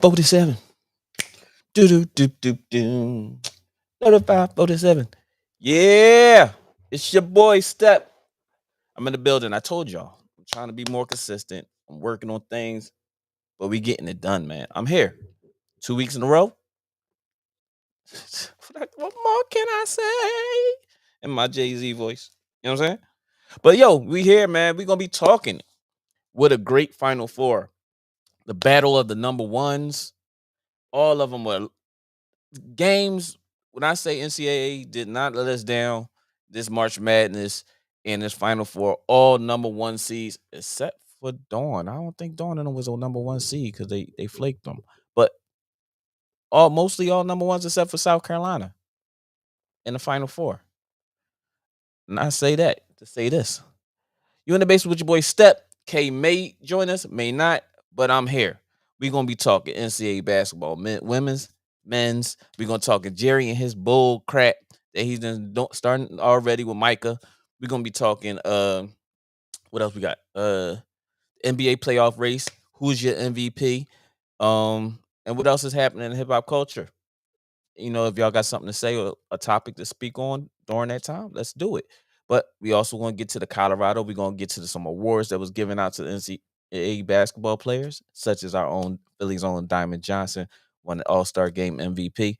47. Do do do do do. 35, 47. Yeah. It's your boy Step. I'm in the building. I told y'all. I'm trying to be more consistent. I'm working on things, but we getting it done, man. I'm here. 2 weeks in a row. What more can I say? In my Jay-Z voice. You know what I'm saying? But yo, we here, man. We gonna be talking with a great Final Four. The battle of the number ones. All of them were games. When I say NCAA did not let us down this March Madness and this Final Four, all number one seeds except for Dawn. I don't think Dawn and them was a number one seed because they flaked them. But mostly all number ones except for South Carolina in the Final Four. And I say that to say this. You in the basement with your boy Step. K may join us, may not, but I'm here. We're gonna be talking NCAA basketball, women's, men's. We're gonna talk Jerry and his bull crap that he's done starting already with Micah. We're gonna be talking what else we got? NBA playoff race. Who's your MVP? And what else is happening in hip hop culture? If y'all got something to say or a topic to speak on during that time, let's do it. But we also want to get to the Colorado. We're going to get to some awards that was given out to the NCAA basketball players, such as our own Philly's own Diamond Johnson won the All-Star Game MVP.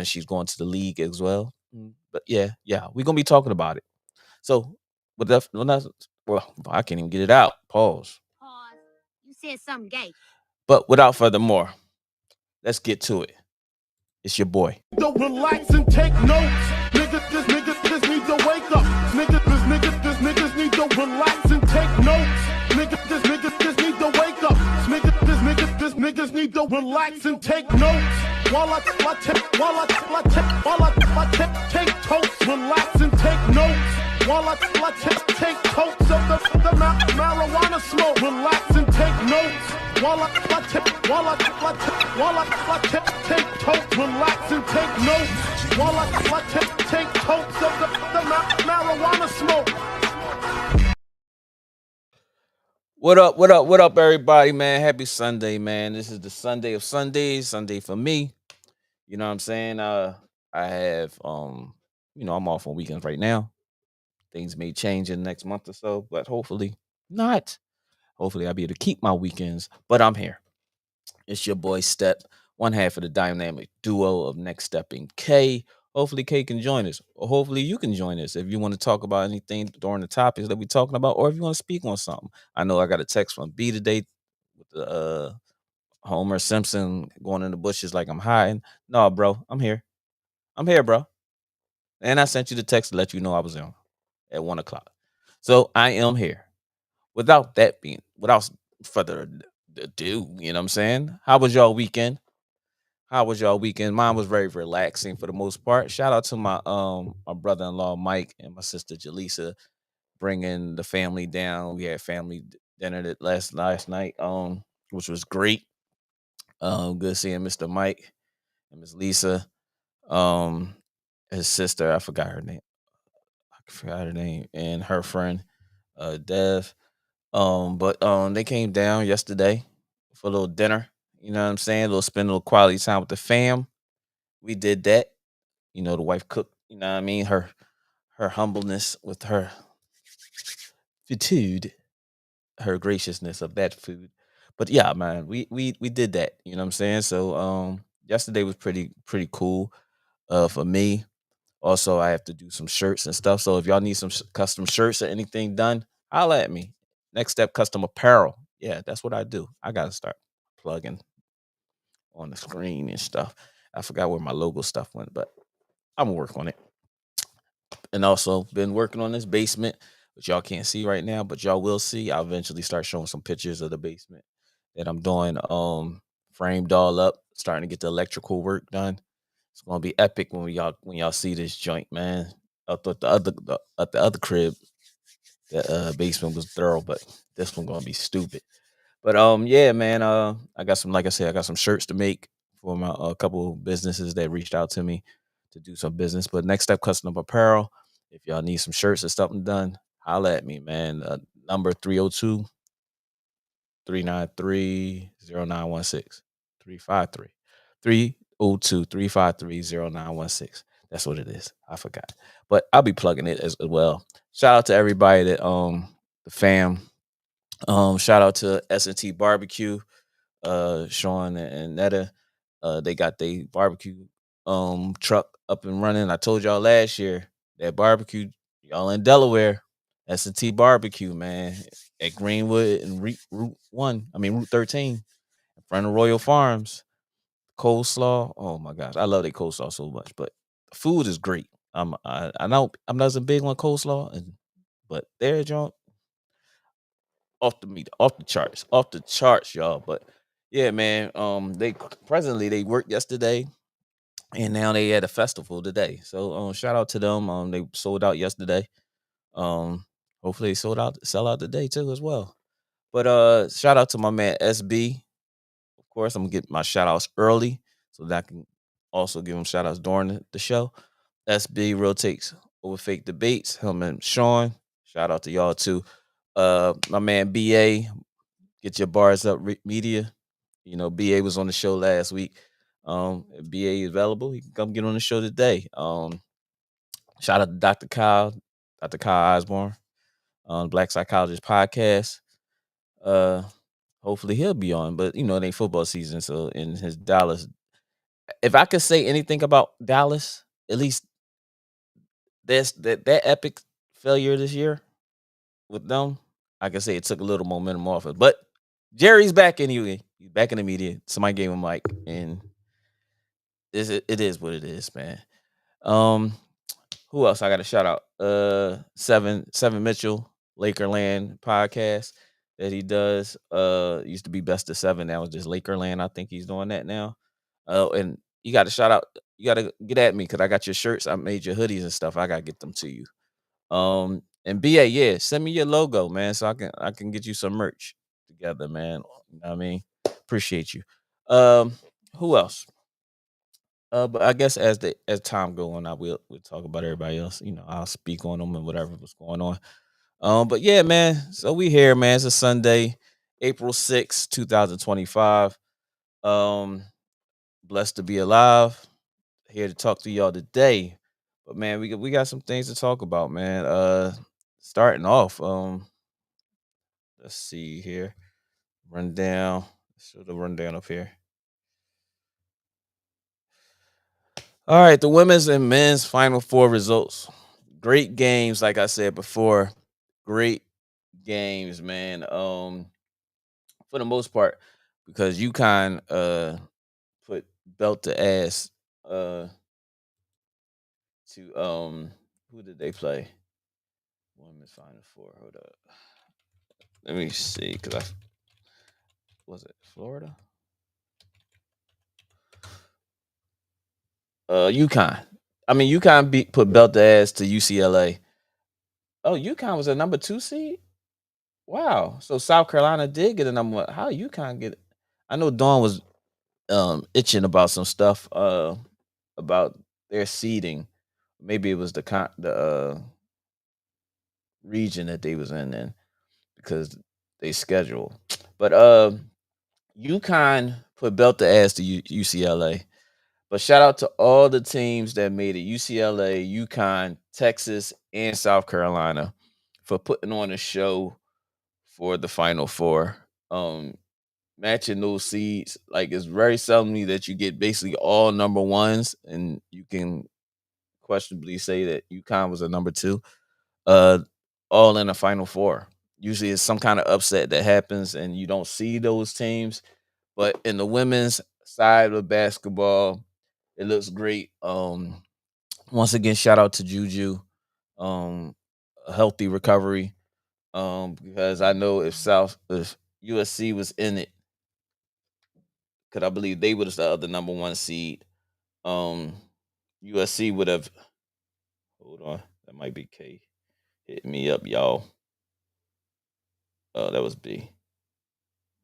She's going to the league as well. But yeah, we're going to be talking about it. So, well, I can't even get it out. Pause. You said something gay. But without further more, let's get to it. It's your boy. Don't relax and take notes. Niggas need to wake up. Niggas need to relax and take notes. Niggas need to wake up. Niggas need to relax and take notes. While I take totes, relax and take notes. While I take totes of the marijuana smoke, relax and take notes. While I take totes, relax and take notes. While I take totes of the marijuana smoke. What up, everybody, man? Happy Sunday, man. This is the Sunday of Sundays, Sunday for me. You know what I'm saying? I have I'm off on weekends right now. Things may change in the next month or so, but hopefully not. Hopefully I'll be able to keep my weekends, but I'm here. It's your boy Step, one half of the dynamic duo of Next Stepping K. Hopefully K can join us, or hopefully you can join us if you want to talk about anything during the topics that we're talking about, or if you want to speak on something. I know I got a text from B today with the Homer Simpson going in the bushes like I'm hiding. No, bro, I'm here. I'm here, bro. And I sent you the text to let you know I was on at 1 o'clock. So I am here. Without further ado, you know what I'm saying? How was y'all weekend? How was y'all weekend? Mine was very relaxing for the most part. Shout out to my brother-in-law Mike and my sister Jaleesa bringing the family down. We had family dinner last night, which was great. Good seeing Mr. Mike and Miss Lisa. Um, his sister, I forgot her name. And her friend, Dev. But they came down yesterday for a little dinner. You know what I'm saying? Spend a little quality time with the fam. We did that. The wife cooked. You know what I mean? Her humbleness with her food, her graciousness of that food. But yeah, man, we did that. You know what I'm saying? So yesterday was pretty cool. For me. Also, I have to do some shirts and stuff. So if y'all need some custom shirts or anything done, holla at me. Next Step Custom Apparel. Yeah, that's what I do. I gotta start plugging on the screen and stuff. I forgot where my logo stuff went, but I'm gonna work on it. And also been working on this basement, which y'all can't see right now, but y'all will see. I'll eventually start showing some pictures of the basement that I'm doing. Framed all up, starting to get the electrical work done. It's gonna be epic when y'all see this joint, man. I thought at the other crib, the basement was thorough, but this one gonna be stupid. But yeah, man. I got some, like I said, I got some shirts to make for my a couple businesses that reached out to me to do some business. But Next Step Custom Apparel, if y'all need some shirts or something done, holla at me, man. Number 302-393-0916. 353 302-353-0916. That's what it is. I forgot. But I'll be plugging it as well. Shout out to everybody that the fam. Shout out to S&T Barbecue, Sean and Netta. They got their barbecue truck up and running. I told y'all last year that barbecue, y'all in Delaware, S&T Barbecue, man, at Greenwood and Route 1, Route 13, in front of Royal Farms. Coleslaw. Oh my gosh, I love their coleslaw so much. But the food is great. I know I'm not as big on coleslaw, but their joint off the charts, y'all. But yeah, man. They worked yesterday, and now they had a festival today. So shout out to them. They sold out yesterday. Um, hopefully they sell out today too as well. But shout out to my man SB. Of course, I'm gonna get my shout outs early so that I can also give him shout outs during the show. SB Real Takes Over Fake Debates. Him and Sean. Shout out to y'all too. My man BA, Get Your Bars Up Media. You know, BA was on the show last week. If BA is available, he can come get on the show today. Shout out to Dr. Kyle Osborne on Black Psychologist Podcast. Uh Hopefully he'll be on, but you know, it ain't football season, so in his Dallas. If I could say anything about Dallas, at least that epic failure this year with them, I can say it took a little momentum off it. But Jerry's back anyway. He's back in the media. Somebody gave him a mic, and it is what it is, man. Um, who else I got to shout out? Seven Mitchell, Lakerland podcast that he does. Used to be Best of Seven. Now it's just Lakerland. I think he's doing that now. And you got to shout out. You got to get at me because I got your shirts. I made your hoodies and stuff. I got to get them to you. And BA, yeah, send me your logo, man, so I can get you some merch together, man. You know what I mean? Appreciate you. Who else? But I guess as time go on, we'll talk about everybody else. You know, I'll speak on them and whatever was going on. But yeah, man. So we here, man. It's a Sunday, April 2025. Blessed to be alive. Here to talk to y'all today. But man, we got some things to talk about, man. Starting off, let's see here. Rundown. Show the rundown up here. All right, the women's and men's Final Four results. Great games, like I said before. Great games, man. For the most part, because UConn put belt to ass to who did they play? Women's Final Four. Hold up. Let me see, because was it Florida? UConn. UConn put belt to ass to UCLA. Oh, UConn was a number 2 seed. Wow. So South Carolina did get a number 1. How UConn get it? I know Dawn was itching about some stuff about their seeding. Maybe it was the region that they was in then because they schedule. But UConn put belt to ass to UCLA. But shout out to all the teams that made it: UCLA, UConn, Texas, and South Carolina for putting on a show for the Final Four. Matching those seeds, like it's very seldomly that you get basically all number ones, and you can questionably say that UConn was a number 2. Uh, all in the Final Four. Usually, it's some kind of upset that happens, and you don't see those teams. But in the women's side of basketball, it looks great. Once again, shout out to Juju. A healthy recovery. Because I know if USC was in it, because I believe they was the other number 1 seed. USC would have. Hold on, that might be K. Hit me up, y'all. Oh, that was B.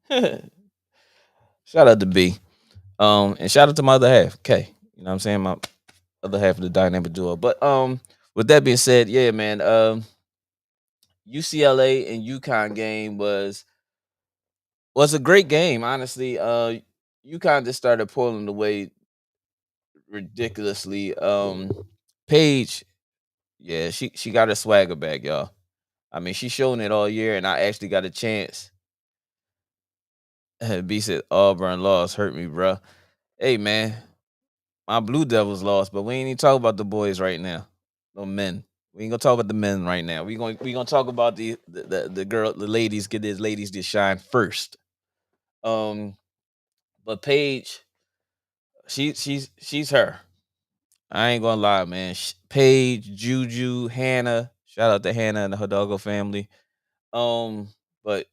Shout out to B. And shout out to my other half, K. You know what I'm saying? My other half of the dynamic duo. But with that being said, yeah, man. UCLA and UConn game was a great game, honestly. you kind of started pulling away ridiculously. Paige, yeah, she got her swagger back, y'all. I mean, she's shown it all year, and I actually got a chance. B said Auburn lost, hurt me, bruh. Hey man, my Blue Devils lost, but we ain't even talk about the boys right now. No men. We ain't gonna talk about the men right now. We gonna talk about the girl, the ladies. Get these ladies to shine first. Um, but Paige, she's her. I ain't gonna lie, man. Paige, Juju, Hannah. Shout out to Hannah and the Hidalgo family. Um, but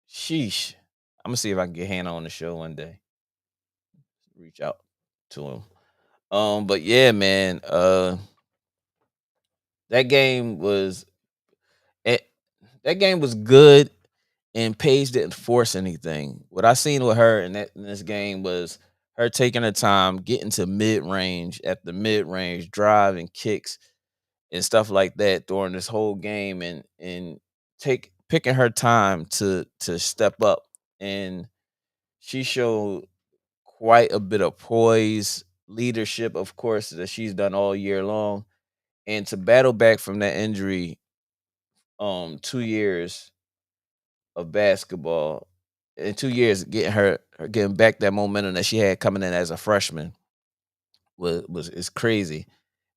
sheesh, I'm gonna see if I can get Hannah on the show one day. Reach out to him. But yeah, man. That game was eh, that game was good, and Paige didn't force anything. What I seen with her in this game was her taking her time, getting to mid range at the mid range, drive and kicks and stuff like that during this whole game, and take picking her time to step up, and she showed quite a bit of poise, leadership, of course, that she's done all year long, and to battle back from that injury, 2 years of basketball, in 2 years getting her getting back that momentum that she had coming in as a freshman was is crazy.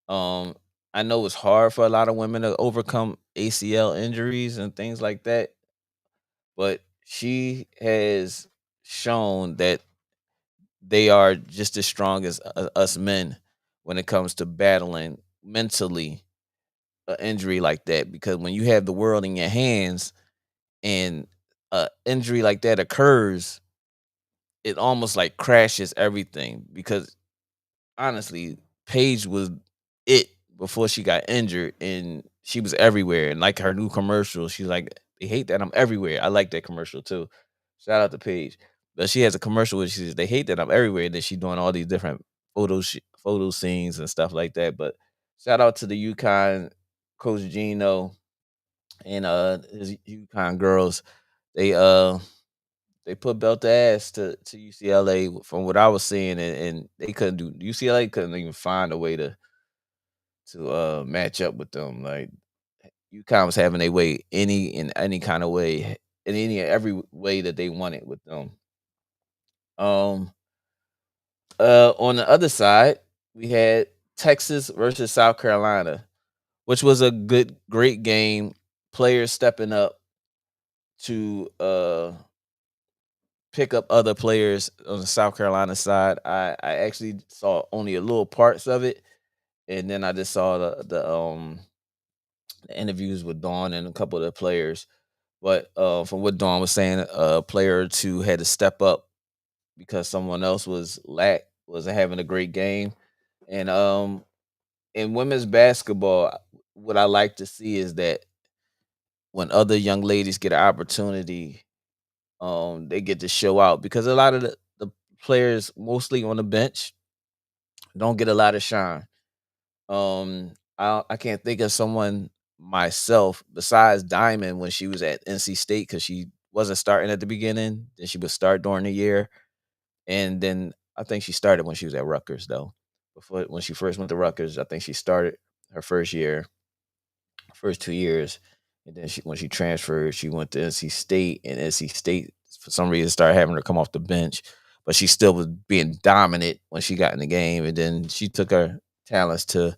Um, I know it's hard for a lot of women to overcome ACL injuries and things like that, but she has shown that they are just as strong as us men when it comes to battling mentally an injury like that. Because when you have the world in your hands and a injury like that occurs, it almost like crashes everything. Because honestly, Paige was it before she got injured, and she was everywhere. And like her new commercial, she's like, "They hate that I'm everywhere." I like that commercial too. Shout out to Paige. But she has a commercial where she says, "They hate that I'm everywhere." And then she's doing all these different photo scenes and stuff like that. But shout out to the UConn coach Geno and his UConn girls. They they put belt to ass to UCLA from what I was seeing, and they couldn't do UCLA couldn't even find a way to match up with them. Like UConn was having a way any kind of way in any every way that they wanted with them. Um on the other side, we had Texas versus South Carolina, which was a great game. Players stepping up to pick up other players on the South Carolina side. I actually saw only a little parts of it, and then I just saw the interviews with Dawn and a couple of the players. But from what Dawn was saying, a player or two had to step up because someone else wasn't having a great game. And in women's basketball, what I like to see is that when other young ladies get an opportunity, they get to show out because a lot of the players mostly on the bench don't get a lot of shine. I can't think of someone myself besides Diamond when she was at NC State because she wasn't starting at the beginning. Then she would start during the year, and then I think she started when she was at Rutgers though. Before when she first went to Rutgers, I think she started her first year, first 2 years, and then when she transferred, she went to NC State, and NC State for some reason started having her come off the bench, but she still was being dominant when she got in the game, and then she took her talents to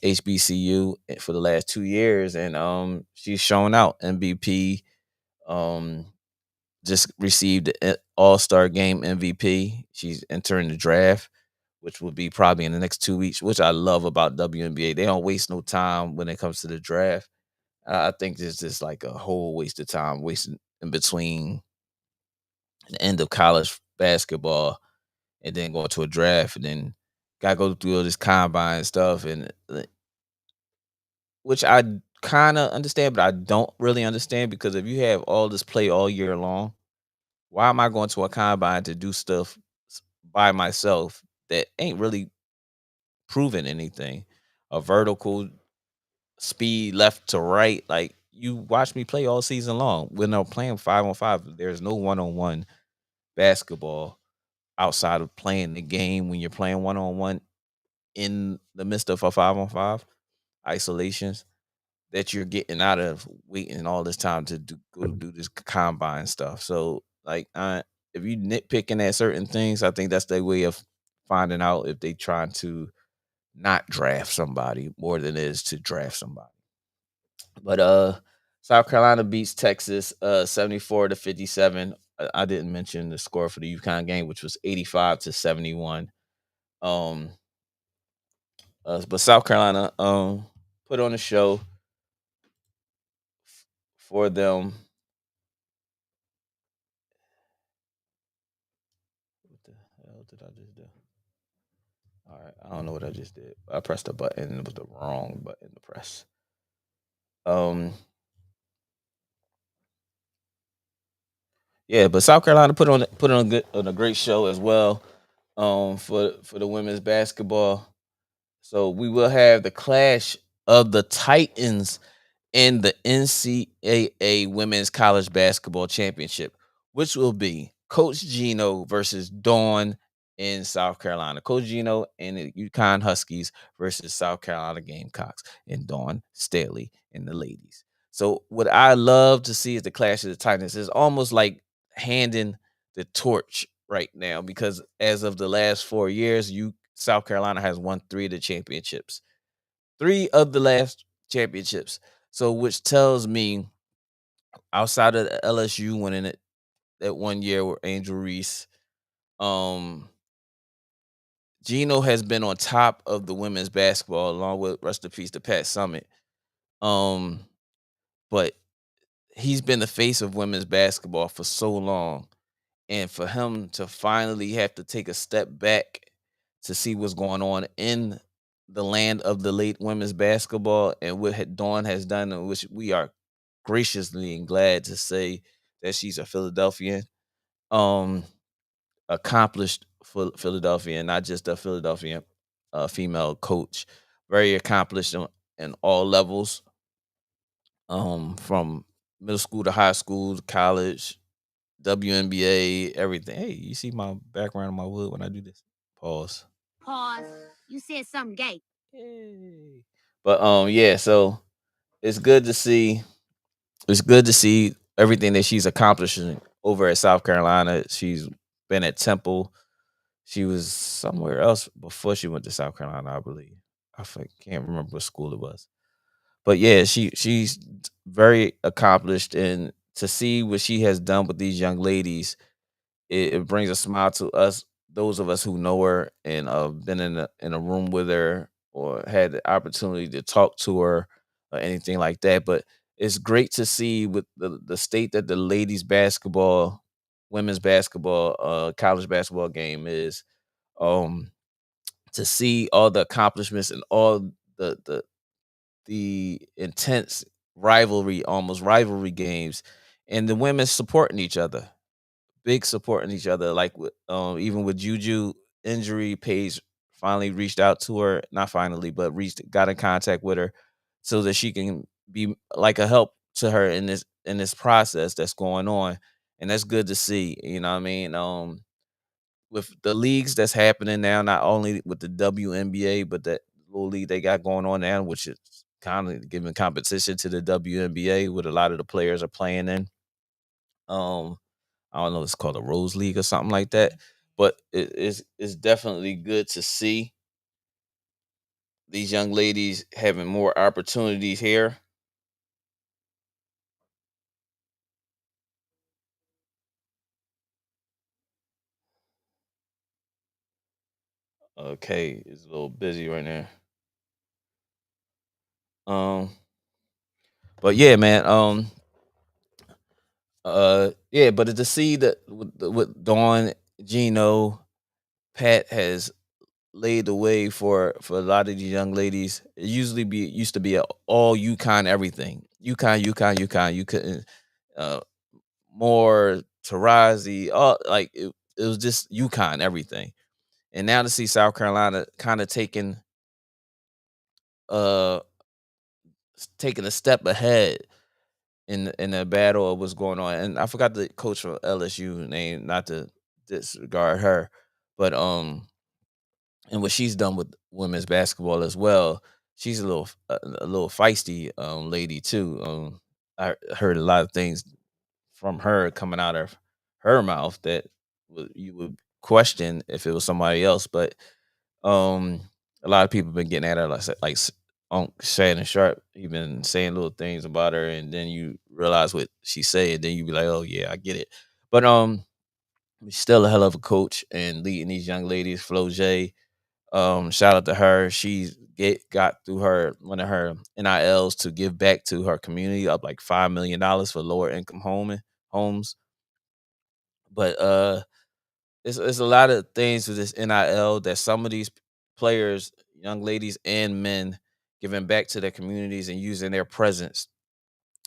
HBCU for the last 2 years, and she's shown out MVP. Um, just received the All Star Game MVP. She's entering the draft, which will be probably in the next 2 weeks. Which I love about WNBA. They don't waste no time when it comes to the draft. I think this is like a whole waste of time, wasting in between the end of college basketball and then going to a draft, and then gotta go through all this combine stuff, and which I kind of understand, but I don't really understand because if you have all this play all year long, why am I going to a combine to do stuff by myself that ain't really proving anything? A vertical speed left to right, like you watch me play all season long. When I'm playing 5-on-5, there's no one-on-one basketball. outside of playing the game when you're playing one on one in the midst of a 5-on-5 isolations that you're getting out of waiting all this time to go do this combine stuff. So like if you nitpicking at certain things, I think that's their way of finding out if they trying to not draft somebody more than it is to draft somebody. But South Carolina beats Texas 74-57. I didn't mention the score for the UConn game, which was 85-71. Um but South Carolina put on a show for them. What the hell did I just do? All right, I don't know what I just did. I pressed a button and it was the wrong button to press. Um yeah, but South Carolina put on a great show as well. For the women's basketball. So we will have the clash of the Titans in the NCAA Women's College Basketball Championship, which will be Coach Geno versus Dawn in South Carolina. Coach Geno and the UConn Huskies versus South Carolina Gamecocks and Dawn Staley and the ladies. So what I love to see is the clash of the Titans. It's almost like handing the torch right now because as of the last 4 years, South Carolina has won three of the championships. Three of the last championships. So which tells me outside of the LSU winning it that 1 year with Angel Reese, um, Gino has been on top of the women's basketball along with rest in peace to Pat Summit. Um, but he's been the face of women's basketball for so long. And for him to finally have to take a step back to see what's going on in the land of the late women's basketball and what Dawn has done, and which we are graciously and glad to say that she's a Philadelphian, um, accomplished Philadelphian, not just a Philadelphia female coach, very accomplished in all levels, from middle school to high school, to college, WNBA, everything. Hey, you see my background on my wood when I do this? Pause. Pause. You said something gay. Yay. But yeah, so it's good to see it's good to see everything that she's accomplishing over at South Carolina. She's been at Temple. She was somewhere else before she went to South Carolina, I believe. Can't remember what school it was. But yeah, she's very accomplished, and to see what she has done with these young ladies, it brings a smile to us, those of us who know her and been in a room with her or had the opportunity to talk to her or anything like that. But it's great to see with the state that the ladies basketball, women's basketball, college basketball game is. Um, to see all the accomplishments and all the intense almost rivalry games, and the women supporting each other, big supporting each other. Like with even with Juju injury, Paige finally reached out to her, not finally, but got in contact with her so that she can be like a help to her in this process that's going on. And that's good to see. You know what I mean? With the leagues that's happening now, not only with the WNBA, but that little league they got going on now, which is kind of giving competition to the WNBA, what a lot of the players are playing in. Um, I don't know, it's called a Rose League or something like that. But it's definitely good to see these young ladies having more opportunities here. Okay, it's a little busy right now. Um, but yeah, man. Yeah, but to see that with Dawn, Gino, Pat has laid the way for a lot of these young ladies. It used to be a all UConn everything. UConn. You couldn't uh more Tarazi, all like it was just UConn everything. And now to see South Carolina kind of uh taking a step ahead in the battle of what's going on. And I forgot the coach from LSU name, not to disregard her. But and what she's done with women's basketball as well. She's a little feisty lady too. I heard a lot of things from her coming out of her mouth that you would question if it was somebody else. But um, a lot of people been getting at her Shannon Sharp. He been saying little things about her, and then you realize what she said. Then you be like, oh yeah, I get it. But she's still a hell of a coach and leading these young ladies. Flo J, shout out to her. Got through her one of her NILs to give back to her community up like $5 million for lower income homes. But it's a lot of things with this NIL that some of these players, young ladies and men, giving back to their communities and using their presence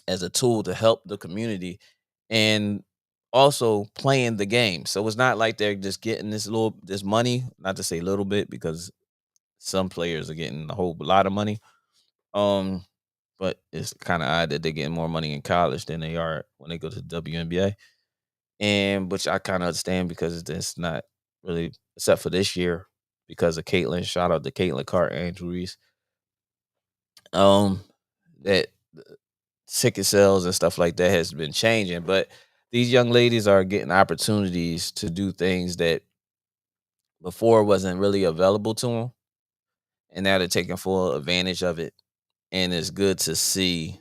as a tool to help the community and also playing the game. So it's not like they're just getting this money, not to say little bit because some players are getting a whole lot of money. Um, but it's kind of odd that they're getting more money in college than they are when they go to the WNBA. And which I kind of understand because it's not really except for this year because of Caitlin. Shout out to Caitlin Carter, Andrew Reese. Um, that ticket sales and stuff like that has been changing, but these young ladies are getting opportunities to do things that before wasn't really available to them, and now they're taking full advantage of it. And it's good to see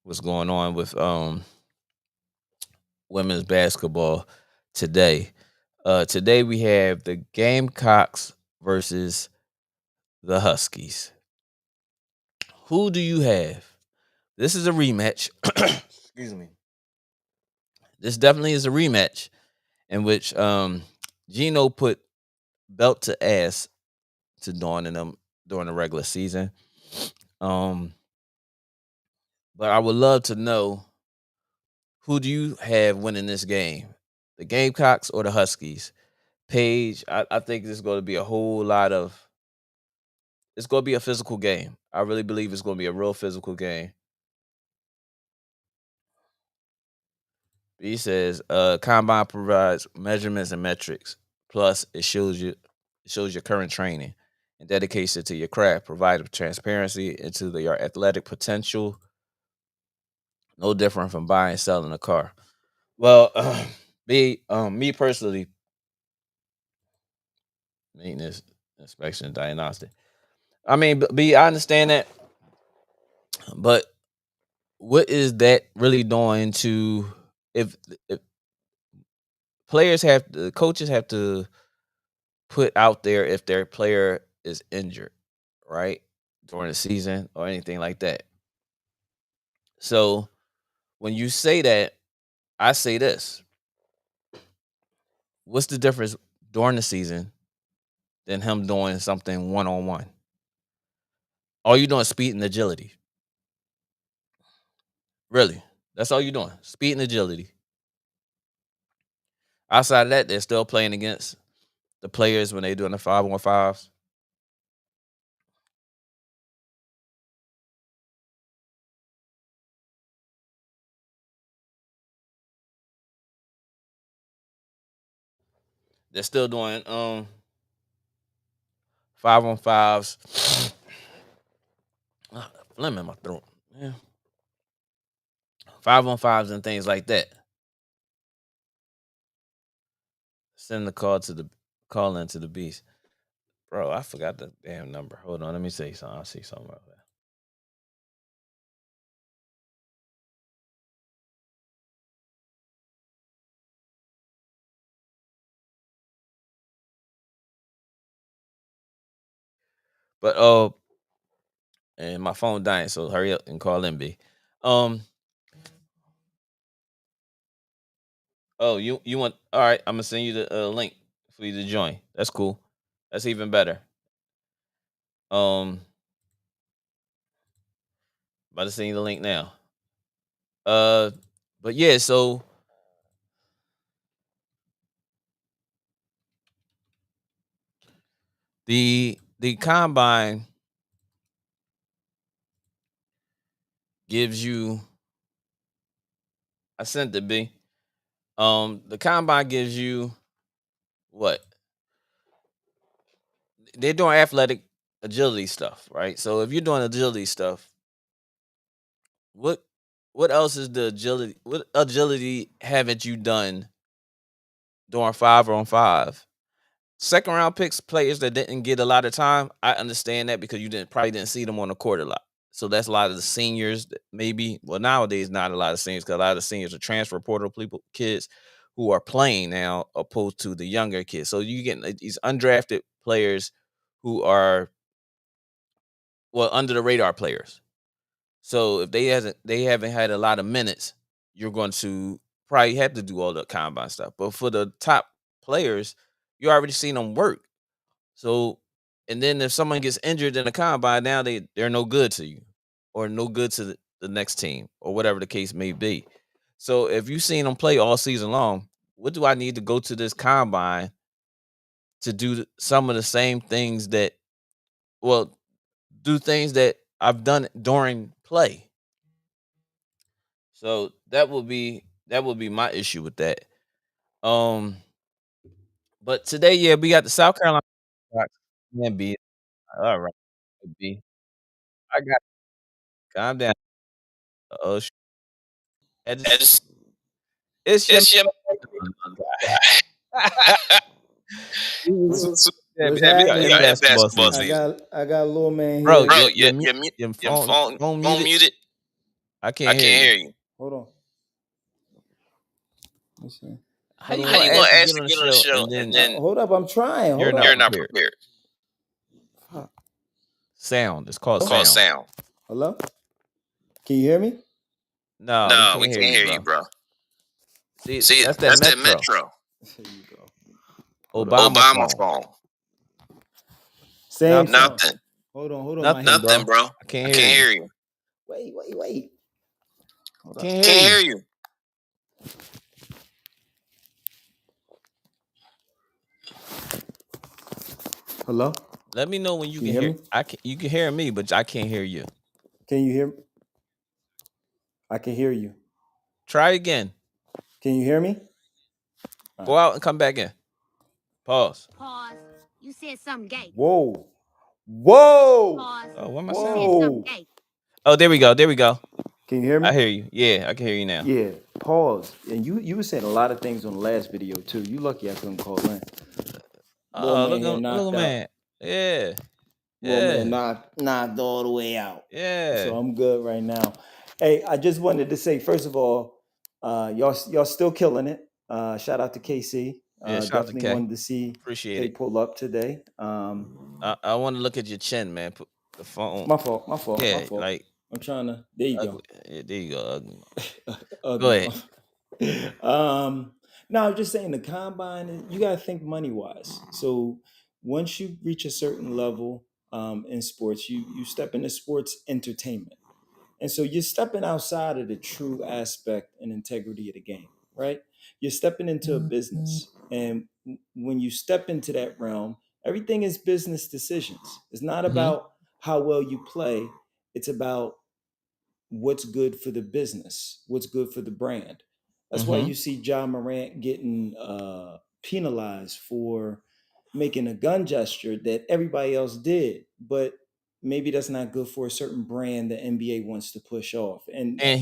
what's going on with women's basketball today. Today we have the Gamecocks versus the Huskies. Who do you have? This is a rematch. Excuse me. This definitely is a rematch in which Geno put belt to ass to Dawn and them during the regular season. Um, but I would love to know, who do you have winning this game? The Gamecocks or the Huskies? Paige, I think this is going to be a whole lot of. It's going to be a physical game. I really believe it's going to be a real physical game. He says, combine provides measurements and metrics. Plus, it shows your current training and dedication to your craft, providing transparency into your athletic potential. No different from buying and selling a car. Well, me personally, maintenance, inspection, diagnostic. I mean, I understand that, but what is that really doing to if if coaches have to put out there if their player is injured, right? During the season or anything like that. So when you say that, I say this. What's the difference during the season than him doing something one on one? All you doing is speed and agility. Really. That's all you're doing. Speed and agility. Outside of that, they're still playing against the players when they're doing the 5-on-5s. They're still doing 5-on-5s. Phlegm in my throat. Yeah. 5-on-5s and things like that. Send the call into the beast. Bro, I forgot the damn number. Hold on, let me see something. I'll see something real fast. But and my phone dying, so hurry up and call MB. Um oh, you want, all right, I'm gonna send you the link for you to join. That's cool. That's even better. Um About to send you the link now. Uh but yeah, so the combine gives you I sent it, B. The combine gives you what? They're doing athletic agility stuff, right? So if you're doing agility stuff, what what else is the agility? What agility haven't you done during 5-on-5? Second round picks, players that didn't get a lot of time. I understand that because you probably didn't see them on the court a lot. So that's a lot of the seniors that maybe. Well, nowadays not a lot of seniors because a lot of the seniors are transfer portal people, kids who are playing now, opposed to the younger kids. So you get these undrafted players who are under the radar players. So if they haven't had a lot of minutes, you're going to probably have to do all the combine stuff. But for the top players, you already seen them work. So, and then if someone gets injured in the combine, now they're no good to you, or no good to the next team, or whatever the case may be. So if you've seen them play all season long, what do I need to go to this combine to do some of the same things that, well, do things that I've done during play? So that would be my issue with that. Um, but today, yeah, we got the South Carolina Scots. Man, B. All right, B. I got calm down. Oh, it's It's it's your it's your guy. We was- yeah, What's we got we happening? got in in basketball basketball I season, season. got I got a little man bro. here. Bro, Your your phone phone muted. muted. I I can't hear can't you. hear you. Hold on. Let's see. How How you do How gonna you I? gonna ask to get ask to on the get on the show show and and then then Hold up. I'm trying. you're Hold not you're up. not prepared? prepared? Fuck. Sound. It's called It's called sound. sound. Hello. Can you hear me? No, we No, we can't hear can't you, hear you, bro. bro. See, See, that's that that's that Metro Metro. There you go. Hold up. Obama Obama phone. phone. Same Nothing, sound. Nothing. Hold on. My nothing, head. bro. Nothing, bro. I can't I hear can't you. hear you. Wait. Hold up. Can't hear Can't you. hear you. Hello. Let me know when you Can you can hear hear. me? You can hear me, but I can't hear you. Can you hear me? I can hear you. Try again. Can you hear me? All Go right. out and come back in. Pause. Pause. You said something gay. Whoa. Pause. Oh, where my You sound? said something Whoa. gay. Oh, there we go. There we go. Can you hear I me? hear you. Yeah, I can hear you now. Yeah. Pause. And you were saying a lot of things on the last video too. You lucky I couldn't call in. Little Oh, man here look knocked at out. man. Yeah, Little man yeah, knocked all the way out. yeah, So I'm good right now. Hey, I just wanted to say, first of all, y'all still killing it. Shout out to KC. yeah. Shout out to Definitely K. wanted to see Appreciate K it. pull up today. I want to look at your chin, man. Put the phone. My fault. Yeah, like I'm trying to. There you ugly. go. Yeah, there you go. Ugly. Go Ugly ahead. mouth. No, I'm just saying the combine. You gotta think money wise. So once you reach a certain level in sports, you step into sports entertainment. And so you're stepping outside of the true aspect and integrity of the game, right? You're stepping into a business. And when you step into that realm, everything is business decisions. It's not Mm-hmm. about how well you play, it's about what's good for the business, what's good for the brand. That's why Mm-hmm. you see John Morant getting penalized for making a gun gesture that everybody else did, but maybe that's not good for a certain brand the NBA wants to push off. And And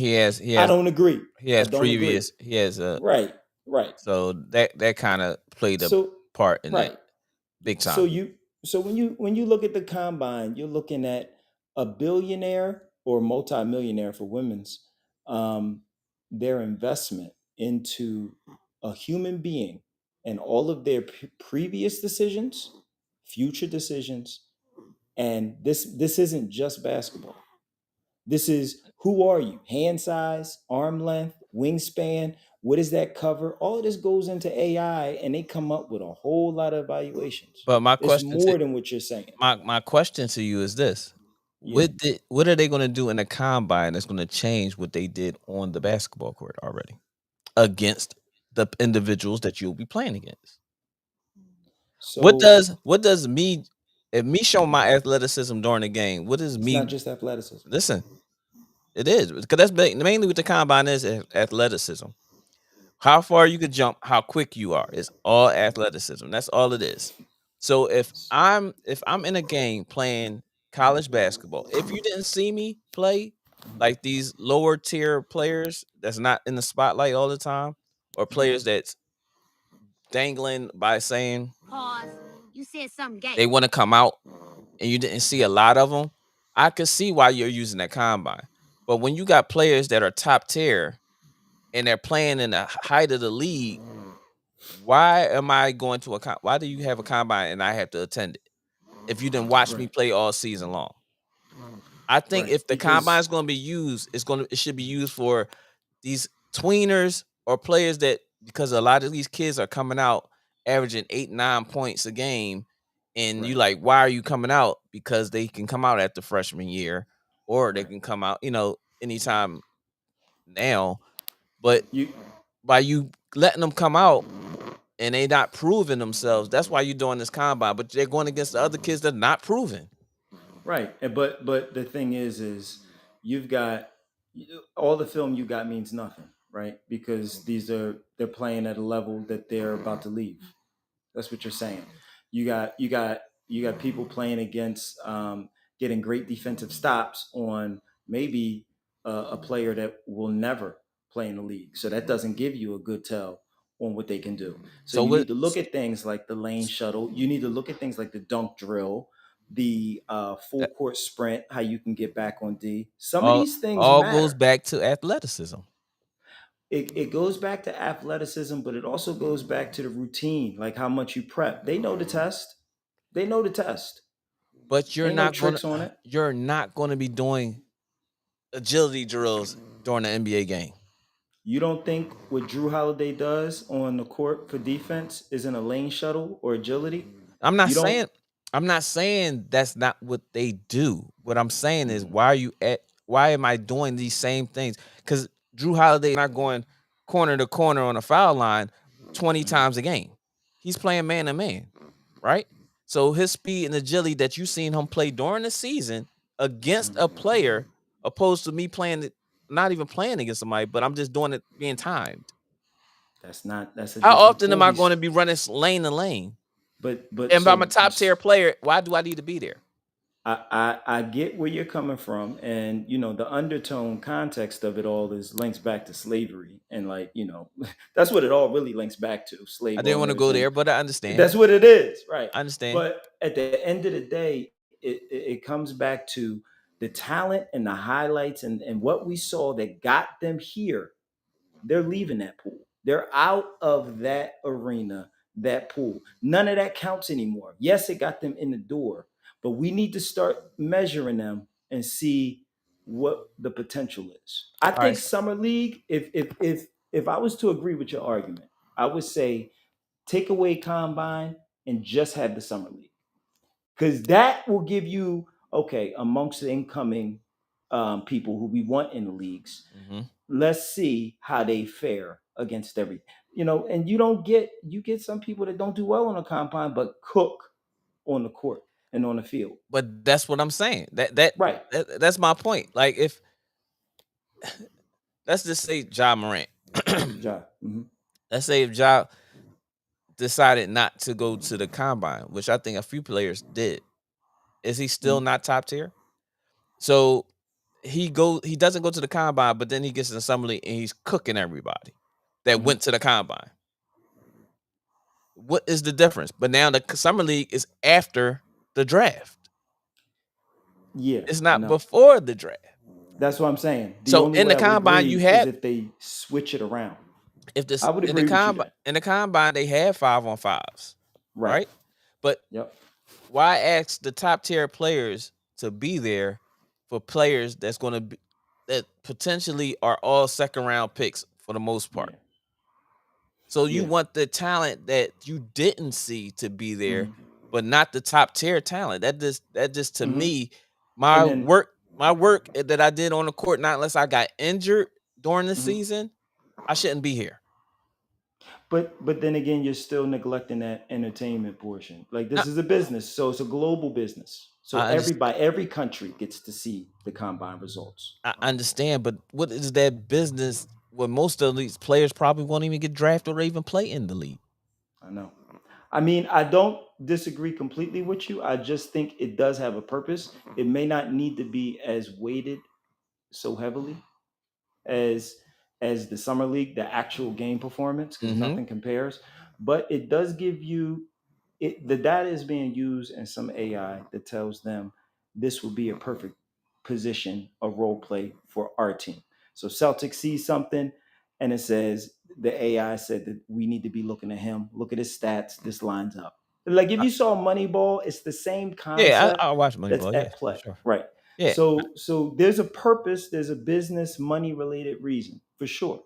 I don't agree. he I has don't agree. previous. He has a Right, right. so that kind of played a So, part in that right. big So time. when you look at the combine, you're looking at a billionaire or multimillionaire for women's their investment into a human being and all of their previous decisions, future decisions, and this isn't just basketball. This is who are you? Hand size, arm length, wingspan. What does that cover? All of this goes into AI, and they come up with a whole lot of evaluations. But It's more than what you're saying. my question to you is this: Yeah. what are they going to do in the combine that's going to change what they did on the basketball court already against the individuals that you'll be playing against? So What does me if me showing my athleticism during the game? What does it's not me just athleticism. listen? It is because that's mainly what the combine is athleticism. How far you could jump, how quick you are. It's all athleticism. That's all it is. So if I'm in a game playing college basketball, if you didn't see me play like these lower tier players that's not in the spotlight all the time, or players that's dangling by saying Pause. You said something gay. they want to come out and you didn't see a lot of them, I could see why you're using that combine. But when you got players that are top tier and they're playing in the height of the league, why am I going to why do you have a combine and I have to attend it if you didn't watch me Right. play all season long? I think Right. if the combine Because is going to be used, it should be used for these tweeners or players that, because a lot of these kids are coming out averaging 8-9 points a game, and you right. like, why are you coming out? Because they can come out at the freshman year, or they Right. can come out, anytime now. But You by you letting them come out and they not proving themselves, that's why you're doing this combine. But they're going against the other kids that are not proven. right. But the thing is you've got all the film you got means nothing, right? Because they're playing at a level that they're about to leave. That's what you're saying. You got people playing against getting great defensive stops on maybe a player that will never play in the league. So that doesn't give you a good tell on what they can do. So So you what? need to look at things like the lane shuttle. You need to look at things like the dunk drill, the full That court sprint, how you can get back on D. Some of all these things all goes matter. back to athleticism. It goes back to athleticism, but it also goes back to the routine, like how much you prep. They know the test. They know the test. But Ain't no tricks on it. you're not gonna be doing agility drills during the NBA game. You don't think what Drew Holiday does on the court for defense isn't a lane shuttle or agility? I'm not You don't. saying I'm not saying that's not what they do. What I'm saying is, Mhm, why am I doing these same things? Because Drew Holiday not going corner to corner on a foul line 20 mhm, times a game. He's playing man to man, right? So his speed and agility that you seen him play during the season against a mhm. player, opposed to me playing it, not even playing against somebody, but I'm just doing it being timed. That's not. That's a How different often am pool. I going to be running lane to lane? But And if I'm a so top tier player, why do I need to be there? I get where you're coming from, and the undertone context of it all is links back to slavery, and like that's what it all really links back to, I slave didn't want to owners, go and there, but I understand. that's what it is, right? I understand. But at the end of the day, it comes back to the talent and the highlights and what we saw that got them here. They're leaving that pool. They're out of that arena, that pool. None of that counts anymore. Yes, it got them in the door, but we need to start measuring them and see what the potential is. I All right. think summer league. If I was to agree with your argument, I would say take away combine and just have the summer league, because that will give you, okay, amongst the incoming people who we want in the leagues, Mm-hmm. let's see how they fare against everything. And you get some people that don't do well on the compound but cook on the court and on the field. But that's what I'm saying. Right. That's my point. Like, if let's just say Ja Morant. Ja. Mhm. Let's say if Ja decided not to go to the combine, which I think a few players did, is he still Mhm. not top tier? So he doesn't go to the combine, but then he gets to the summer league and he's cooking everybody that Mhm. went to the combine. What is the difference? But now the summer league is after the draft. Yeah, It's I not know. before the draft. That's what I'm saying. The So only in way the I would combine, you agree is had, if they switch it around. if this I would in the agree with you combine then. in the combine they had 5-on-5s, Right. right? But Yep. why ask the top tier players to be there for players that's going to be, that potentially are all second round picks for the most part? Yeah. So you Yeah. want the talent that you didn't see to be there, Mhm. but not the top tier talent. That just to Mhm. me, And then my work that I did on the court, not unless I got injured during the mhm. season, I shouldn't be here. But then again, you're still neglecting that entertainment portion. Like I, this is a business, so it's a global business. So I understand. every country gets to see the combine results. I understand, but what is that business where most of these players probably won't even get drafted or even play in the league? I know. I mean, I don't disagree completely with you. I just think it does have a purpose. It may not need to be as weighted so heavily as the summer league, the actual game performance, because Mm-hmm. nothing compares. But it does give you the data is being used in some AI that tells them this will be a perfect position of role play for our team. So Celtics sees something and it says the AI said that we need to be looking at him. Look at his stats. This lines up. Like if you saw Moneyball, it's the same Yeah, concept I watch that's Moneyball. Yeah, at for play. sure. Right. Yeah. So there's a purpose, there's a business, money related reason for sure.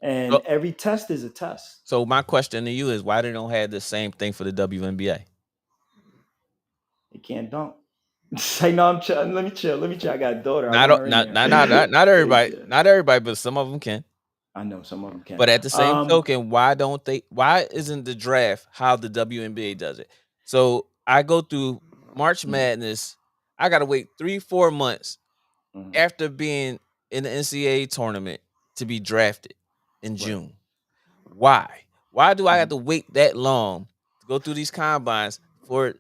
And So, every test is a test. so my question to you is, why they don't have the same thing for the WNBA? It can't dunk. Say no, I'm chill. Let me chill. Let me chill. I got a daughter. I Not want o- her in not there. not not not, not everybody, Yeah. not everybody, but some of them can. I know some of them can. But at the same token, why don't they? Why isn't the draft how the WNBA does it? So I go through March Mhm, Madness. I gotta wait 3-4 months mhm. after being in the NCAA tournament to be drafted in Right. June. Why? Why do I have Mhm, to wait that long to go through these combines for,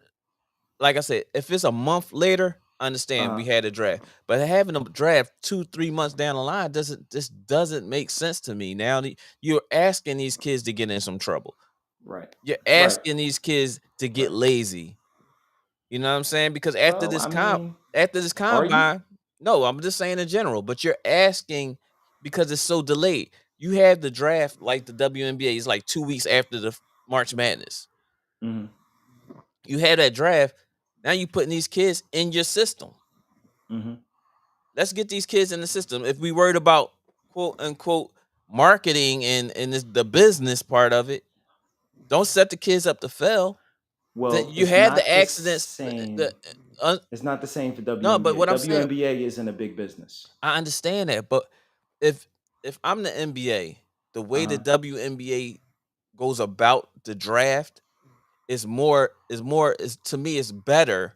like I said, if it's a month later, I understand we uh-huh. had a draft. But having a draft 2-3 months down the line doesn't make sense to me. Now you're asking these kids to get in some trouble. Right. You're Right. asking these kids to get Right. lazy. You know what I'm saying? Because Well, I mean, after this are you? combine, no, I'm just saying in general, but you're asking because it's so delayed. You have the draft like the WNBA is like 2 weeks after the March Madness. Mhm, You had that draft. Now you putting these kids in your system. mhm. Let's get these kids in the system. If we worried about quote unquote marketing and the business part of it, don't set the kids up to fail. That Well, you it's had the not the accidents. same. It's not the same for No, but WNBA. what I'm saying, WNBA isn't a big business. I understand that. But if if I'm the NBA, the way the Uh-huh. WNBA goes about the draft is to me is better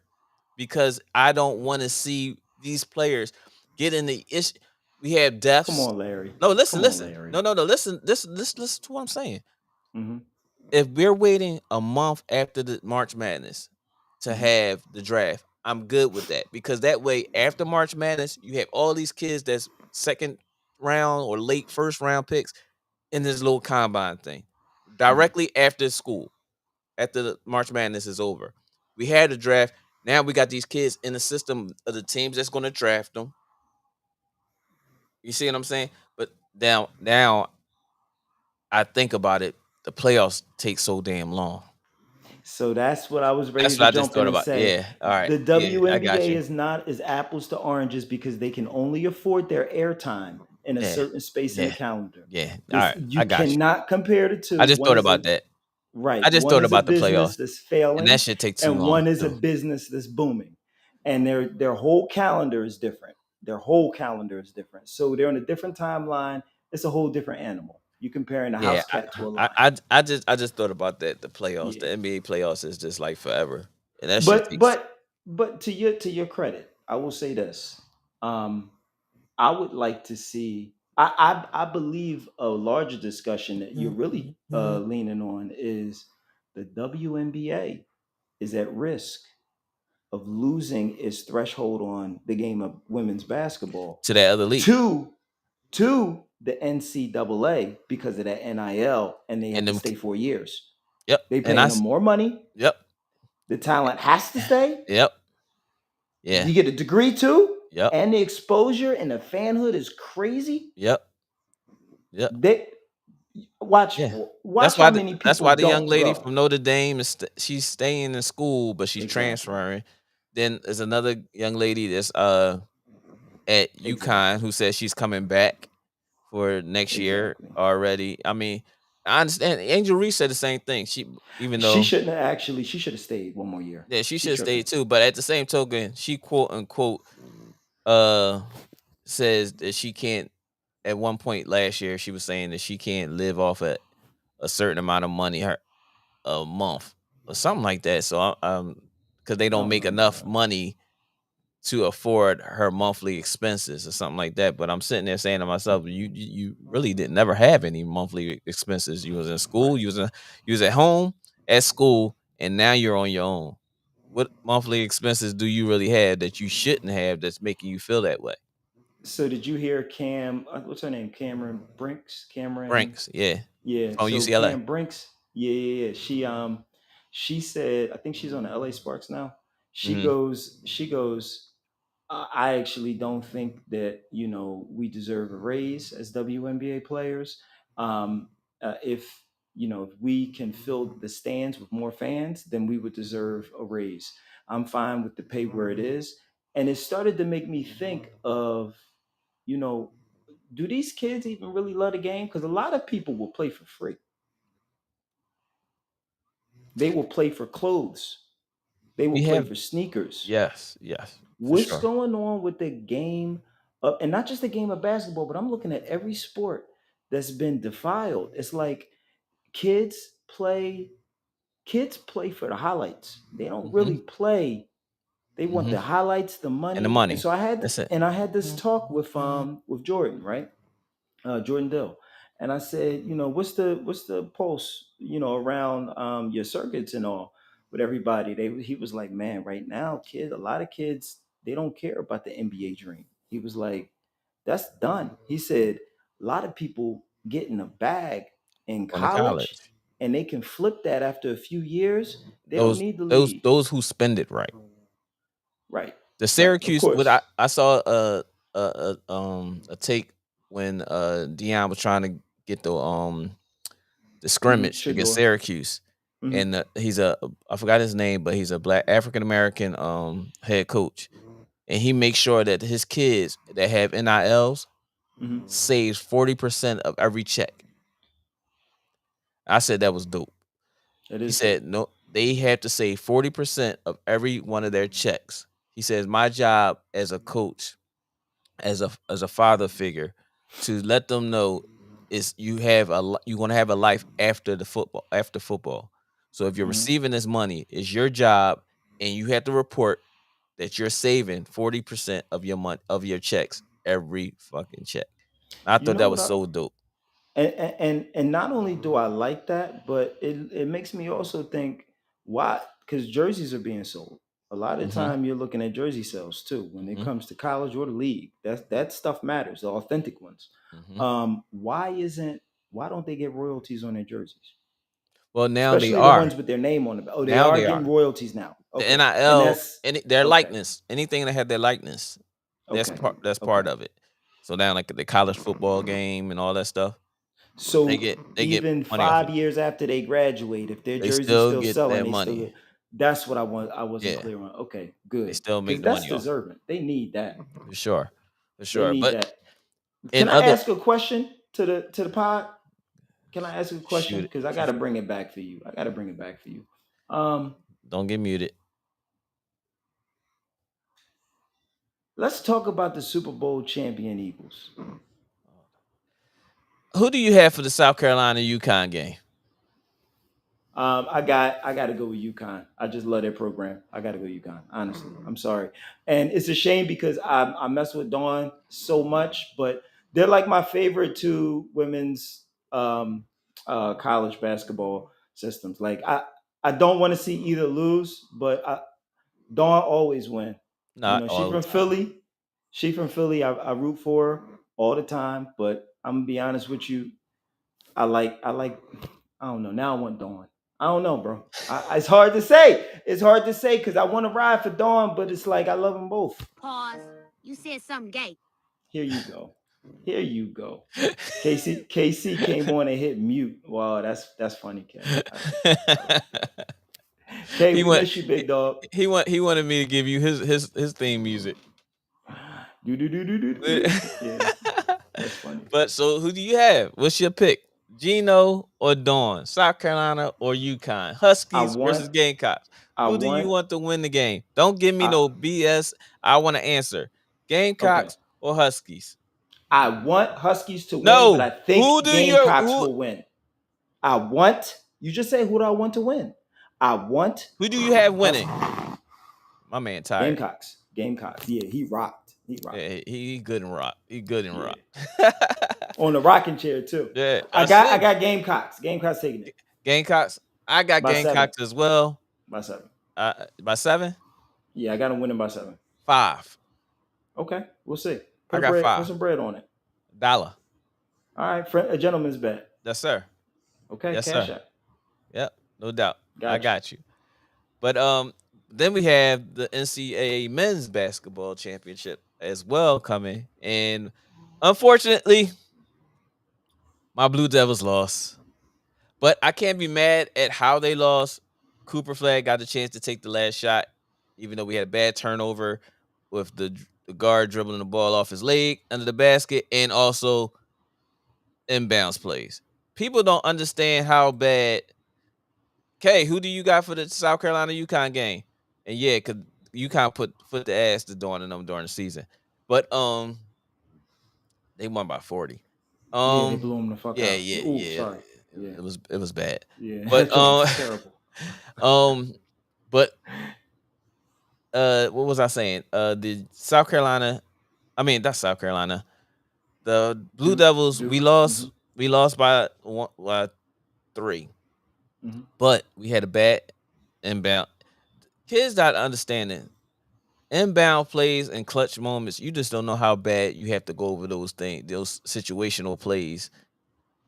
because I don't want to see these players get in the issue. We have Come deaths. on, Larry. No, listen, Come on, listen. Larry. No, listen to what I'm saying. Mhm, If we're waiting a month after the March Madness to mhm, have the draft, I'm good with that because that way after March Madness, you have all these kids that's second round or late first round picks in this little combine thing mhm. directly after school, after the March Madness is over. We had the draft. Now we got these kids in the system of the teams that's going to draft them. You see what I'm saying? But now I think about it, the playoffs take so damn long. So that's what I was ready That's to what I just jump in thought and about. say. Yeah. All right. The Yeah, I got WNBA you. is not as apples to oranges because they can only afford their airtime in a Yeah. certain space in the Yeah. calendar. Yeah. All This right. you I got you. cannot compare the I two. just One thought is about a that. I right, just one thought is a about the business playoffs, that's and that failing, should take too and long one is a too. business that's booming. And their whole calendar is different. Their whole calendar is different. So they're on a different timeline. It's a whole different animal. You comparing a Yeah, house cat to a I, lion. I, I just thought about that. The playoffs, Yeah. the NBA playoffs is just like forever, and that shit But takes. but but to your credit, I will say this. Um, I would like to see. I believe a larger discussion that you're really leaning on is the WNBA is at risk of losing its threshold on the game of women's basketball To that other league to the NCAA because of that NIL, and they have and to them. stay 4 years. Yep, They and I. paying them more money. Yep, The talent has to stay. yep, yeah, You get a degree too, yep, and the exposure and the fanhood is crazy. yep, yep. They watch Yeah. watch how many That's people why the young don't lady go. from Notre Dame she's staying in school, but she's Exactly. transferring. Then there's another young lady that's at UConn Exactly. who says she's coming back for next year Exactly. already. I mean, I understand. Angel Reese said the same thing. She even She though shouldn't have actually. She should have stayed one more year. yeah, she She should stay tripping. too, but at the same token, she quote unquote uh says that she can't at one point last year she was saying that she can't live off it a certain amount of money her a month or something like that. So because they I don't don't make remember enough that. money to afford her monthly expenses or something like that. But I'm sitting there saying to myself, you really didn't never have any monthly expenses. You was in school, Right. you was at home, at school, and now you're on your own. What monthly expenses do you really have that you shouldn't have that's making you feel that way? So did you hear Cam? What's her name? Cameron Brinks. Cameron. Franks, yeah, Yeah. from So UCLA. Cam Brinks. Yeah, yeah, yeah. She said, I think she's on the LA Sparks now. She Hmm. goes. She goes. I actually don't think that we deserve a raise as WNBA players. Um, if if we can fill the stands with more fans, then we would deserve a raise. I'm fine with the pay where it is, and it started to make me think of, you know, do these kids even really love the game? Because a lot of people will play for free. They will play for clothes. They will We play have for sneakers. yes, yes, for What's sure. going on with the game of, and not just the game of basketball, but I'm looking at every sport that's been defiled. It's like kids play kids play for the highlights. They don't Hmm. really play. They want Hmm. the highlights, the And the money. And money. so That's it. I had this talk with Jordan, right? Jordan Dill. And I said, what's the pulse, around your circuits and all with everybody. He was like, man, right now, a lot of kids, they don't care about the NBA dream. He was like, that's done. He said, a lot of people get in a bag in On the college college. and they can flip that after a few years. They don't Those need the those league. those who spend it right. Right. The Right. Of Syracuse, what course. I saw a take when Dion was trying to get the scrimmage against Shador. Syracuse, Hmm. and he's a I forgot his name, but he's a black African American head coach, and he makes sure that his kids that have NILs Hmm. saves 40% of every check. I said that was dope. That He is said dope. no, they have to save 40% of every one of their checks. He says my job as a coach, as a father figure, to let them know is you're going to have a life after football. So if you're Hmm. receiving this money, it's your job, and you have to report that you're saving 40% of your month of your checks every fucking check. And I You thought know that what was I so dope. and not only do I like that, but it makes me also think why, because jerseys are being sold. A lot of Hmm. time you're looking at jersey sales too when it Hmm. comes to college or the league. That stuff matters, the authentic ones. Hmm. Why don't they get royalties on their jerseys? Well, now they Especially the are. ones with their name on them. Oh, they Now are they getting are. royalties now. The Okay. And NIL, that's their okay. likeness, anything that had their likeness, Okay. that's part Okay. of it. So now, like the college football game and all that stuff, So they get even money off of 5 years after they graduate, if their they jersey's still still get selling, that they still money. get. That's what I wasn't Yeah, clear on. Okay, they good, still because make the that's money off deserving. They need that. for sure, for They sure. need But that. in Can I other ask a question to the pod? Can I ask a question? shoot, Because I got to bring it back for you. I got to bring it back for you. Um, don't get muted. let's talk about the Super Bowl champion Eagles. Who do you have for the South Carolina UConn game? I got to go with UConn. I just love their program. I got to go UConn. Honestly, I'm sorry, and it's a shame because I mess with Dawn so much, but they're like my favorite two women's college basketball systems. Like I don't want to see either lose, but Dawn always win. Not She all the from time. Philly. She from Philly. I root for her all the time, but I'm gonna be honest with you. I like I don't know. Now I want Dawn. I don't know, bro. It's hard to say. It's hard to say because I want to ride for Dawn, but it's like I love them both. Pause. You said something gay. Here you go. Here you go. KC came on and hit mute. Wow, that's funny, K. I like that. K, he we went miss you, big dog. he wanted me to give you his theme music. Do do do do do do. Yeah, that's funny. But so who do you have? What's your pick? Geno or Dawn? South Carolina or UConn? I Huskies want versus Gamecocks. I Who do you want want to win the game? Don't give me I no BS. I want to answer. okay. Gamecocks or Huskies? I want Huskies to win, but No. I think Gamecocks will win. I want. You just say who do I want to win? I want Who do you have winning? My man tired. Gamecocks. Gamecocks. Yeah, he rocked. He rocked. Yeah, he good in rock. He good in Yeah. rock. On the rocking chair too. Yeah, I said got Gamecocks. Gamecocks taking it Gamecocks. I got by 7. Gamecocks as well. By 7. By 7, Yeah, I got him winning by 7. 5. Okay, we'll see. I Put a got bread. Put 5. some bread on it. $1. All right, a gentleman's bet. Yes, sir. Okay, Yes, cash sir. out. Yep, no doubt. I Gotcha. got you. But then we have the NCAA men's basketball championship as well coming, and unfortunately, my Blue Devils lost. But I can't be mad at how they lost. Cooper Flag got the chance to take the last shot, even though we had a bad turnover with the guard dribbling the ball off his leg under the basket, and also inbounds plays. People don't understand how bad. Okay, who do you got for the South Carolina UConn game? And yeah, cause UConn put the ass to doing them during the season, but they won by 40. Yeah, they blew him the fuck Yeah, out. yeah, Ooh, yeah. sorry. Yeah, It was bad. yeah. But That joint was terrible. um, but what was I saying? The South Carolina, I mean that's South Carolina. The Blue Devils, Duke. we lost. We lost by 3, Mm-hmm. but we had a bad inbound. Kids not understanding inbound plays and clutch moments. You just don't know how bad you have to go over those situational plays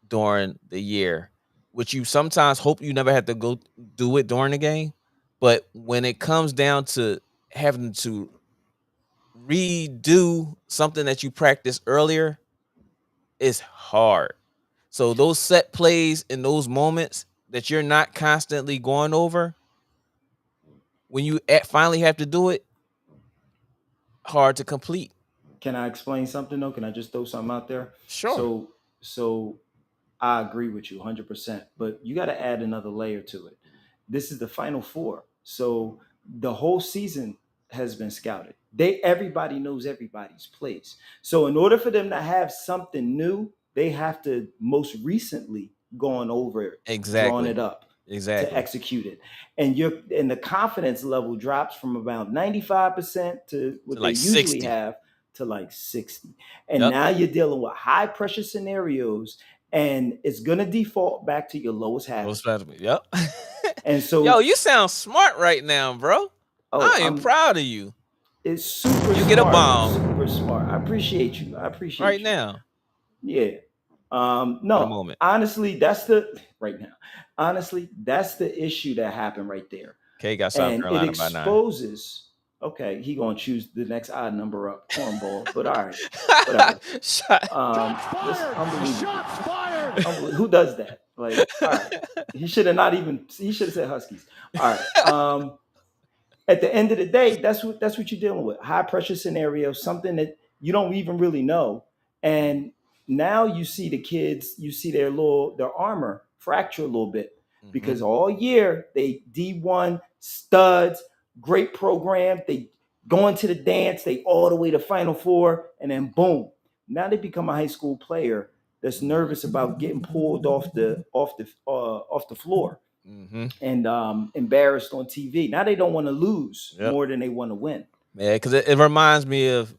during the year, which you sometimes hope you never have to go do it during the game. But when it comes down to having to redo something that you practiced earlier, it's hard. So those set plays and those moments that you're not constantly going over, when you finally have to do it, hard to complete. Can I explain something though? Can I just throw something out there? Sure. So I agree with you 100%, but you got to add another layer to it. This is the final 4. So the whole season has been scouted. Everybody knows everybody's place. So in order for them to have something new, they have to most recently gone over it, drawn Exactly. it up to Exactly. execute it. And the confidence level drops from about 95% to what like they usually 60. have to like 60. And Yep. now you're dealing with high pressure scenarios, and it's gonna default back to your lowest habit. Yep. And so, yo, you sound smart right now, bro. I am proud of you. It's super. You smart, get a bomb. Super smart. I appreciate you. Right now. Yeah. What a No. moment. Honestly, that's the right now. Honestly, that's the issue that happened right there. K got South And Carolina it by 9. exposes. Okay, he gonna choose the next odd number up, cornball. But all right, whatever. Shots fired. Who does that? Like, all right, he should have not even. He should have said Huskies. All right. At the end of the day, that's what you're dealing with. High pressure scenario, something that you don't even really know. And now you see the kids, you see their armor fracture a little bit because all year they D1 studs, great program. They go into the dance, they all the way to Final Four, and then boom. Now they become a high school player that's nervous about getting pulled off the floor and embarrassed on TV. Now they don't want to lose more than they want to win. Yeah, because it reminds me of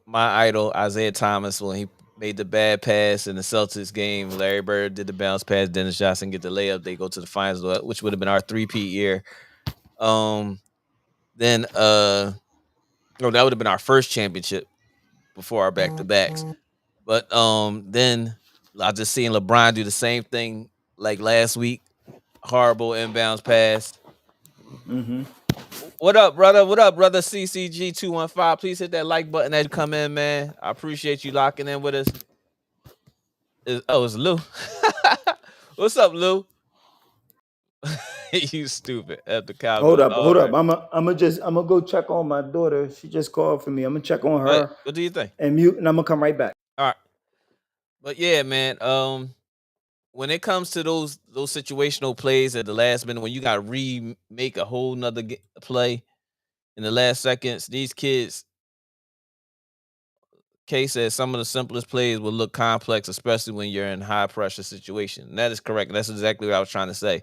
my idol Isaiah Thomas when he made the bad pass in the Celtics game. Larry Bird did the bounce pass, Dennis Johnson get the layup. They go to the finals, which would have been our 3-peat year. Then that would have been our first championship before our back-to-backs. But then I just seen LeBron do the same thing like last week. Horrible inbounds pass. Mm-hmm. What up, brother? What up, brother? CCG215. Please hit that like button as you come in, man. I appreciate you locking in with us. It's Lou. What's up, Lou? You stupid at the Cowboys. Hold up. I'm gonna go check on my daughter. She just called for me. I'm gonna check on her. What do you think? And mute, and I'm gonna come right back. All right. But yeah, man. When it comes to those situational plays at the last minute, when you got to remake a whole nother play in the last seconds, these kids K says some of the simplest plays will look complex, especially when you're in high pressure situation. And that is correct. That's exactly what I was trying to say.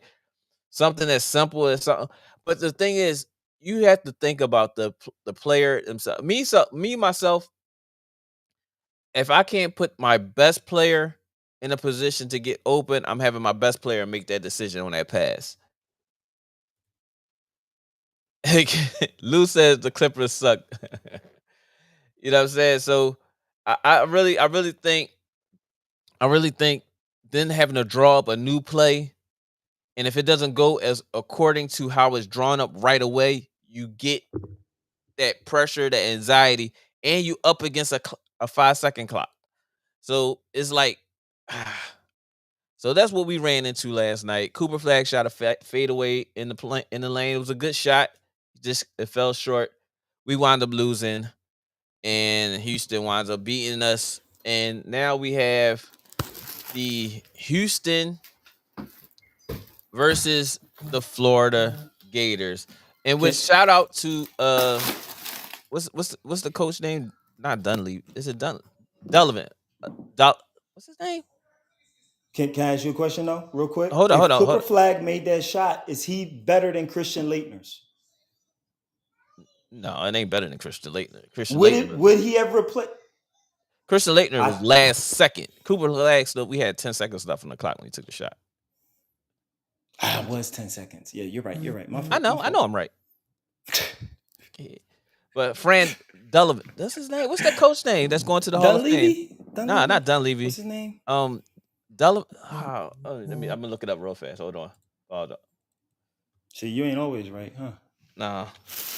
Something as simple as something, but the thing is, you have to think about the player himself. Me myself, if I can't put my best player in a position to get open, I'm having my best player make that decision on that pass. Lou says the Clippers suck. You know what I'm saying? So I really think then having to draw up a new play, and if it doesn't go as according to how it's drawn up right away, you get that pressure, that anxiety, and you up against a 5-second clock. So it's like, so that's what we ran into last night. Cooper Flag shot a fade away in the lane. It was a good shot, just it fell short. We wound up losing, and Houston winds up beating us. And now we have the Houston versus the Florida Gators. And with shout out to what's the coach name? Not Dunleavy. Is it Dullivan? What's his name? Can I ask you a question though, real quick? Hold on, If hold on, hold Cooper on. Flag made that shot, is he better than Christian Leitner's? No, it ain't better than Christian Leitner. Would he ever play? Christian Leitner was I last second. Cooper Flag still, we had 10 seconds left on the clock when he took the shot. was 10 seconds. Yeah, you're right. You're right. My I fault. know I'm right. Yeah. But Fran Dullivan, that's his name. What's that coach name that's going to the Hall of Fame? Nah, not Dunleavy. What's his name? Dullivan. Let me. I'm gonna look it up real fast. Hold on. Hold up. See, you ain't always right, huh? Nah,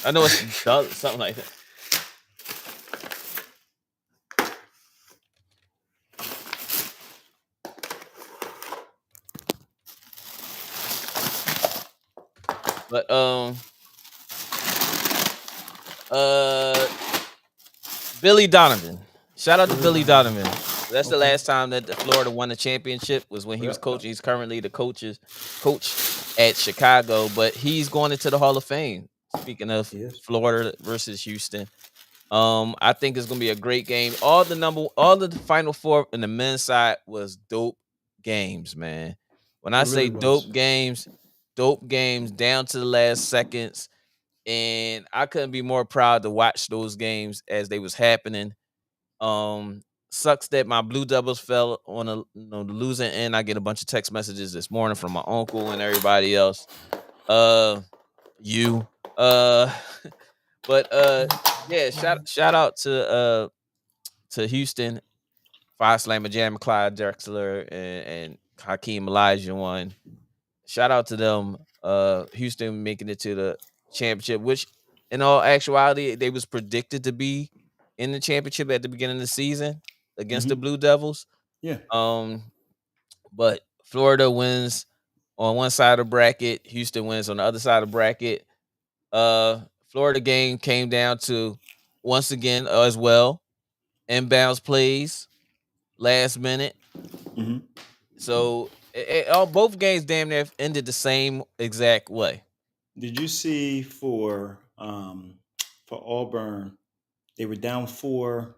I know it's something like that. But Billy Donovan. Shout out to Billy Donovan. That's the last time that the Florida won the championship was when he was coaching. He's currently the coach at Chicago, but he's going into the Hall of Fame. Speaking of Florida versus Houston, I think it's gonna be a great game. All the Final Four in the men's side was dope games, man. When I say dope games down to the last seconds, and I couldn't be more proud to watch those games as they was happening. Sucks that my Blue Devils fell on the losing end. I get a bunch of text messages this morning from my uncle and everybody else. You. But yeah, shout out to Houston, Five Slammer Jam, Clyde Drexler, and Hakeem Elijah won. Shout out to them. Houston making it to the championship, which in all actuality, they was predicted to be in the championship at the beginning of the season against the Blue Devils. Yeah. But Florida wins on one side of the bracket, Houston wins on the other side of the bracket. Florida game came down to once again as well inbounds plays last minute. So both games damn near ended the same exact way. Did you see for Auburn, they were down 4.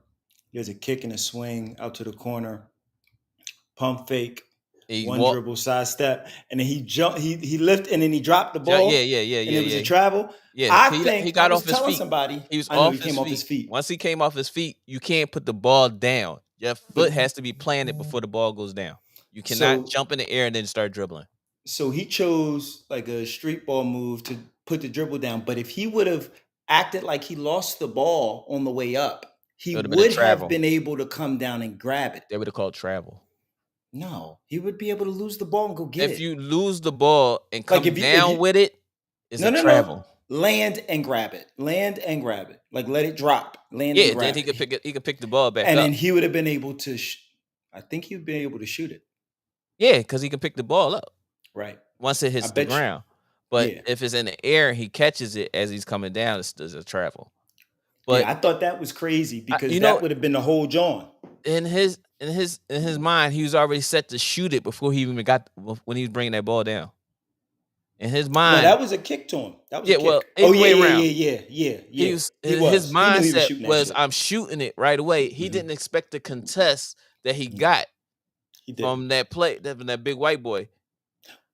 There's a kick and a swing out to the corner, pump fake, dribble, sidestep, and then he jumped. He lifted and then he dropped the ball. Yeah. And it was a travel. Yeah, I think he got I was off his telling feet. somebody. He was I know off he came off his feet. Once he came off his feet, you can't put the ball down. Your foot has to be planted before the ball goes down. You cannot jump in the air and then start dribbling. So he chose like a street ball move to put the dribble down. But if he would have acted like he lost the ball on the way up, he would have been able to come down and grab it. They would have called travel. No, he would be able to lose the ball and go get it. If you lose the ball and come down with it, it's a travel. No. Land and grab it. Like let it drop. Land and grab then he could pick it. He could pick the ball back and up. then he would have been able to. I think he'd been able to shoot it. Yeah, because he can pick the ball up. Right. Once it hits the ground. But if it's in the air, he catches it as he's coming down. It's a travel. But I thought that was crazy because that would have been the whole John. In his mind, he was already set to shoot it before he even when he was bringing that ball down. In his No, mind, that was a kick to him. That was a yeah, well, kick. Oh either yeah, way yeah, around. yeah, yeah, yeah, He yeah. was He his was. He knew he was mindset shooting that was shit. I'm shooting it right away. He Hmm. didn't expect the contest that he Hmm. got He did. from that play, that big white boy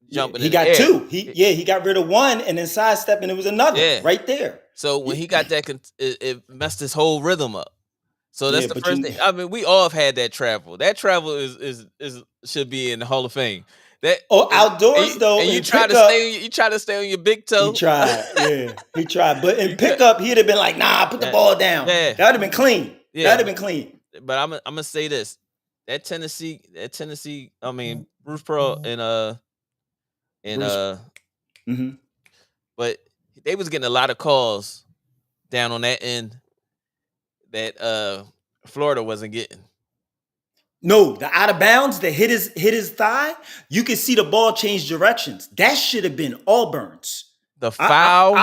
Yeah, jumping he in the got air. two. He got rid of one and then sidestepping. It was another Yeah. right there. So when Yeah, he got that, it messed his whole rhythm up. So that's yeah, the but first you. thing. I mean, we all have had that travel. That travel is should be in the Hall of Fame. That Oh, and, outdoors though, you in try to pickup, stay, you try to stay on your big he toe. tried. Yeah, he tried. But in You could, pickup, he'd have been like, "Nah, put the yeah, ball down." yeah, That would have been clean. yeah. That'd have been clean. But I'm gonna say this: that Tennessee. I mean, Bruce Pearl and Bruce. Hmm. but they was getting a lot of calls down on that end that Florida wasn't getting. No, the out of bounds that hit his thigh. You could see the ball change directions. That should have been Auburn's. The I foul,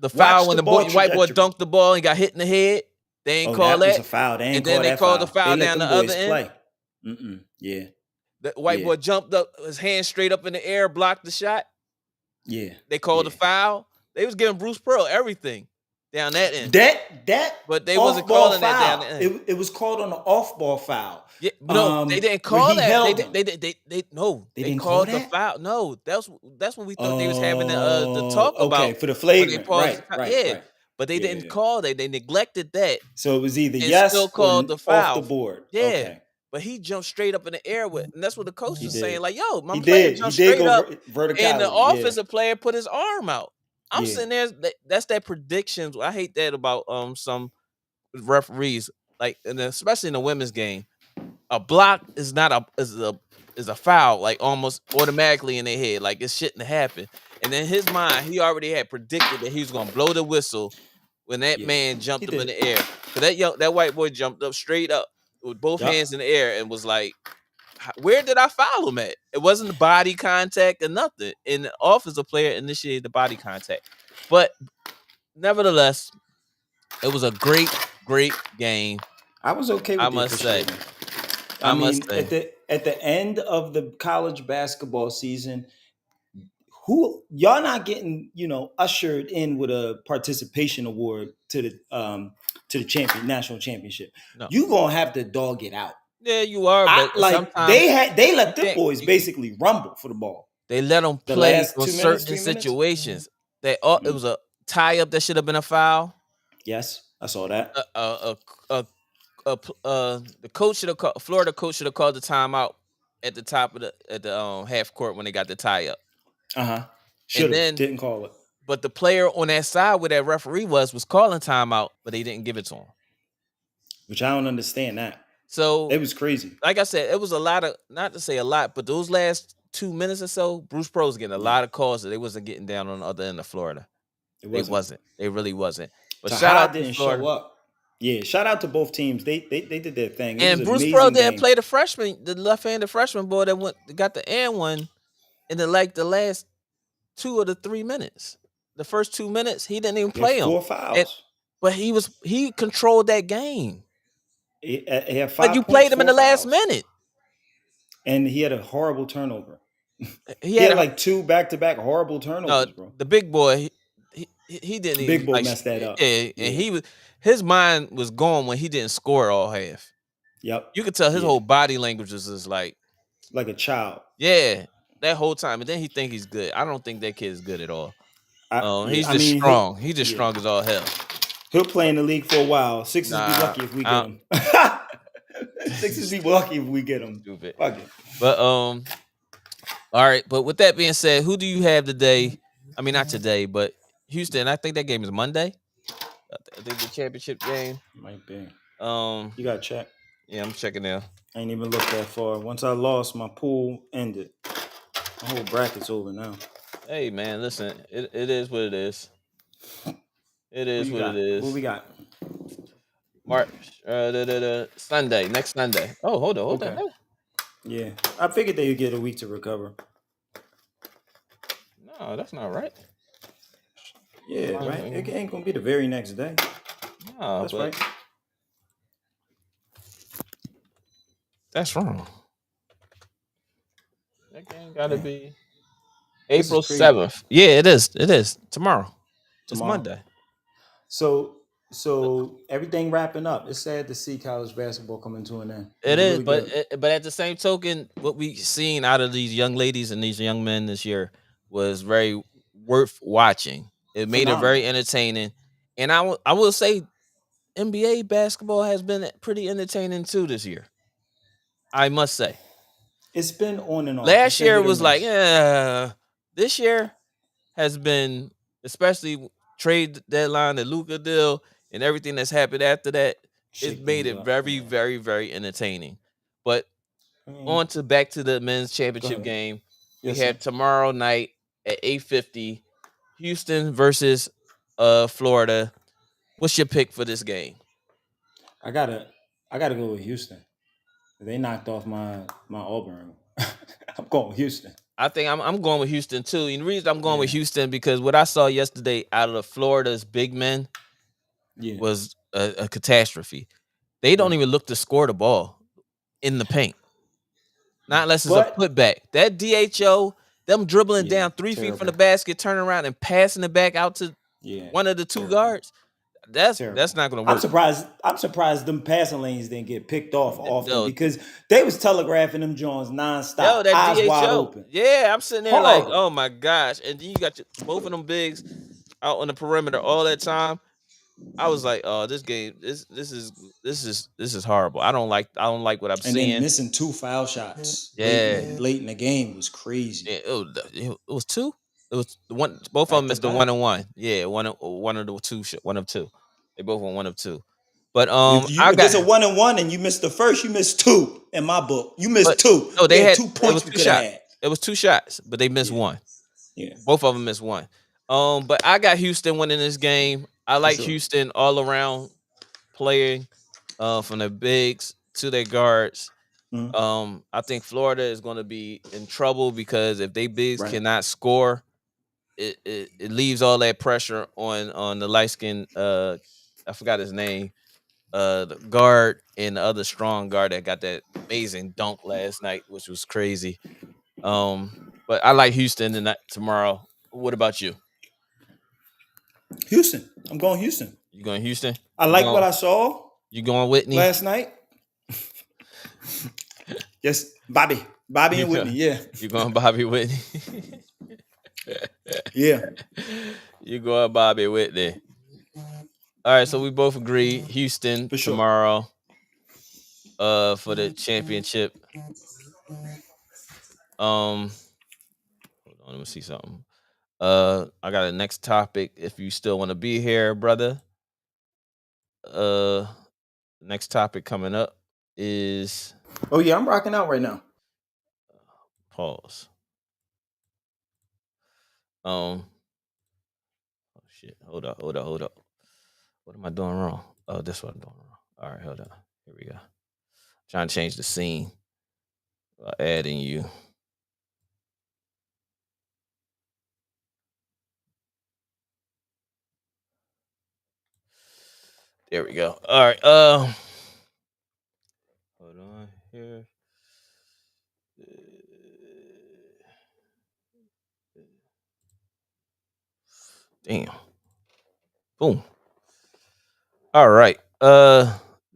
the foul watched when the the ball white boy trajectory. dunked the ball and got hit in the head. They ain't Oh, call that was that, a foul. They ain't and then call they that called the foul. They foul let down them the other boys end. play. Mm-mm. Yeah, The white yeah, boy jumped up, his hand straight up in the air, blocked the shot. yeah, They called the yeah. foul. They was giving Bruce Pearl everything down that end, That but they wasn't off ball calling that down the foul. end. It was called on the off ball foul. Yeah, no, they didn't Where call he that. held him. They no, They they didn't call called the that. foul. No, that's what we thought they was having the Oh, talk okay. about For the when they flagrant, paused. right, The right, yeah, right. but they didn't Yeah. call that. They neglected that So it was either and still yes or called the off the foul. board. Yeah, Okay. but he jumped straight up in the air with, and that's what the coach He was saying. did. Like, yo, my He player did. He jumped did straight go up, and the verticality. Yeah. offensive player put his arm out. I'm Yeah. sitting there. That's that predictions. I hate that about some referees, like, and especially in the women's game. A block is not a foul, like almost automatically in their head, like it shouldn't happen. And in his mind, he already had predicted that he was gonna blow the whistle when that Yeah. man He jumped up in did. the air. Cause that white boy jumped up straight up with both hands Yup. in the air and was like, Where did I foul him at?" It wasn't the body contact or nothing. And the offensive player initiated the body contact. But nevertheless, it was a great game. I was okay I with the must say. officiating. I I must mean, say. at the end of the college basketball season, who y'all not getting, ushered in with a participation award to the national championship. No. You gonna have to dog it out. Yeah, you are, I but like sometimes they you let them can't. boys basically rumble for the ball. They let them The play last on 2 minutes, certain 3 minutes. situations. It Mm, was a tie up that should have been a foul. yes, I saw that. The coach should have called. Florida coach should have called the timeout at the top of the half court when they got the tie up, Uh-huh. and Should have. then Didn't call it. but the player on that side where that referee was calling timeout, but they didn't give it to him. Which I don't understand that. So, It was crazy. like I said, it was a lot of, not to say a lot, but those last 2 minutes or so, Bruce Pro was getting a Yeah, lot of calls that they wasn't getting down on the other end of Florida. it They wasn't. wasn't. They really wasn't. But shout Taha out to didn't show Florida. up. Yeah, shout out to both teams. They did their thing. It was And an Bruce Pearl amazing didn't game. play the freshman, the left-handed freshman boy that got the and one in the last 2 or 3 minutes. The first 2 minutes, he didn't even He had play him. four And fouls. but he controlled that game. He had But you 5 points, played him in four the last fouls, minute. and he had a horrible turnover. He He had had a like 2 back-to-back horrible no turnovers, bro. the big boy. He didn't Big even boy like messed that up. yeah, and Yeah. he was his mind was going when he didn't score all half. Yep. You could tell his Yeah. whole body language was just like, Like a child. yeah, that whole time. And then he think he's good. I don't think that kid is good at all. Yeah. He's I just mean, strong. He's just yeah. strong as all hell. He'll play in the league for a while. Sixers be Nah, lucky if we get I'm him. Sixers be lucky if we get him. stupid. Fuck it. But all right. But with that being said, who do you have today? I mean, not today, but Houston. I think that game is Monday. I think the championship game. Might be. Um, You gotta check. yeah, I'm checking now. I ain't even looked that far. Once I lost, my pool ended. My whole bracket's over now. Hey man, listen, it is what it is. It Who is you what it got? is. Who we got? March Sunday, next Sunday. Oh, hold on. Okay. Yeah. I figured they would get a week to recover. No, that's not right. Yeah, right. It ain't gonna be the very next day. No, That's right. That's wrong. That game gotta Yeah. be. This is April crazy. 7th. Yeah, it is. It is tomorrow. It's Tomorrow. Monday. So so everything wrapping up. It's sad to see college basketball coming to an end. It It was is, really but good. but at the same token, what we seen out of these young ladies and these young men this year was very worth watching. It made it very Phenomenal. entertaining, and I will say NBA basketball has been pretty entertaining too this year. I must say. It's been on and off. It's Last been year hit or was like, miss. yeah. This year has been, especially trade deadline, the Luca deal, and everything that's happened after that. It's Shake made things it up. very, Yeah. very, very entertaining. But I mean, on to back to the men's go championship ahead. game. We Yes, sir. have tomorrow night at 8:50, Houston versus Florida. What's your pick for this game? I gotta I gotta go with Houston. They knocked off my Auburn. I'm going with Houston. I think I'm going with Houston too. And the reason I'm going with Yeah. Houston because what I saw yesterday out of the Florida's big men Yeah. was a catastrophe. They don't Right. even look to score the ball in the paint, not unless it's a But putback. That DHO, them dribbling yeah, down 3 feet from the terrible. basket, turning around and passing it back out to Yeah. one of the two Terrible. guards. That's Terrible. not going to I'm work. surprised. I'm surprised them passing lanes didn't get picked off often Yo, because they was telegraphing them Jones nonstop, yo, that eyes wide DHO. open. Yeah, I'm sitting there like, Horrible. oh my gosh. And then you got both of them bigs out on the perimeter all that time. I was like, oh, this game, this is horrible. I don't like what I'm And then seeing. missing 2 foul shots Yeah, late in the game was crazy. it was two. It was the one. Both of them Back to missed the one back. and one. Yeah, one of the two. One of two. They both won one of two. But If I got. there's a 1-and-1 and you missed the first, you missed two in my book. You missed But two. no, We they had had. two It was points we two could have shots. had. It was two shots, but they missed Yeah. one. Yeah. Both of them missed one. But I got Houston winning this game. I For like sure. Houston all around playing, from the bigs to their guards. Mhm. I think Florida is going to be in trouble because if they bigs Right. cannot score, it leaves all that pressure on the light skin. I forgot his name. The guard and the other strong guard that got that amazing dunk last night, which was crazy. But I like Houston tonight tomorrow. What about you? Houston. I'm going Houston. You going Houston? I You like what going I saw you going Whitney? last night. Yes, Bobby You and Whitney. go, Yeah. you going Bobby Whitney? Yeah. You going Bobby Whitney? All right, so we both agree Houston For sure. tomorrow for the championship. Hold on, let me see something. I got a next topic if you still want to be here, brother. Uh Next topic coming up is Oh yeah, I'm rocking out right now. pause. Oh shit. Hold up. What am I doing wrong? Oh, this what I'm doing wrong. All right, hold on. Here we go. Trying to change the scene by adding you. There we go. All right. Hold on here. Damn. Boom. All right.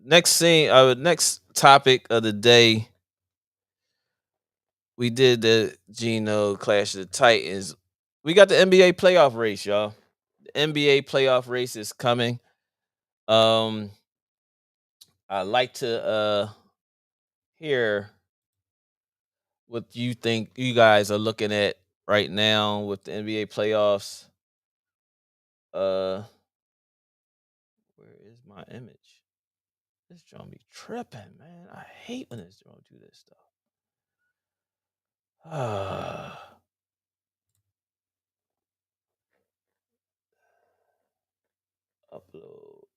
Next topic of the day. We did the GENO Clash of the Titans. We got the NBA playoff race, y'all. The NBA playoff race is coming. Um, I like to hear what you think you guys are looking at right now with the NBA playoffs. Uh, where is my image? This drum be tripping, man. I hate when this drum do this stuff. Upload.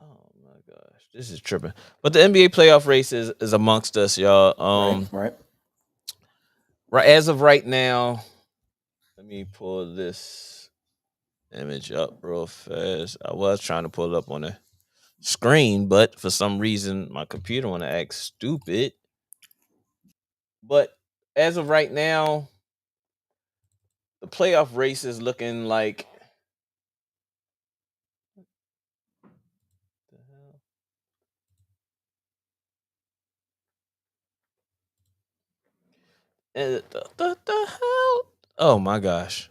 Oh my gosh, this is tripping. But the NBA playoff race is amongst us, y'all. Right. Right as of right now, let me pull this image up real fast. I was trying to pull it up on the screen, but for some reason my computer want to act stupid. But as of right now, the playoff race is looking like the hell? The hell? Oh my gosh.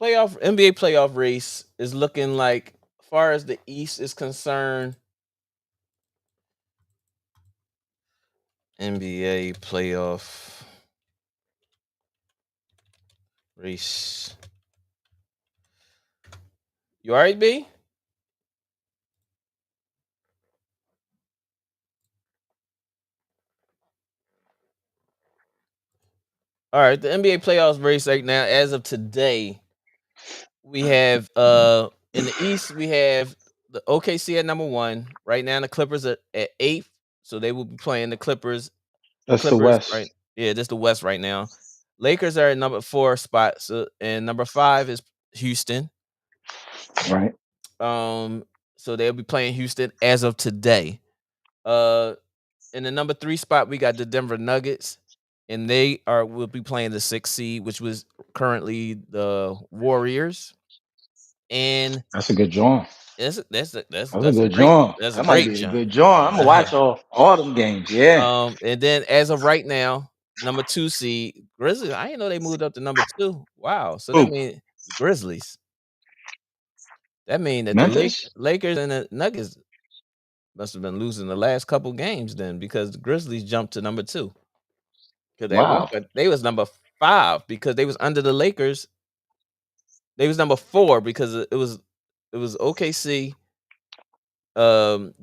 Playoff NBA playoff race is looking like, as far as the East is concerned, NBA playoff race. You alright, B? All right, the NBA playoffs race right now, as of today, we have in the East we have the OKC at number one. Right now the Clippers are at eighth, so they will be playing the Clippers. The That's the Clippers, right? West, Yeah, this the West right now. Lakers are at number four spot, so and number five is Houston. right? Um, so they'll be playing Houston as of today. Uh, in the number three spot, we got the Denver Nuggets, and they are will be playing the sixth seed, which was currently the Warriors. And That's a good joint. That's a that's a good great joint. that's a That might great be a jump. good joint. I'm gonna watch all them games. Yeah, And then as of right now, number two seed Grizzlies. I didn't know they moved up to number two. Wow. So that who? means Grizzlies. That means that the Memphis. Lakers and the Nuggets must have been losing the last couple games then, because the Grizzlies jumped to number two. Because at one Wow, point they was number five because they was under the Lakers. They was number four because it was OKC,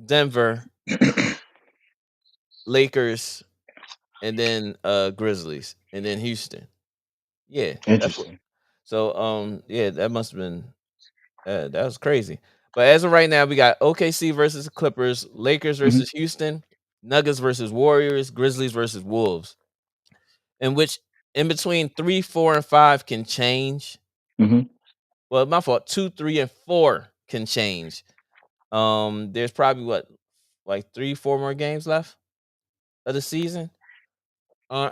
Denver, Lakers, and then Grizzlies, and then Houston. Yeah, that's what. interesting. So yeah, that must have been that was crazy. But as of right now, we got OKC versus the Clippers, Lakers Hmm. versus Houston, Nuggets versus Warriors, Grizzlies versus Wolves. In which, in between 3, 4, and 5 can change. Hmm. Well, my fault. 2, 3, and 4 can change. There's probably what, like 3, 4 more games left of the season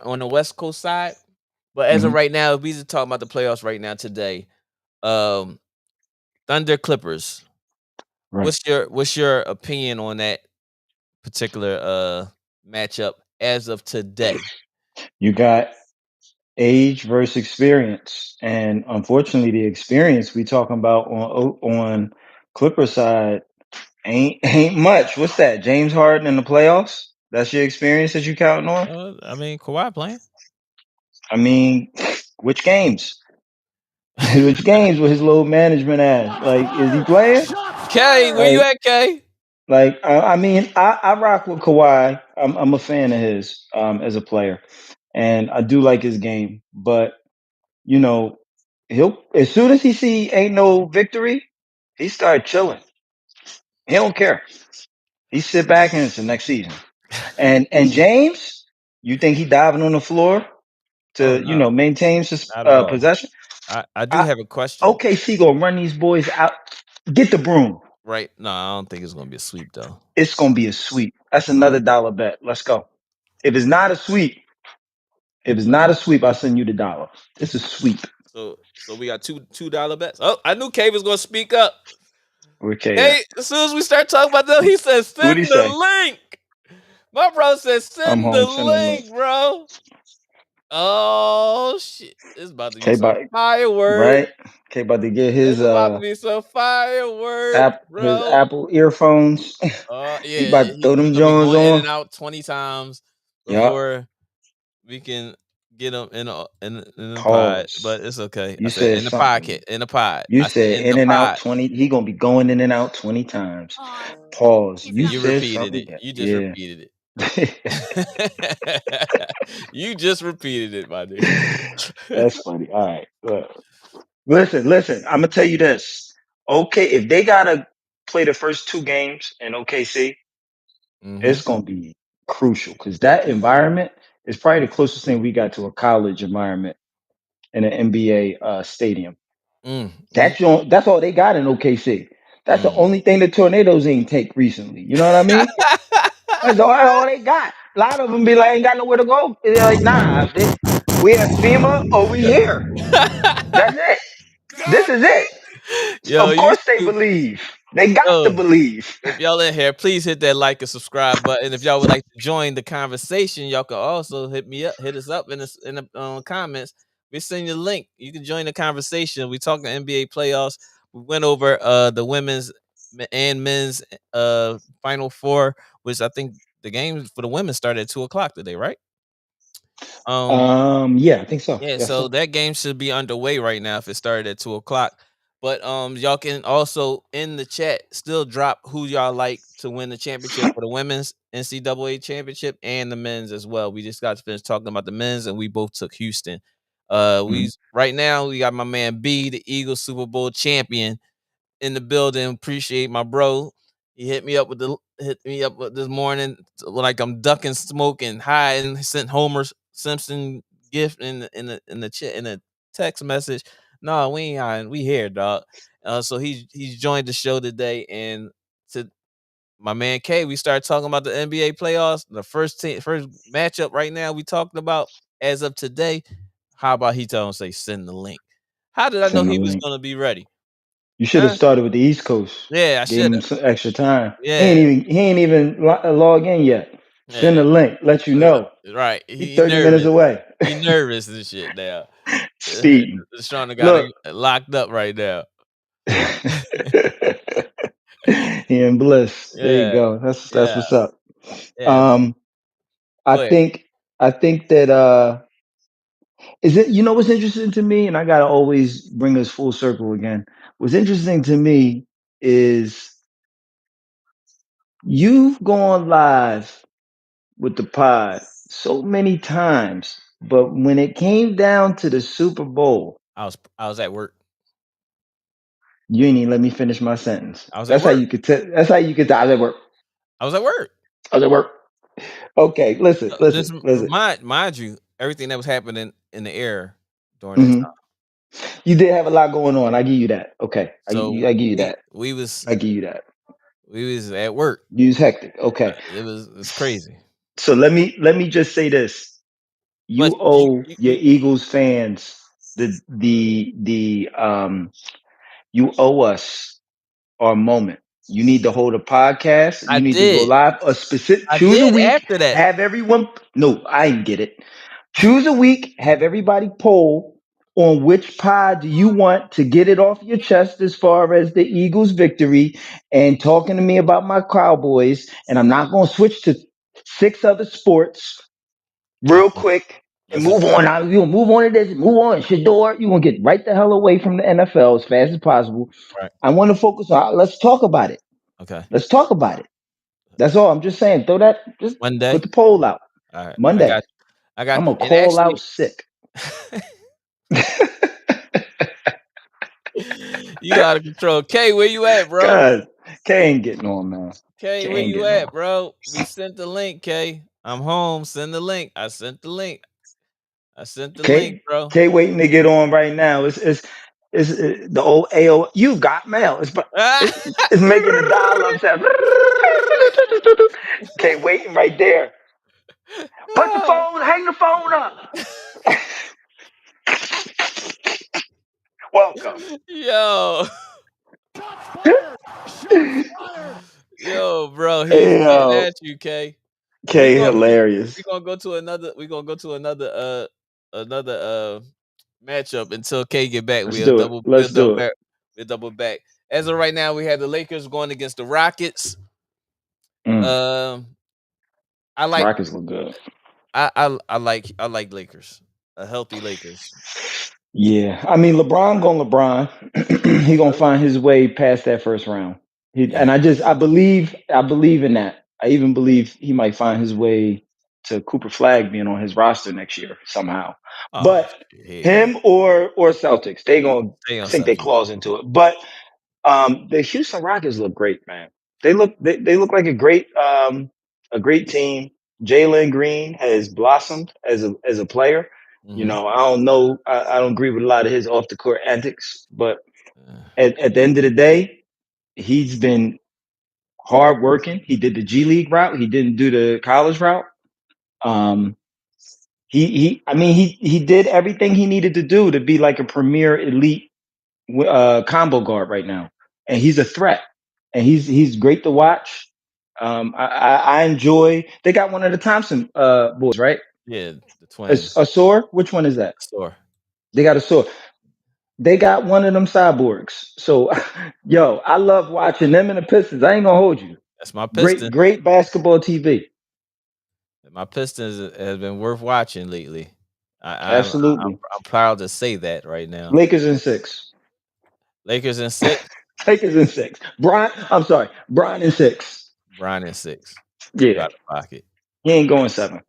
on the West Coast side. But as of Hmm. right now, if we just talking about the playoffs right now today, um, Thunder Clippers. Right. What's your opinion on that particular matchup as of today? You got age versus experience, and unfortunately, the experience we talking about on Clipper side ain't much. What's that? James Harden in the playoffs? That's your experience that you counting on? I mean, Kawhi playing. I mean, which games? Which games with his low management ass? Like, is he playing? K, where you Like, at, K? I mean, I rock with Kawhi. I'm a fan of his as a player, and I do like his game. But you know, he'll as soon as he see ain't no victory, he start chilling. He don't care. He sit back and it's the next season. And James, you think he diving on the floor Oh to no, maintain not at all. possession? I do I, have a question. OKC gonna run these boys out. Get the broom. Right? No, I don't think it's gonna be a sweep though. It's gonna be a sweep. That's another dollar bet. Let's go. If it's not a sweep, I'll send you the dollar. It's a sweep. So we got $2 bets. Oh, I knew K was gonna speak up. Okay, Hey, as soon as we start talking about that, he said, what'd he "Send the say? link." My bro said, I'm "Send the home. Send the link. link, bro." Oh shit! It's about to be K some about firework. right. K about to get his It's about to be some firework, his bro. Apple earphones. Yeah, He about to throw he them gonna be Jones going in on. and out 20 times Yup. before we can get him in the pod. But Pause. it's okay. I You said said in the podcast, something. in the pod. You I said said in in the and out pod. 20. He gonna be going in and out 20 times. Aw, Pause. it's You You something said good. repeated something it. that You just yeah. repeated it. You just repeated it, my nigga. That's funny. All right. Look. Listen. I'm gonna tell you this. Okay, if they gotta play the first two games in OKC, hmm it's gonna be crucial because that environment is probably the closest thing we got to a college environment in an NBA stadium. mm, mm, That's all they got in OKC. That's the mm. only thing the tornadoes ain't take recently. You know what I mean? That's all they got. A lot of them be like, ain't got nowhere to go. They're like, nah, we at FEMA or we here. That's it. This is it. Yo, Of you course they stupid. believe. They got to Yo, believe. if y'all in here, please hit that like and subscribe button. If y'all would like to join the conversation, y'all can also hit us up in the comments. We send you a link. You can join the conversation. We talking NBA playoffs. We went over the women's and men's final four, which I think the game for the women started at 2 o'clock today, right? Um, Yeah, I think so. yeah, Yes, so sir. that game should be underway right now if it started at 2 o'clock. But y'all can also in the chat still drop who y'all like to win the championship for the women's NCAA championship and the men's as well. We just got to finish talking about the men's and we both took Houston. Mhm. Right now we got my man B, the Eagles Super Bowl champion, in the building. Appreciate my bro. He hit me up with this morning like I'm ducking smoke and hiding. Sent Homer Simpson gift in the text message. No, we ain't hiding. We here, dog. So he's joined the show today, and to my man K, we started talking about the NBA playoffs. The first matchup right now we talking about as of today. How about he tell him say send the link? How did I know Send the he was link. gonna be ready? You should have Huh? started with the East Coast. Yeah, I Gave should him have. some extra time. Yeah, He ain't even log in yet. Send yeah. the link. Let you know. Right. He He 30 minutes nervous. away. He nervous and shit now. Speeding. Sean got Look. him locked up right now. He in bliss. There you Yeah, go. That's yeah, what's up. yeah. Um, I Go ahead. think I think that is it, you know what's interesting to me, and I gotta always bring us full circle again. What's interesting to me is you've gone live with the pod so many times, but when it came down to the Super Bowl, I was at work. you ain't even let me finish my sentence. I was at That's how work. you could tell. That's how you could. I was at work. I was at work. I was at work. Okay, listen, listen, Just listen. remind you everything that was happening in the air during that Hmm. time. You did have a lot going on. I give you that. Okay, So I give you we that. we was I give you that. we was at work. You was hectic. Okay, It's crazy. so let me just say this. But You owe your you Eagles fans you owe us our moment. You need to hold a podcast. I You need to go did. live. A specific I choose a did week. after that. Have everyone. No, I didn't get it. Choose a week. Have everybody poll on which pod do you want to get it off your chest as far as the Eagles' victory and talking to me about my Cowboys. And I'm not going to switch to 6 other sports real Okay. quick and Let's move on. Now you gonna move on to this, move on. Shador, you gonna get right the hell away from the NFL as fast as possible. right. I want to focus on. Let's talk about it. Okay. Let's talk about it. That's all. I'm just saying. Throw that. Just One put day. the poll out All right. I Monday. got I got I'm gonna and call out actually sick. you out of control. K, where you at, bro? God, K ain't getting on, man. K, K where ain't you getting on. at, bro? We sent the link, K. I'm home. Send the link. I sent the link. I sent the link, bro. K waiting to get on right now. It's the old AO. You got mail. It's making the dial up sound. K waiting right there. Put the phone, hang the phone up. Welcome. Yo. Shots fired! Shots fired! Yo, bro, he's Hey, getting at you, K. We K gonna we hilarious. gonna go to another another matchup until K get back. Let's do it. Let's do it. We'll double back. As of right now, we have the Lakers going against the Rockets. Mm, Um, I like Rockets look good. I like Lakers. A healthy Lakers. Yeah, I mean LeBron going LeBron. He gonna find his way past that first round. Yeah. And I believe in that. I even believe he might find his way to Cooper Flag being on his roster next year somehow. Oh, But shit, here you go. him or Celtics, they gonna Stay on sink their Celtics. claws into it. But the Houston Rockets look great, man. They look like a great team. Jalen Green has blossomed as a player. You Mm-hmm. know, I don't know. I don't agree with a lot of his off the court antics, but at the end of the day, he's been hard working. He did the G League route. He didn't do the college route. Um, I mean, he did everything he needed to do to be like a premier elite combo guard right now, and he's a threat, and he's great to watch. I enjoy. They got one of the Thompson boys, right? Yeah, the twins. A Sore. Which one is that? Store. They got a Sore. They got one of them cyborgs. So, yo, I love watching them and the Pistons. I ain't gonna hold you. That's my Great, Pistons. great basketball TV. My Pistons has been worth watching lately. Absolutely. I'm proud to say that right now. Lakers in six. Lakers in 6, Lakers in six. Brian, I'm sorry, Brian in six. Brian in 6. You Yeah, out of pocket. he ain't going seven.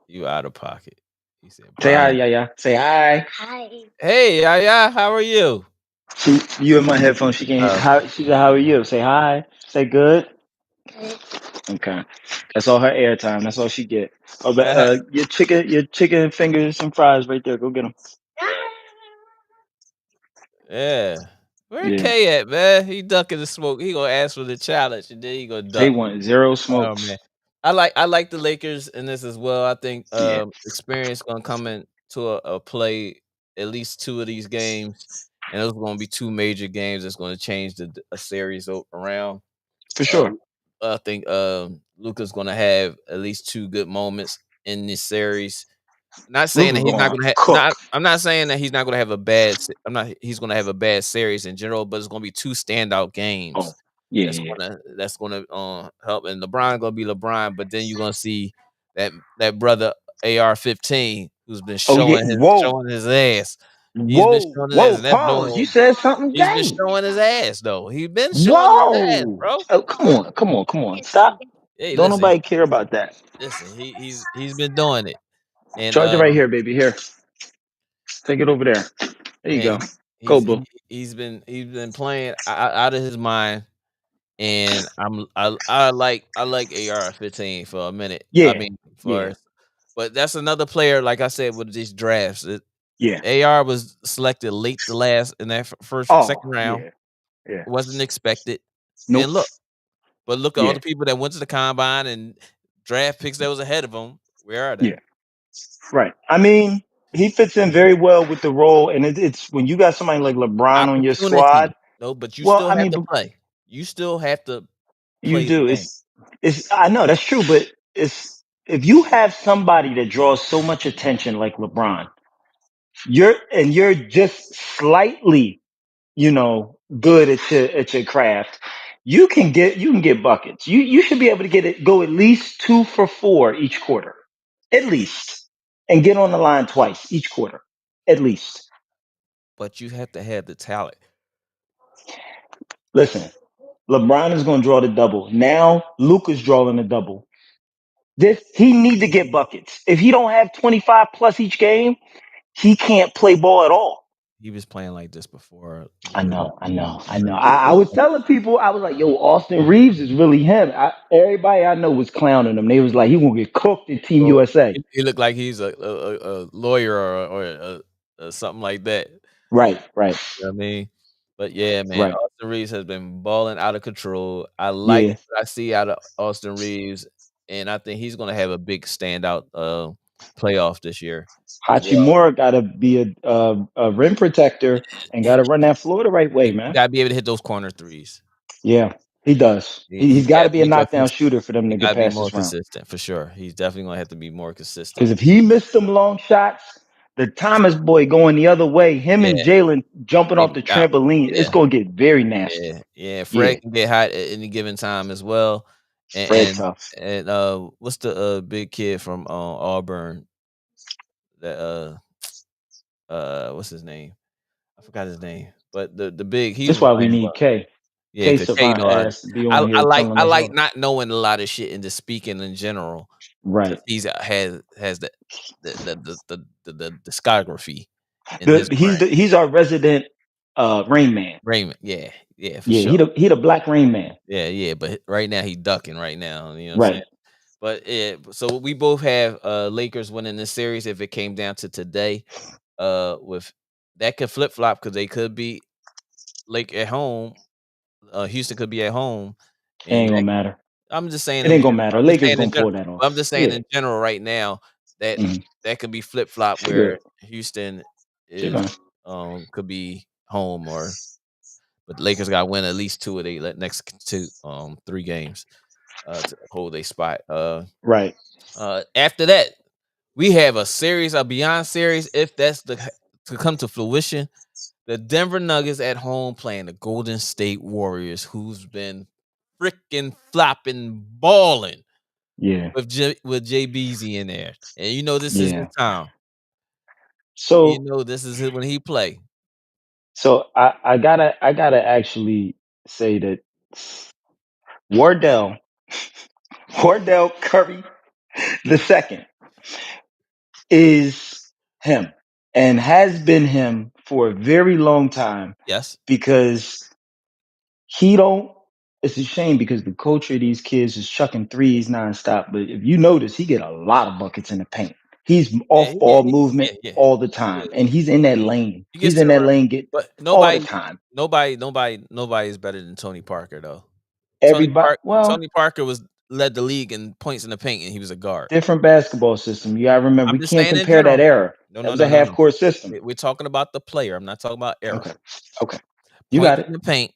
You out of pocket. He said, Say hi, Brian. yeah, yeah. Say hi. Hey, Yaya, how are you? You in my headphones. She can't. Oh, How? She said, "How are you?" Say hi. Say good. Okay, that's all her airtime. That's all she get. Oh, but your chicken fingers and fries right there. Go get them. yeah. Where Yeah, K at, man? He ducking the smoke. He gonna ask for the challenge, and then he gonna they duck. want zero Oh man, smokes. I like the Lakers in this as well. I think Yeah, experience gonna come into a play at least two of these games, and those are gonna be two major games that's gonna change a series around. for Uh, sure. I think Luca's gonna have at least two good moments in this series. Not saying Luka that he's not going gonna have cook. not I'm not saying that he's not gonna have a bad se I'm not he's gonna have a bad series in general, but it's gonna be two standout Oh, games yeah, yeah, yeah. that's gonna, help, and LeBron gonna be LeBron, but then you're gonna see that brother AR-15 who's been Oh yeah. Whoa, showing his ass. He's been whoa, showing his ass, whoa. and that's Pause. You normal. said something He's been gay. showing his ass, though. He's been showing his ass, Whoa. bro. Oh, come on, come on, come on. Stop. Hey, Don't nobody care about that. he's been doing it, and, Charge it right here, baby. Here, take it over there. There you go. man, Go, boo. he's been playing out of his mind, and I like AR-15 for a minute. I Yeah, mean, yeah, but that's another player, like I said, with these drafts. yeah. AR was selected late the last in that first Oh, second round. yeah, yeah. Wasn't expected, Nope. and look at all Yeah, the people that went to the combine and draft picks that was ahead of him. Where are they? yeah. Right. I mean, he fits in very well with the role, and it's when you got somebody like LeBron on your Opportunity. squad. No, but you Well, still I have mean, to play. You still have to you play the do. game. It's. I know that's true, but it's if you have somebody that draws so much attention like LeBron, you're just slightly, good at your craft. You can get buckets. You should be able to get it go at least 2 for 4 each quarter, at least, and get on the line twice each quarter, at least. But you have to have the talent. Listen, LeBron is going to draw the double. Now Luka's drawing the double. This he need to get buckets. If he don't have 25 plus each game, he can't play ball at all. He was playing like this before I Luka got know, I know, I know. hurt. I was telling people, I was like, "Yo, Austin Reeves is really him." Everybody I know was clowning him. They was like, "He gonna get cooked at Team Well, USA." he looked like he's a lawyer or something like that. Right, right, You know what I mean? But yeah, man, right. Austin Reeves has been balling out of control. I like Yeah, what I see out of Austin Reeves, and I think he's gonna have a big standout playoff this year as well. Hachimura got to be a rim protector and got And to run that floor the right way, you man. gotta be able to hit those corner threes. Yeah, he does. He He's got to be a gotta be more knockdown shooter for them he to get gotta be past more this round. consistent for sure. He's definitely gonna have to be more consistent. Because if he missed some long shots, the Thomas boy going the other way, him and Yeah, Jalen jumping take off him the down. trampoline, it's Yeah. gonna get very nasty. Yeah, Yeah, Fred can get hot at any given time as well. And Fred tough. what's the big kid from Auburn that what's his name? I forgot his name. But the big he That's was why we playing need well. K. Yeah, K cause K Savant know how to ass to be on here telling I us like all. not knowing a lot of shit and just speaking in general because Right. has the discography in his brain. He's our resident Rain Man. Raymond, yeah, yeah, for Yeah, sure. he the black Rain Man. Yeah, yeah, but right now he ducking right now, you know what I'm saying? Right. But yeah, so we both have Lakers winning this series if it came down to today. With that could flip flop because they could be Lake at home. Houston could be at home, and Ain't gonna matter. I'm just saying It in ain't gonna general. matter. I'm just Lakers saying in gonna general. pull that I'm off. just saying Yeah. in general right now that Mhm. that could be flip flop She good. where Houston She is fine. could be home or but the Lakers got to win at least two of the next two 3 games to hold a spot. Right. After that, we have a series, a beyond series. If that's to come to fruition, the Denver Nuggets at home playing the Golden State Warriors, who's been freaking flopping, balling Yeah. with JBZ in there, and you know this is his Yeah. time. You So know this is when he play. I gotta actually say that Wardell Wardell Curry the second is him and has been him for a very long time Yes, because he don't. It's a shame because the culture of these kids is chucking threes nonstop. But if you notice, he get a lot of buckets in the paint. He's yeah, off ball yeah, movement yeah, all the yeah. time, and he's in that lane. He gets He's to in the that rim, lane get but all the time. nobody is better than Tony Parker though. Everybody, well, Tony Parker was led the league in points in the paint, and he was a guard. different basketball system. You gotta remember, I'm we just can't saying in compare that general. era. No, That no, was no, a no, half no. court system. We're talking about the player. I'm not talking about era. Okay, okay, you got Points it. in the paint.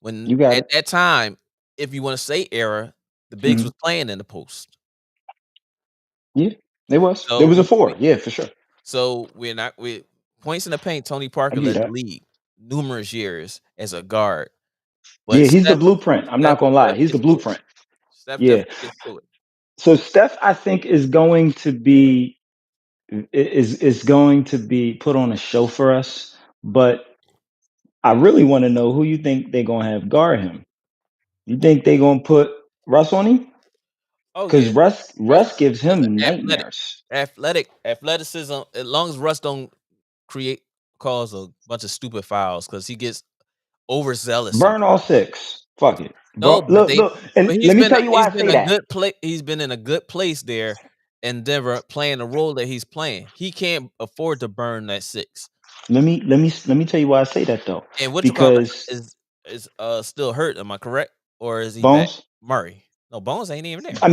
When You got at it. that time, if you want to say era, the bigs Hmm. was playing in the post. Yeah, there was. There So was a we four. Yeah, for sure. we're not we points in the paint. Tony I Parker give you led the that. league numerous years as a guard, but Yeah, he's the blueprint. I'm not gonna lie. Steph He's the gets to it. blueprint. Steph Yeah. definitely gets to it. So Steph, I think, is going to be put on a show for us. But I really want to know who you think they're gonna have guard him. You think they're gonna put Russ on him? Oh Because yeah, Russ gives Russ is him athletic, nightmares. athleticism. As long as Russ don't create cause a bunch of stupid fouls because he gets overzealous Burn sometimes. all six. Fuck it. No, Bro, but look, look, and he's let me been tell you why I say a that. good play. He's been in a good place there in Denver, playing the role that he's playing. He can't afford to burn that six. Let me tell you why I say that though. And what you call Because is still hurt. Am I correct, or is he back? Bones. Murray. No, Bones ain't even there. I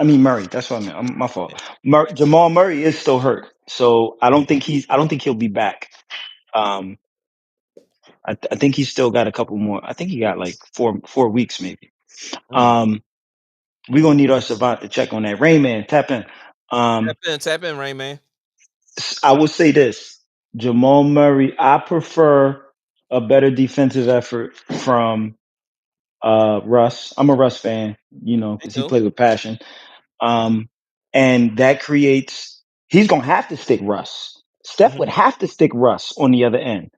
mean Murray. That's what I meant. My fault. Yeah. Jamal Murray is still hurt, so I don't think he'll be back. Um, I think he's still got a couple more. I think he got like 4 weeks maybe. Mm. Um, we're gonna need our savant to check on that. Rayman, tap in. Um, Tap in, Rain Man. I will say this: Jamal Murray. I prefer a better defensive effort from Russ. I'm a Russ fan, Me because he too. plays with passion. Um, and that creates, he's going to have to stick Russ. Steph would Hmm. have to stick Russ on the other end.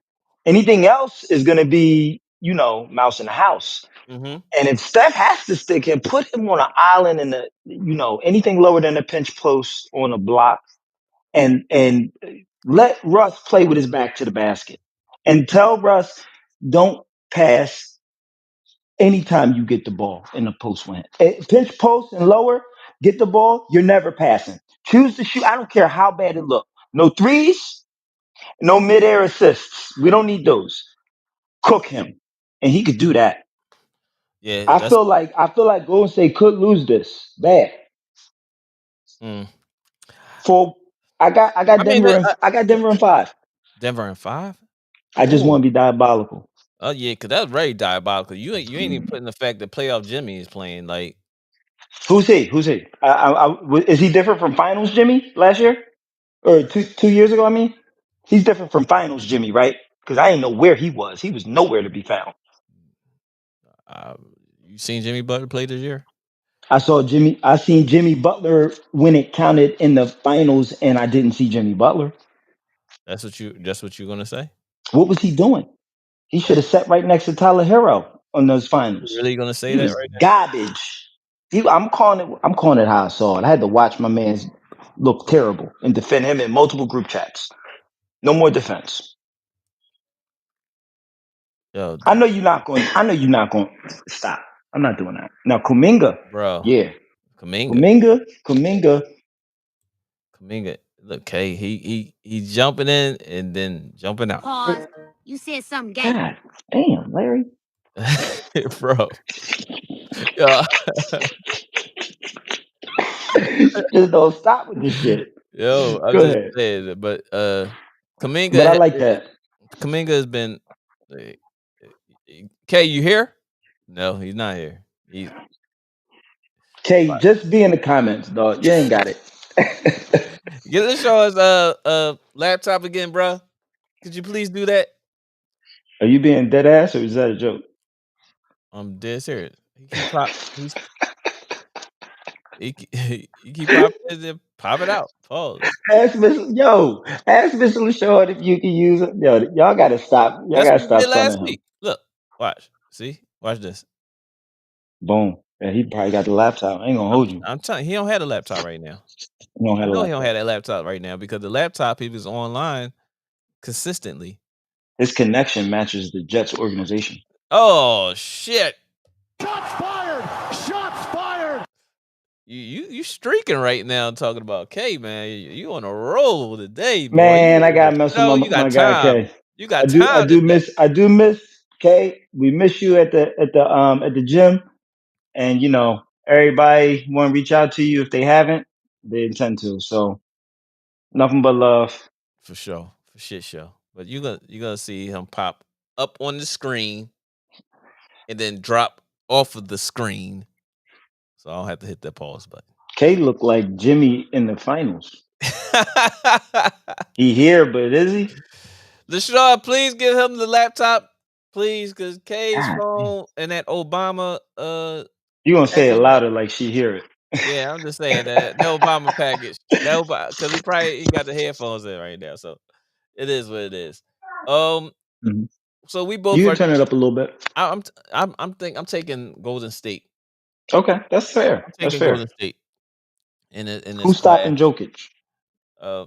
Anything else is going to be, mouse in the house. Hmm. And if Steph has to stick him, put him on an island in the, anything lower than a pinch post on a block, and let Russ play with his back to the basket. And tell Russ, don't pass anytime you get the ball in the post win. Pinch post and lower, get the ball, you're never passing. Choose to shoot. I don't care how bad it look. No threes, no midair assists. We don't need those. Cook him. And he could do that. Yeah, I that's. feel like Golden State could lose this. Bad. Mm. For I mean, but I got Denver in 5. Denver in 5. I just Oh, want to be diabolical. oh yeah, because that's very diabolical. You ain't even Mm. putting the fact that playoff Jimmy is playing like. Who's he? Who's he? Is he different from Finals Jimmy last year or 2 years ago? I mean, he's different from Finals Jimmy, right? Because I didn't know where he was. He was nowhere to be found. Uh, you seen Jimmy Butler play this year? I seen Jimmy Butler when it counted in the finals, and I didn't see Jimmy Butler. That's what you're gonna say? What was he doing? He should That's have sat right next to Tyler Hero on those you finals. really gonna say He that was right there? garbage. I'm calling it. I'm calling it how I saw it. I had to watch my man look terrible and defend him in multiple group chats. No more defense. Yo, I know you're not going. Stop. I'm not doing that. Now Kuminga. bro, Yeah, Kaminga, Kuminga. Kaminga. Look, hey, he jumping in and then jumping out. Pause. You said something gay. God damn, Larry. bro. Yeah. Just don't stop with this shit. Yo, I'm Go just ahead. saying, but But I Kaminga, like that. Kaminga has been. eh, K, you here? No, he's not here. He's Kay, just be in the comments, dog. You ain't got it. get let's show us laptop again, bro. Could you please do that? Are you being dead ass or is that a joke? I'm dead serious. He keep popping it and pop it out. Pause. Ask Mr. LaShawn if you can use it. Yo, y'all gotta stop. Y'all That's gotta what he stop did last sunning him. week. Look, watch. See, watch this. Boom. Yeah, he probably got the laptop. I ain't gonna hold you. I'm telling he don't have a laptop right now. He don't I have a know he don't laptop. have that laptop right now because the laptop he was online consistently. His connection matches the Jets organization. Oh shit! Shots fired! Shots fired! You streaking right now talking about K, man. You on a roll today, boy. You Man, I ready to gotta mess with show? You my got guy time. K. You got time today. I do miss K. We miss you at the gym. And you know, everybody wanna reach out to you if they haven't, they intend to. So nothing but love. For sure. For shit show. But you gonna see him pop up on the screen and then drop off of the screen. So I don't have to hit that pause button. K looked like Jimmy in the finals. He here, but is he? LaShawn, please give him the laptop, please, because K's God damn. phone and that Obama You gonna say it package. louder like she hear it. Yeah, I'm just saying that Obama package. That because he got the headphones in right now, so it is what it is. Um, Mhm. so we both You can are. turn it up a little bit. I'm taking Golden State. Okay, that's fair. I'm That's taking fair. Golden State in this Who's class. stopping Jokic? Uh,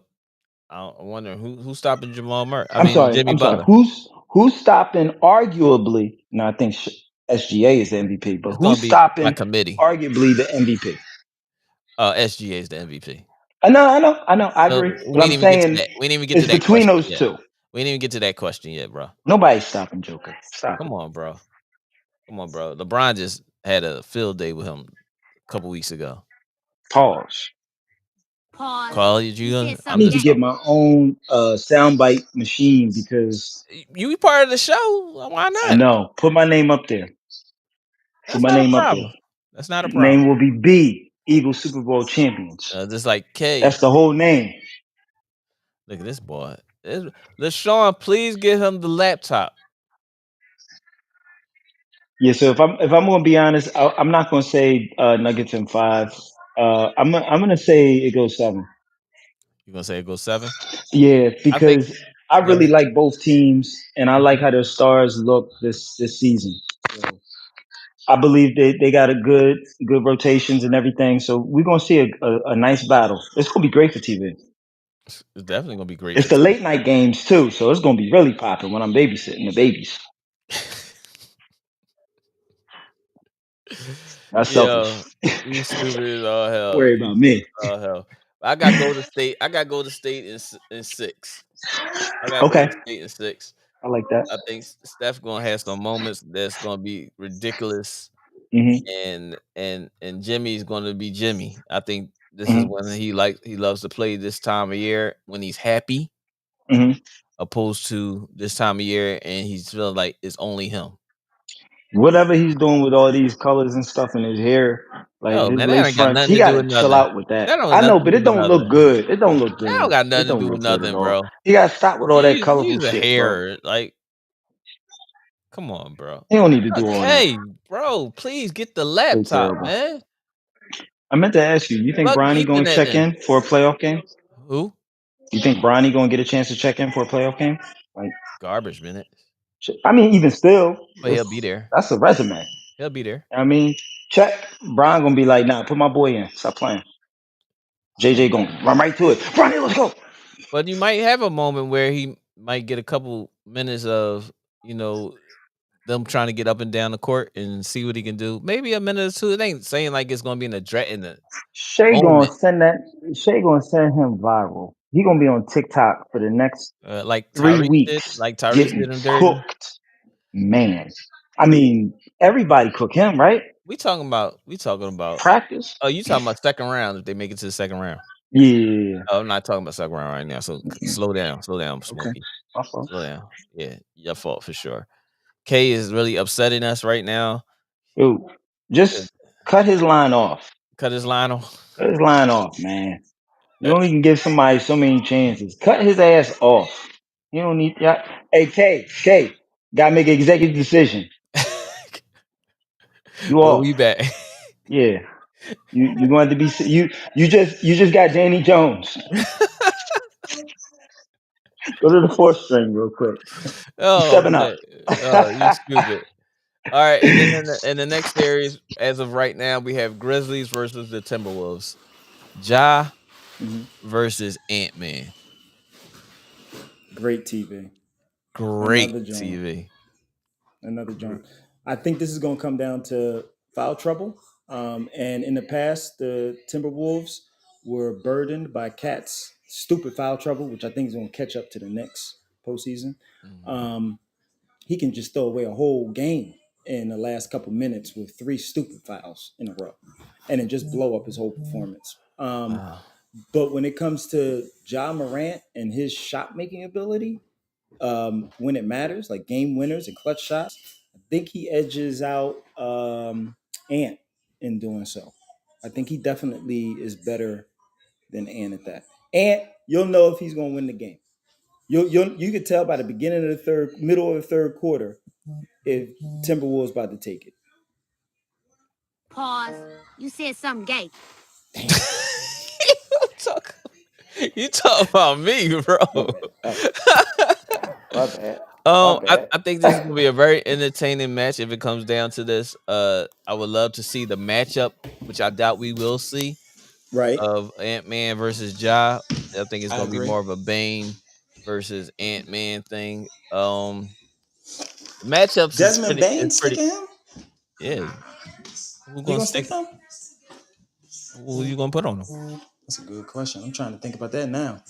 I'm wondering who's stopping Jamal Murray. I I'm mean sorry. Jimmy I'm sorry. Butler. Who's stopping arguably? No, I think SGA is the MVP, but It's gonna who's be by stopping committee. arguably the MVP? SGA is the MVP. I agree. We But I'm didn't even get to saying that. We didn't even get to it's that between question those yet. two. We didn't even get to that question yet, bro. Nobody's stopping Joker. Stop it. Come on, bro. Come on, bro. LeBron just had a field day with him a couple weeks ago. Pause. Pause. Carl, You said I I'm something need to just gay. get talking. my own soundbite machine because You be part of the show. Why I not? know. Put my name up there. Put That's my not a name up there. problem. That's not a problem. Name will be B. Eagles Super Bowl champions. Just like K. That's the whole name. Look at this boy. LaShawn, please give him the laptop. Yeah. So if I'm gonna be honest, I'm not gonna say Nuggets in 5. I'm gonna say it goes 7. You gonna say it goes 7? Yeah, I think. because I Go really ahead. like both teams, and I like Mhm. how their stars look this season. So I believe they got a good rotations and everything. So we're gonna see a nice battle. It's gonna be great for TV. It's definitely gonna be great It's for the TV. late night games too, so it's gonna be really popping when I'm babysitting the babies. That's Yo, selfish. you stupid as all hell. Worry You about stupid me. as all hell. I got Golden State. I got Golden State in 6. I got Okay, Golden State in 6. I like that. I think Steph gonna have some moments that's gonna be ridiculous, Hmm. and Jimmy's gonna be Jimmy. I think this is Hmm. when he loves to play this time of year when he's happy, Hmm. opposed to this time of year and he's feeling like it's only him. Whatever he's doing with all these colors and stuff in his hair, like Oh his man, that lace ain't got fronts, nothing he to got do to with chill nothing. out with that. That don't got I know, nothing to but do it with don't look nothing. good. It don't look That don't good. got It nothing to don't do with look good at nothing, all. bro. He got to stop with all that colorful Use a shit, bro. hair, like, come on, bro. He don't need to do all that. Okay, bro, please get the So laptop, terrible. man. I meant to ask you. You think Fuck Bronny beeping going to at check them. in for a playoff game? Who? You think Bronny going to get a chance to check in for a playoff game? Like, Garbage minutes. I mean, even still, But he'll be there. that's a resume. He'll be there. I mean, check. Brian gonna be like, nah, put my boy in. Stop playing. JJ gonna run right to it. Bronny, let's go. But you might have a moment where he might get a couple minutes of, you know, them trying to get up and down the court and see what he can do. Maybe a minute or two. It ain't saying like it's gonna be in the Shay gonna moment. send that. Shay gonna send him viral. He gonna be on TikTok for the next Like 3 Tyrese did, weeks, like Tyrese getting did him dirty. cooked. Man, I mean, everybody cook him, right? We talking about. Practice. Oh, you talking about second round if they make it to the second round. Yeah. Oh, I'm not talking about second round right now. So slow down, Okay. Smokey. My fault. Slow down. Yeah, your fault for sure. K is really upsetting us right now. Dude, Uh, just cut his line off. Cut his line off. Cut his line off, man. You only can give somebody so many chances. Cut his ass off. You don't need that. Hey, K, gotta make an executive decision. You Well, we off. back. Yeah. You going to be you just got Danny Jones. Go to the fourth string real quick. You Oh stepping up. man. Oh, you stupid. All right, and then in the next series, as of right now, we have Grizzlies versus the Timberwolves. Ja Mhm. versus Ant Man. Great TV. Great Another joint. TV. Another joint. I think this is going to come down to foul trouble. And in the past, the Timberwolves were burdened by Cat's stupid foul trouble, which I think is going to catch up to the next postseason. Mhm. Um, he can just throw away a whole game in the last couple minutes with three stupid fouls in a row, and then just blow up his whole performance. Wow. But when it comes to Ja Morant and his shot making ability, when it matters, like game winners and clutch shots, I think he edges out Ant in doing so. I think he definitely is better than Ant at that. Ant, you'll know if he's going to win the game. You could tell by the beginning of the middle of the third quarter, if Timberwolves about to take it. Pause. You said something gay. talk, you talk about me, bro. My bad. My bad. My I think this is gonna be bad. a very entertaining match if it comes down to this. I would love to see the matchup, which I doubt we will see, Right? of Ant Man versus Ja. I think it's I gonna be agree. more of a Bane versus Ant Man thing. The matchups Desmond is Bain pretty. sticking him? Yeah, who He gonna gonna stick? stick him? Who you gonna put on him? That's a good question. I'm trying to think about that now.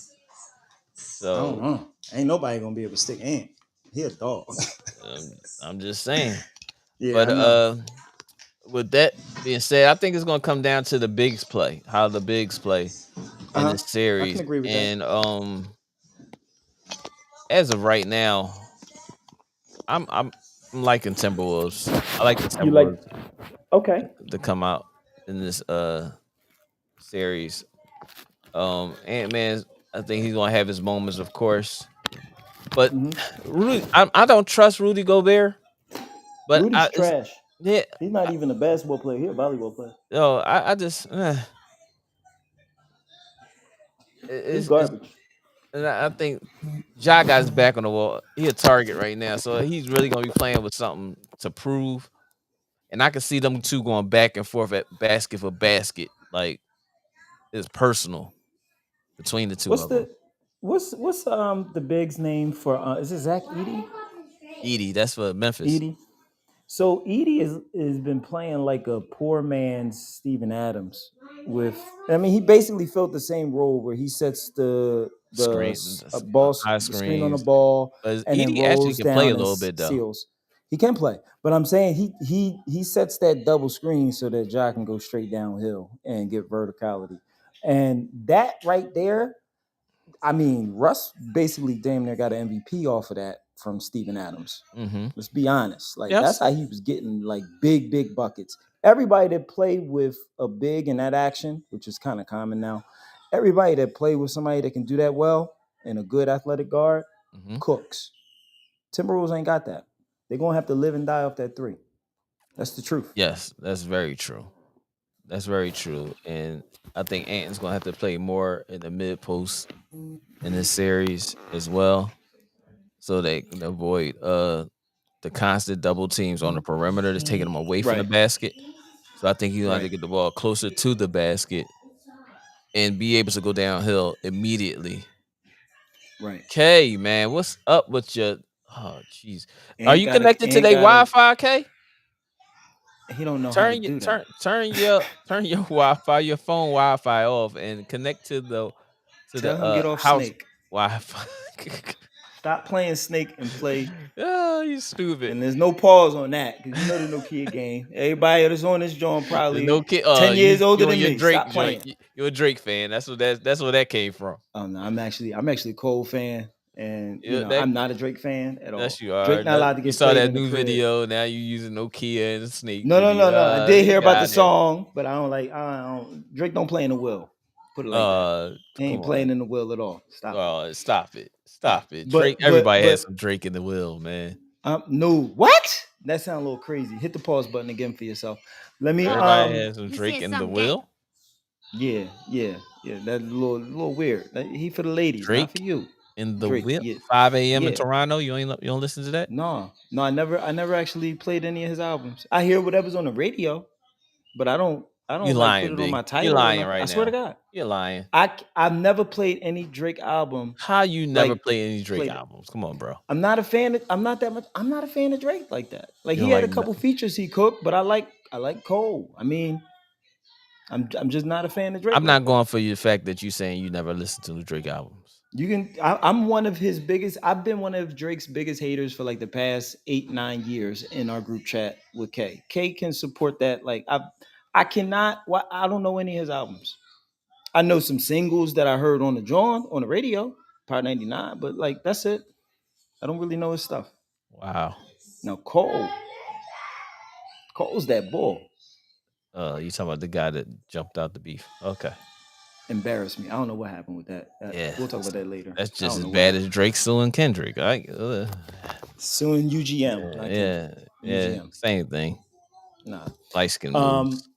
I don't So know. Ain't nobody gonna be able to stick Ant. He a dog. I'm just saying. Yeah, But I know. with that being said, I think it's gonna come down to the bigs play, how the bigs play in Uh huh. this I can series. agree with that. And as of right now, I'm liking Timberwolves. I like the You like? Timberwolves Okay. to come out in this series. Ant Man, I think he's gonna have his moments, of course. But Hmm. Rudy, I don't trust Rudy Gobert. But Rudy's it's trash. yeah, He's not even a basketball player. He's a volleyball player. yo, I just He's it's garbage. and I think Ja got his back on the wall. He a target right now, so he's really gonna be playing with something to prove. And I can see them two going back and forth at basket for basket, like it's personal between the two What's of them. the what's the big's name for is it Zach Edey? Edie, that's for Memphis. Edie. So Edie is been playing like a poor man's Steven Adams. With I mean, he basically filled the same role where he sets Screen, ball high the screen on the screens. ball But and then Edie actually rolls can play a down and little bit though. seals. He can play, but I'm saying he sets that double screen so that Ja can go straight downhill and get verticality, and that right there. I mean, Russ basically damn near got an MVP off of that from Steven Adams. Mm-hmm. Let's be honest. Like that's Yes. how he was getting like big buckets. Everybody that played with a big in that action, which is kind of common now, everybody that played with somebody that can do that well and a good athletic guard Mm-hmm. cooks. Timberwolves ain't got that. They're gonna have to live and die off that three. That's the truth. Yes, that's very true. That's very true. And I think Anton's gonna have to play more in the mid post in this series as well. So they can avoid the constant double teams on the perimeter that's taking them away from the Right. basket. So I think he's gonna have to Right. get the ball closer to the basket and be able to go downhill immediately. Right. K, man, what's up with your oh jeez. Are Ain't you gotta connected to ain't their gotta Wi-Fi, K? he don't know how to do that. Turn your Wi-Fi, your phone Wi-Fi off and connect to the Tell him get off house snake. Wi-Fi. Stop playing Snake and play. Oh, you stupid. And there's no pause on that because you know the Nokia game. Everybody that's on this joint There's probably no kid. 10 years older You on than your me. Drake Stop joint. playing. You're a Drake fan. That's where that came from. Oh no, I'm actually a Cole fan, and Yeah, I'm not a Drake fan at all. Yes, you are. Drake not allowed to You get saw played that in the new crib. video. Now you using Nokia and Snake No. video. I did hear about the Got it. song, but I don't like. Drake don't play in the will. Put it like that. He Come ain't playing on. in the will at all. Stop. Stop it. Stop. Stop it. Drake. But Everybody has some Drake in the will, man. no. What? That sounds a little crazy. Hit the pause button again for yourself. Let me Everybody has some You Drake said in the something gay. will. Yeah. That's a little weird. He for the ladies, not for Drake you. in the Drake. will. Yeah. 5 a.m. in Yeah. Toronto. You don't listen to that? No. I never actually played any of his albums. I hear whatever's on the radio, but I don't You like put lying, it on B. my You title or lying nothing. right I swear to now. God. You're lying. I've never played any Drake album. How you never Like play any Drake played it. albums? Come on, bro. I'm not a fan of, I'm not that much. I'm not a fan of Drake like that. Like You he don't had a like couple features he cooked, but I like Cole. I mean, I'm just not a fan of Drake I'm like not that. going for the fact that you saying you never listened to the Drake albums. You can. I'm one of his biggest. I've been one of Drake's biggest haters for like the past 8-9 years in our group chat with K. K can support that. Like I cannot. I don't know any of his albums. I know some singles that I heard on the radio, Part 99, but like that's it. I don't really know his stuff. Wow. Now Cole's that bull. You talking about the guy that jumped out the beef? Okay. Embarrassed me. I don't know what happened with that. Yeah. We'll talk about that later. That's I just don't as know bad what as Drake suing Kendrick. Suing UGM. not Kendrick. Yeah. UGM. Same thing. Nah. Light skin moves.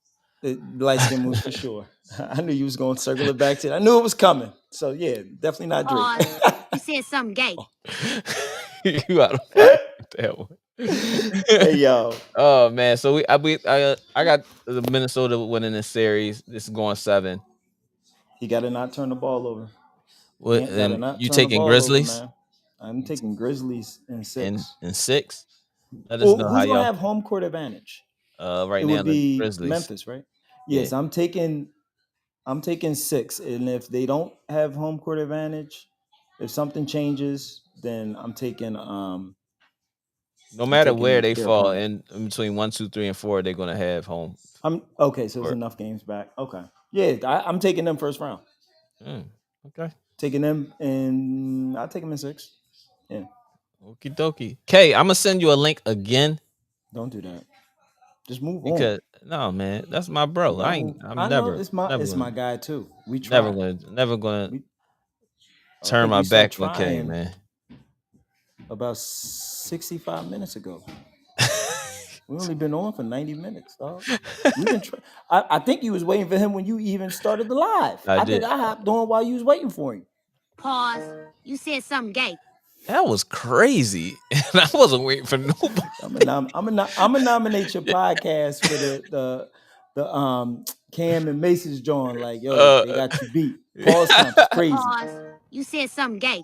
Light skin moves for sure. I knew you was going to circle it back to it. I knew it was coming. So yeah, definitely not Drake. You said something gay. You out of pocket with that one. Hey yo. Oh man, so I got the Minnesota winning this series. This is going 7. He got to not turn the ball over. What? Ant got to And not you turn the taking ball Grizzlies over, man. I'm taking Grizzlies in 6. in 6? Let us Well, know how who's gonna y'all. have home court advantage? Right It now would the be Grizzlies. Memphis, right? Yeah. Yes, I'm taking 6, and if they don't have home court advantage, if something changes, then I'm taking No matter taking where they their fall opponent. in between 1, 2, 3, and 4, they're gonna have home. I'm okay, so it's court. enough games back. Okay, yeah, I'm taking them first round. Okay. Taking them, and I'll take them in 6. Yeah, Okie dokie. K, I'm gonna send you a link again don't do that. Just move because no man, that's my bro. on. I'm I know never it's never my guy too. We never try. never gonna We, I turn think my we started back on K, trying man. about 65 minutes ago. We only been on for 90 minutes, dog. We've been I think you was waiting for him when you even started the live. I think did. I hopped on while you was waiting for him. Pause. You said something gay. That was crazy. And I wasn't waiting for nobody. I'm gonna nominate your podcast for the Cam and Mace's joint. Like, yo, they got you beat. Pause counts is crazy. Pause. You said something gay.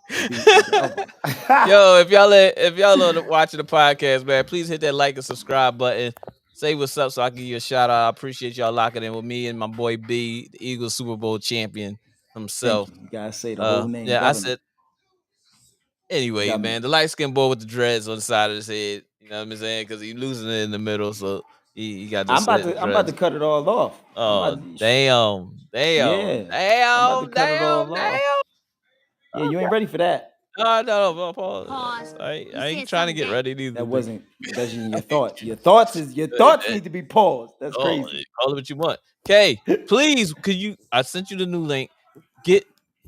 Yo, if y'all are watching the podcast, man, please hit that like and subscribe button. Say what's up so I can give you a shout out. I appreciate y'all locking in with me and my boy B, the Eagles Super Bowl champion himself. Thank you. You gotta say the whole name. Yeah, Governor. I said. Anyway, Got me. man, the light skinned boy with the dreads on the side of his head. You know what I'm saying? Because he losing it in the middle, so he got this. I'm about to cut it all off. Oh, damn. Yeah. I'm about to cut it all off. Yeah, you ain't ready for that. No, Paul. Pause. I You ain't said trying to get something ready neither. That wasn't. That's in your thoughts. Your thoughts need to be paused. That's crazy. Call it what you want. Okay, please, could you? I sent you the new link. Get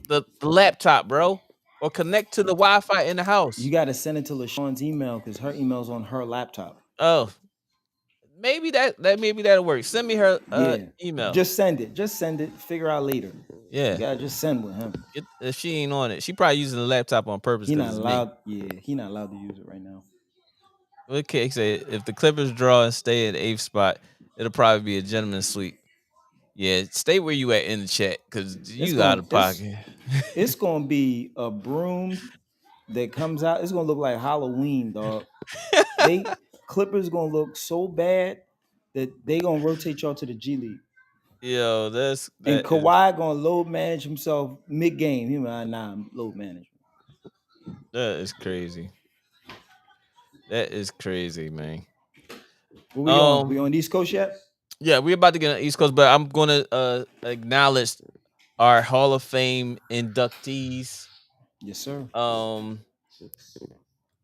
the laptop, bro, or connect to the Wi-Fi in the house. You got to send it to LaShawn's email because her email's on her laptop. Oh, maybe that'll work. Send me her email. Just send it. Figure out later. Yeah, you gotta just send with him. If she ain't on it, she probably using the laptop on purpose. He not allowed. Yeah, he not allowed to use it right now. Okay, say if the Clippers draw and stay at the 8th spot, it'll probably be a gentleman's sweep. Yeah, stay where you at in the chat because you out of pocket. It's gonna be a broom that comes out. It's gonna look like Halloween, dog. Clippers gonna look so bad that they gonna rotate y'all to the G League. Yo, and Kawhi gonna load manage himself mid game. He like, nah, load management. That is crazy. That is crazy, man. What we on? We Um, on East Coast yet? yeah, we're about to get on East Coast, but I'm gonna acknowledge our Hall of Fame inductees. Yes, sir. Um,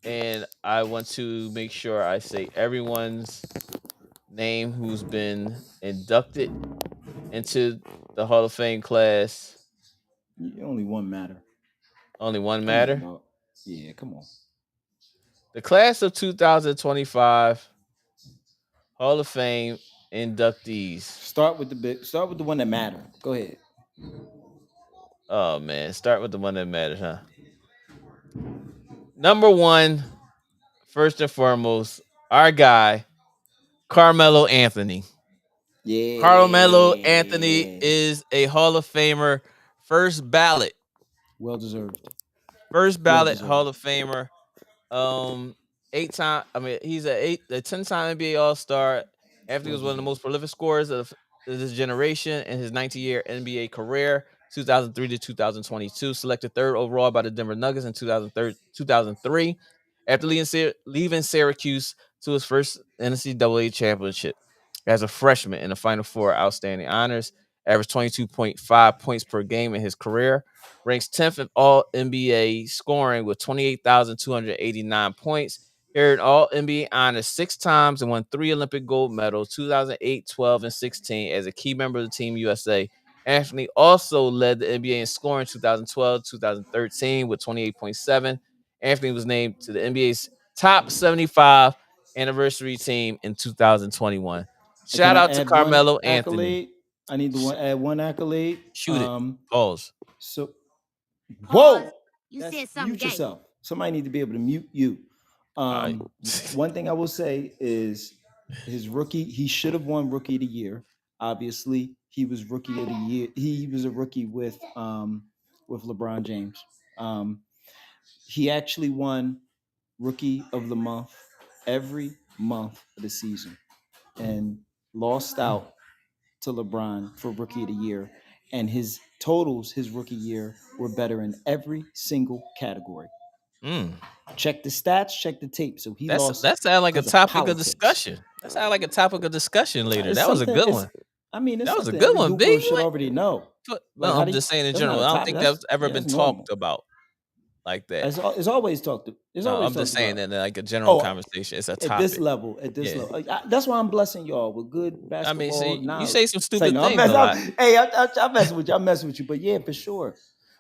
and I want to make sure I say everyone's name who's been inducted into the Hall of Fame class. Only one matter. Only one Come on, matter. dog. Yeah, come on. The class of 2025 Hall of Fame inductees. Start with the one that matter. Go ahead. Oh man, start with the one that matters, huh? Number one, first and foremost, our guy, Carmelo Anthony. Carmelo Anthony Yeah. is a Hall of Famer, first ballot, Well deserved. first Well ballot Hall deserved. of Famer. Eight time. I mean, he's a 10-time NBA All Star. Anthony Well was one of the most deserved. prolific scorers of this generation in his 19-year NBA career, 2003 to 2022. Selected third overall by the Denver Nuggets in 2003. After leaving Syracuse to his first NCAA championship as a freshman in the Final Four, outstanding honors. Averaged 22.5 points per game in his career, ranks 10th in all NBA scoring with 28,289 points. He earned all NBA honors 6 times and won 3 Olympic gold medals 2008, 12, and 16 as a key member of the Team USA. Anthony also led the NBA in scoring 2012, 2013 with 28.7. Anthony was named to the NBA's top 75 anniversary team in 2021. Can Shout I out to add one Carmelo Anthony. accolade? I need to add one accolade. Shoot it. Pause. So Pause. whoa, You that's said something mute gay. yourself. Somebody need to be able to mute you. All right. One thing I will say is his rookie. He should have won Rookie of the Year. Obviously, he was Rookie of the Year. He was a rookie with LeBron James. Um, he actually won Rookie of the Month every month of the season and lost out to LeBron for Rookie of the Year. And his totals, his rookie year, were better in every single category. Mm. Check the stats, check the tape. So he That's lost that sound like a because of topic of politics. discussion. That sound like a topic of discussion later. It's That was a something. good one. It's That was a something good every one, B. Hooper should already know. No, Like, how I'm do you? just saying in That's not general. a I don't topic. think that's ever That's been normal. talked about like that. It's always talked. It's No, always I'm just talked saying about. that in like a general Oh, conversation. It's a at this topic. level, Yeah. that's why I'm blessing y'all with good I mean, basketball see, you knowledge. say some It's like, stupid no, things a lot. hey, I'm messing with you. I'm messing with you. But yeah, for sure.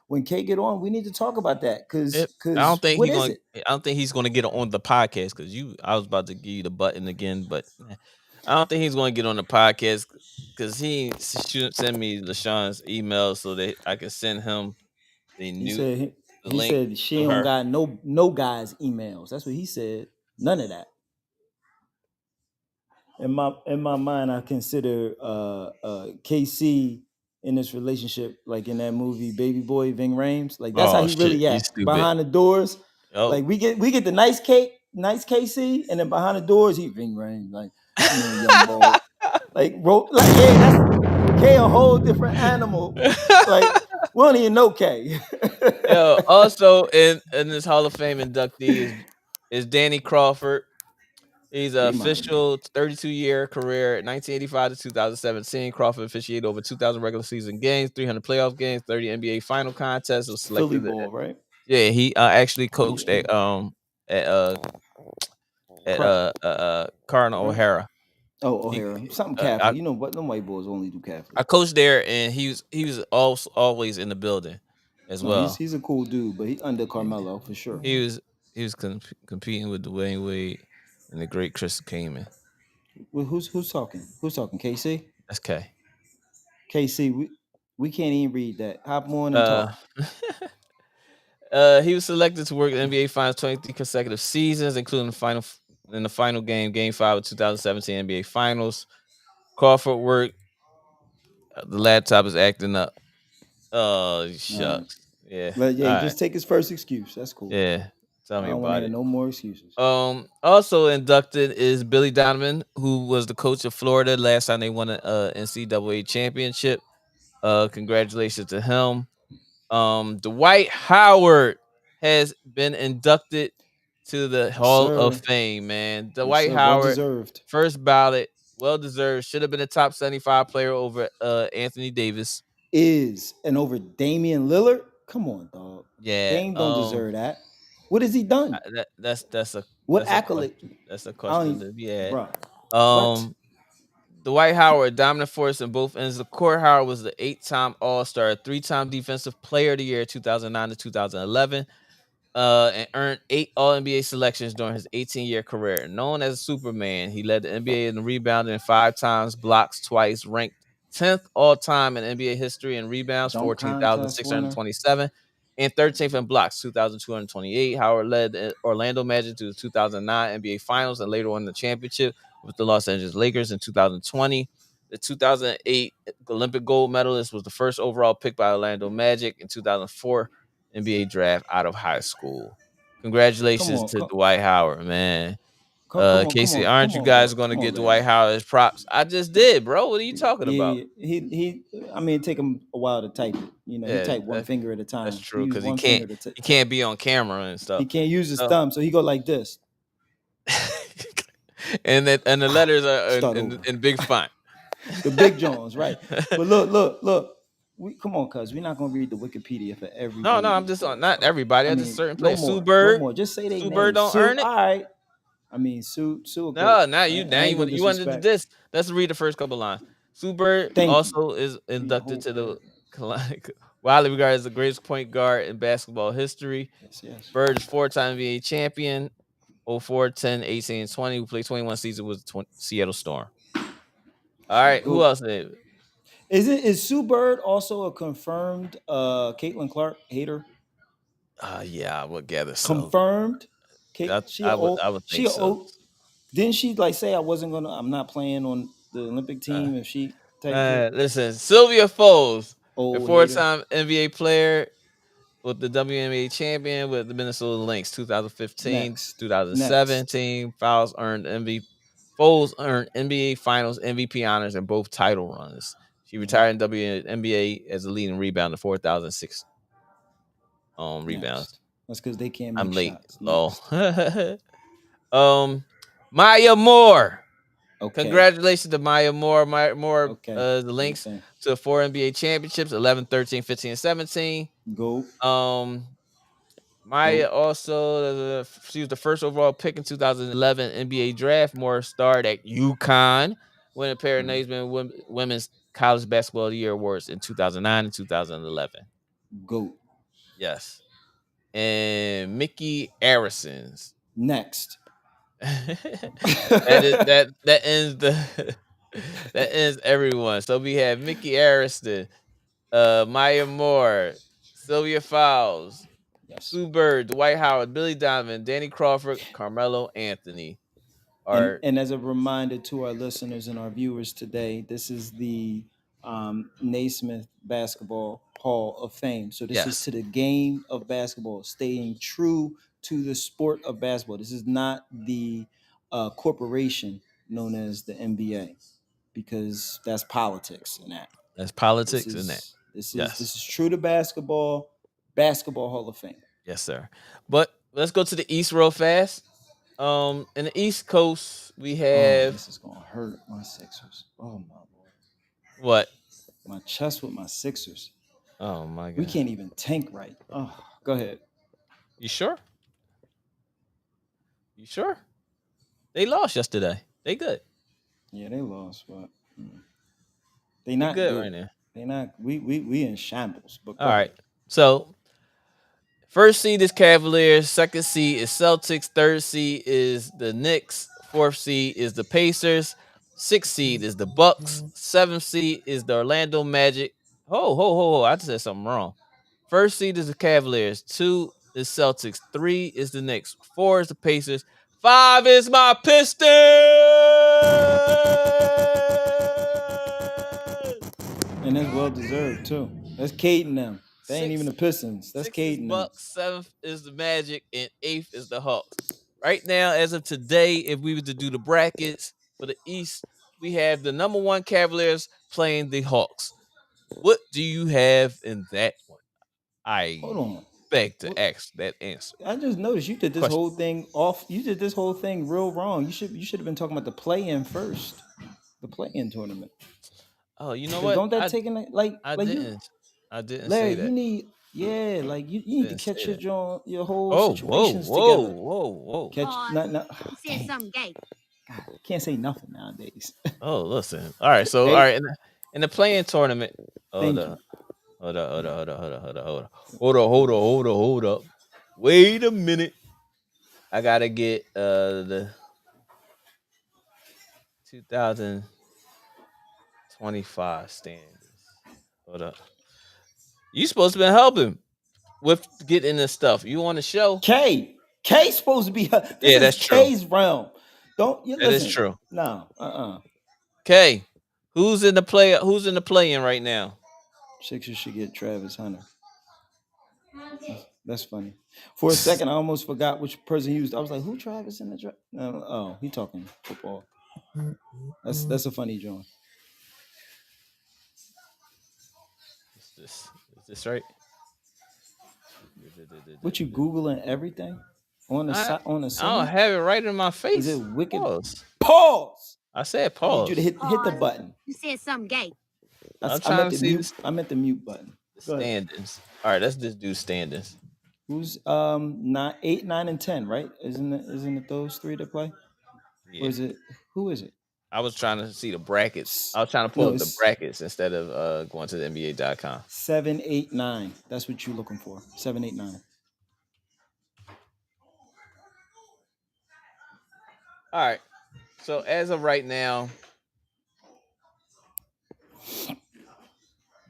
When K get on, we need to talk about that. I don't think What is it? I don't think he's gonna get on the podcast because I was about to give you the button again, but I don't think he's gonna get on the podcast because he should send me LaShawn's email so that I can send him He said the he link said she to don't her. got no guys emails. That's what he said. None of that. In my mind, I consider KC in this relationship, like in that movie Baby Boy Ving Rhames. Like that's how Oh he shit, really you at stupid. behind the doors. Oh. Like we get the nice KC, and then behind the doors he Ving Rhames. Like come on, young boy. Like yeah, that's K a whole different animal. Like we don't even know K. Yo, also in this Hall of Fame inductee is Danny Crawford. He's an Get him out of there. official 32-year career, 1985 to 2017. Crawford officiated over 2,000 regular season games, 300 playoff games, 30 NBA final contests. Was Philly selected. ball, right? Yeah, he actually coached Yeah. at uh Crap, Cardinal right? O'Hara. Oh, He O'Hara. Something uh, Catholic. I, You know what? Them white boys only do I Catholic. coached there, and he was also always in the building as No, he's well. he's a cool dude, but he under Carmelo for sure. He was competing with Dwayne Wade and the great Chris Kaman. Well, who's talking? Who's talking? KC. That's K. KC. We can't even read that. Hop on and Uh, talk. he was selected to work in the NBA Finals 23 consecutive seasons, including the final game, Game 5 of 2017 NBA Finals. Crawford worked. The laptop is acting up. Oh All right. shucks. Yeah. But All yeah, right. just take his first excuse. That's cool. Yeah. Tell I me don't want to about hear it. no more excuses. Also inducted is Billy Donovan, who was the coach of Florida last time they won a NCAA championship. Congratulations to him. Dwight Howard. has been inducted to the Yes, Hall of sir. Fame, man. Yes, Dwight sir. Well Howard, deserved. first ballot, well deserved. Should have been a top 75 player over Anthony Davis. Is and over Damian Lillard. Come on, dog. Yeah, Dame don't deserve that. What has he done? What that's a accolade? question. That's a I don't question even, to be had. bro. What? Um, Dwight Howard, dominant force in both ends of the court. Howard was the 8-time All-Star, 3-time Defensive Player of the Year, 2009 to 2011. And earned 8 All NBA selections during his 18-year career. Known as Superman, he led the NBA in rebounding 5 times, blocks twice, ranked 10th all time in NBA history in rebounds, Dunk contest winner. 14,627, and 13th in blocks, 2,228. Howard led the Orlando Magic to the 2009 NBA Finals and later won the championship with the Los Angeles Lakers in 2020. The 2008 Olympic gold medalist was the first overall pick by Orlando Magic in 2004 NBA draft out of high school. Come Congratulations on, to Dwight Howard, man. come on, come Casey, on, aren't come you on, guys bro. going to Come on, get Larry. Dwight Howard his props? I just did, bro. What are you talking about? Yeah, he. I mean, it take him a while to type it. You know, he Yeah, type one finger at a that's time. He true use because he one can't finger to he type. can't be on camera and stuff. He can't use his So, thumb, so he go like this. and the letters are Start in, over. in big font. The big Jones, right? But look. We come on, cuz we're not gonna read the Wikipedia for every No, one no, of I'm these just on boys, not bro. everybody. I I just mean, certain no players. Sue more, no Bird, more. Just say their Sue Bird names. don't Sue, earn it. all right. I mean, Sue a goat. No, now I, you I ain't gonna you wanted to disrespect. this. Let's read the first couple lines. Sue Bird Thank you. also is Read the inducted whole to the paragraph. widely regarded as the greatest point guard in basketball history. Yes, yes. Bird is 4-time NBA champion, 04, 10, 18, and 20, who played 21 seasons with the Seattle Storm. All right, who Goat. else? Is Sue Bird also a confirmed Caitlin Clark hater? Yeah, I would gather so. Confirmed. I, She a I would old. I would She think a so. old. Didn't she like say I'm not playing on the Olympic Uh, team if she type shit? Listen, Sylvia Foles, a Old hater. four-time NBA player with the WNBA champion with the Minnesota Lynx, 2015 Next. 2017. Foles earned NBA Finals MVP honors in both title runs. She retired in WNBA as a leading rebounder, 4,006 rebounds. Next. That's because they can't I'm make late. shots. Oh, Next. Maya Moore. Okay. Congratulations to Maya Moore. Maya Moore, Okay. the Do your links thing. to 4 NBA championships, 11, 13, 15, and 17. Go. Maya Go. also, she was the first overall pick in 2011 NBA draft. Moore starred at UConn, winning a pair of Naismith Women's College Basketball of the Year awards in 2009 and 2011. Go. Yes. And Mickey Arisons. Next. that ends the that ends everyone. So we have Mickey Ariston, Maya Moore, Sylvia Fowles, Yes. Sue Bird, Dwight Howard, Billy Donovan, Danny Crawford, Carmelo Anthony. And as a reminder to our listeners and our viewers today, this is the Naismith Basketball Hall of Fame. So this is Yes. to the game of basketball, staying true to the sport of basketball. This is not the corporation known as the NBA, because that's politics in that. That's This politics in that. is this is Yes. this is true to basketball, Basketball Hall of Fame. Yes, sir. But let's go to the East real fast. In the East Coast, we Oh, have this is gonna hurt my Sixers. Oh my lord. what? My chest with my Sixers. Oh my god. We can't even tank right. Oh, go ahead. You sure? You sure? They lost yesterday. They good. Yeah, they lost, but they They not good good. right now. They not. We in shambles. But go All right. ahead. So first seed is Cavaliers. Second seed is Celtics. Third seed is the Knicks. Fourth seed is the Pacers. Sixth seed is the Bucks. Seventh seed is the Orlando Magic. Ho! I just said something wrong. First seed is the Cavaliers. Two is Celtics. Three is the Knicks. Four is the Pacers. Five is my Pistons. And that's well deserved too. That's Cade and them. They ain't even the Pistons. That's Six is Cade and them. Bucks, seventh is the Magic, and eighth is the Hawks. Right now, as of today, if we were to do the brackets for the East, we have the number one Cavaliers playing the Hawks. What do you have in that one? Hold on. beg to What? ask that answer. I just noticed you did this Question. whole thing off. You did this whole thing real wrong. You should have been talking about the play-in first, the play-in tournament. Oh, you know Cause what? don't that take in I like you, didn't. I didn't Larry? say You that. need like you need to Didn't catch say that. your whole Oh, whoa, situations whoa, together. whoa, whoa. Catch Pause. not You said dang. something gay. God, can't say nothing nowadays. Oh, listen. All right. So, all They right. In the playing tournament. Hold thank you. up. Hold up. Wait a minute. I gotta get the 2025 standings. Hold up. You supposed to be helping with getting this stuff. You on the show? K supposed to be this Yeah, is that's true. K's realm. Don't you That is listen? true. No, Okay. Who's in the play-in right now? Sixers should get Travis Hunter. That's funny. For a second, I almost forgot which person he used. I was like, "Who Travis in the draft?" No, oh, he talking football. That's a funny joint. Is this right? What you googling everything on the I site on the I don't scene? have it right in my Is it face. wicked? Pause. Pause. I said I need you to pause. hit the Pause. button. You said something gay. I'm I meant trying to the see mute. this, I meant the mute button. the Go ahead. standings. All right, let's just do standings. Who's 8, 9, and 10? Right? Isn't it those three that play? Or Yeah. is it who is it? I was trying to see the brackets. S- I was trying to pull No, up the it's brackets instead of going to the NBA.com. 7, 8, 9. That's what you're looking for. 7, 8, 9. All right. So as of right now,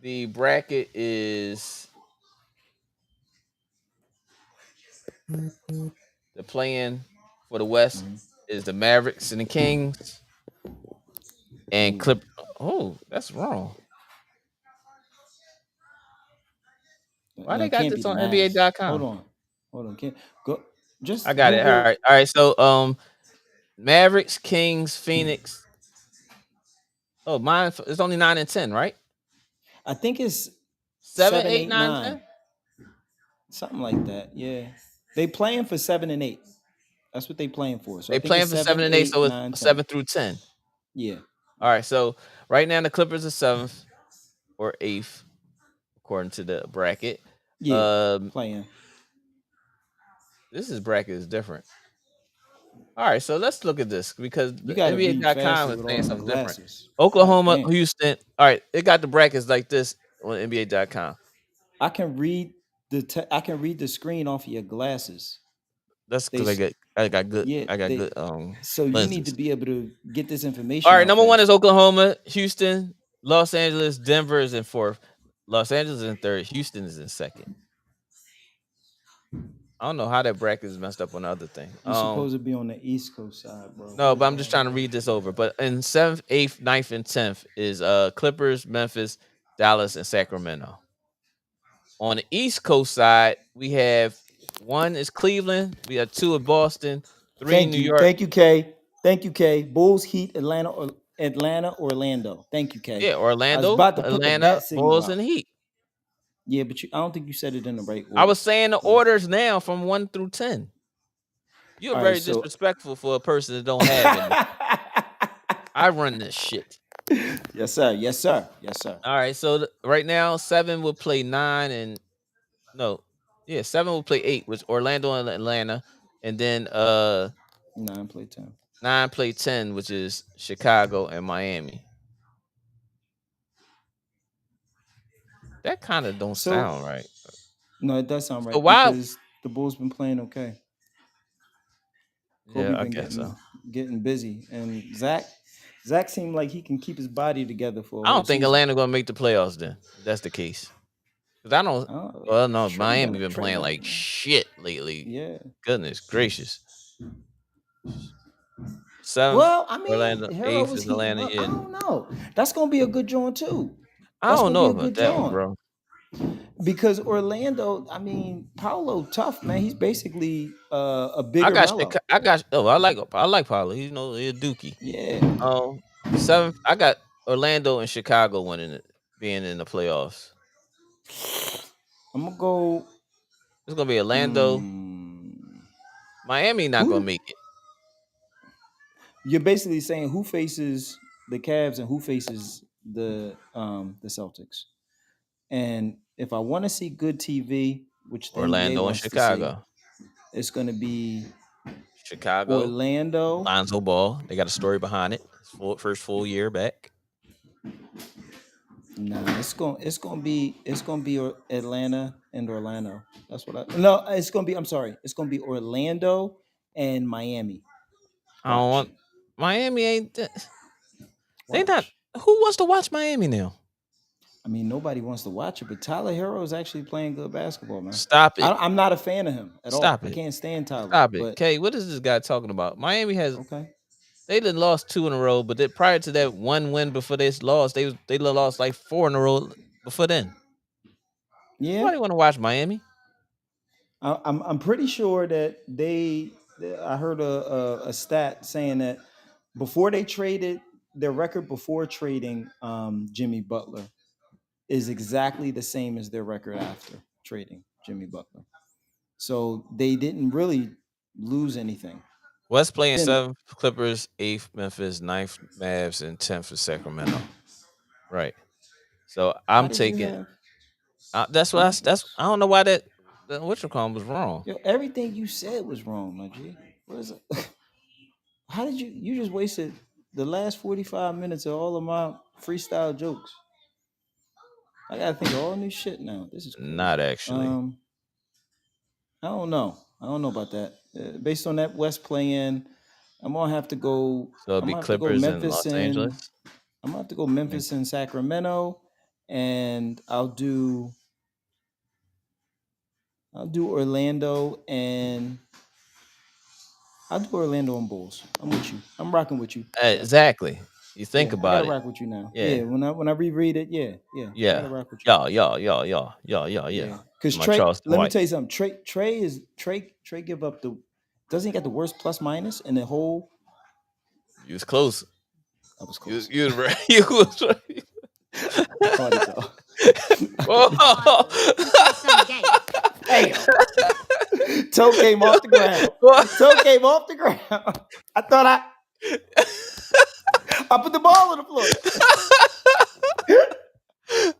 the bracket is the playing for the West is the Mavericks and the Kings and Ooh. Clip. Oh, that's wrong. Why No, they it got can't be this the on Mavs. NBA.com? Hold on. Can't go. I Just got it. All Google. right. All right. So Mavericks, Kings, Phoenix. Oh, mine it's only 9 and 10, right? I think it's Seven, 7, eight, 8, nine, 9, 10. something like that. Yeah, they playing for 7 and 8. That's what they playing for. So I They think playing it's for 7, 7 and 8, 8, so it's 9, 10. 7 through 10. Yeah, All right. So right now the Clippers are seventh or eighth according to the bracket. yeah, Um, playing. this is bracket is different. All right, so let's look at this because You the got to read NBA.com faster is with all saying them something different. glasses. God Oklahoma, damn. Houston. All right, it got the brackets like this on NBA.com. I can read I can read the screen off of your glasses. That's They because I s- got I got good yeah, I got they good so you need to lenses. be able to get this All information right, out number one is faster. Oklahoma, Houston, Los Angeles, Denver is in fourth, Los Angeles is in third, Houston is in second. I don't know how that bracket is messed up on the other thing. You're supposed to be on the East Coast side, bro. What No, is but I'm just wrong trying to with read this over. But in seventh, eighth, ninth, and 10th is Clippers, Memphis, Dallas, and Sacramento. On the East Coast side, we have one is Cleveland, we have two in Boston, three in Thank New you. York. Thank you, Kay. Thank you, Kay. Bulls, Heat, Atlanta, Orlando. Thank you, Kay. Yeah, I was Orlando, about to put the Atlanta, bat signal Bulls, out. and Heat. Yeah, but I don't think you said it in the right I order. was saying the orders now from 1 through 10. You're All right, very so disrespectful for a person that don't have any. I run this shit. yes, sir. Yes, sir. Yes, sir. All right, so right now, 7 will play 9 and no, yeah, 7 will play 8, which Orlando and Atlanta, and then 9 play 10. 9 play 10, which is Chicago and Miami. That kind of don't So sound right. no, it does sound So right why? because the Bulls been playing okay. Yeah, Kobe I been guess so. getting busy, and Zach seemed like he can keep his body together for a I whole don't think season. Atlanta gonna make the playoffs then. If that's the case. Because I don't. Well, no, Miami been Trey playing Young, like shit lately. yeah. Goodness gracious. Seventh, Well, I mean, Orlando. Hero Eighth was is he? Atlanta. Well, I Yeah, don't know. That's gonna be a good joint too. I That's don't gonna be know a about good that one, joint bro. because Orlando. I mean, Paolo tough man. He's basically a I bigger got Mello. I got. Oh, I like Paulo. He's no he's a dookie. Yeah, Seventh. I got Orlando and Chicago winning it, being in the playoffs. I'm gonna go. It's gonna be Orlando. Miami not gonna Who make it. you're basically saying who faces the Cavs and who faces the Celtics. And if I want to see good TV, which the NBA Orlando and wants to see, Chicago. it's going to be Chicago, Orlando. Lonzo Ball. They got a story behind it. First full year back. Nah, it's gonna be Atlanta and Orlando. That's what I no. It's gonna be. I'm sorry. It's gonna be Orlando and Miami. I don't Watch, want Miami ain't they not watch. who wants to watch Miami now? I mean, nobody wants to watch it, but Tyler Hero is actually playing good basketball, man. Stop it. I'm not a fan of him at all. Stop I it. can't stand Tyler, Stop it. but Kay, what is this guy talking about? Miami has okay. they done lost 2 in a row, but prior to that one win before they lost, they lost like 4 in a row before then. Yeah, Nobody want to watch Miami. I'm pretty sure that I heard a stat saying that before they traded their record before trading Jimmy Butler is exactly the same as their record after trading Jimmy Butler. So they didn't really lose anything. West playing Then 7th Clippers, 8th Memphis, 9th Mavs, and 10th for Sacramento. Right. So why I'm did you taking have that's what that's I don't know why that what you call was wrong. everything you said was wrong, my G? What is it? How did you just wasted the last 45 minutes of all of my freestyle jokes? I gotta think of all new shit now. This is Not crazy. actually. I don't know. I don't know about that. Based on that West play in, I'm gonna have to go. So it'll I'm be gonna have to go Clippers in Memphis Los and Angeles. I'm gonna have to go I mean, Memphis and Sacramento, and I'll do Orlando and Bulls. I'm with you. I'm rocking with you. Yeah, exactly. You think yeah. I gotta about it. rock with you now. Yeah. Yeah, when I reread it, yeah, yeah. I gotta Yeah. rock with you. Yeah. Yeah, because My Trey. Charleston Let me White. tell you something. Trey give up the. Doesn't he get the worst plus minus in the whole? You was close. I was You close. you was right. You was right. I caught it though. Whoa. Pause. You said something gay. Damn. Toe came off the ground. Toe came off the ground. I thought I put the ball on the floor.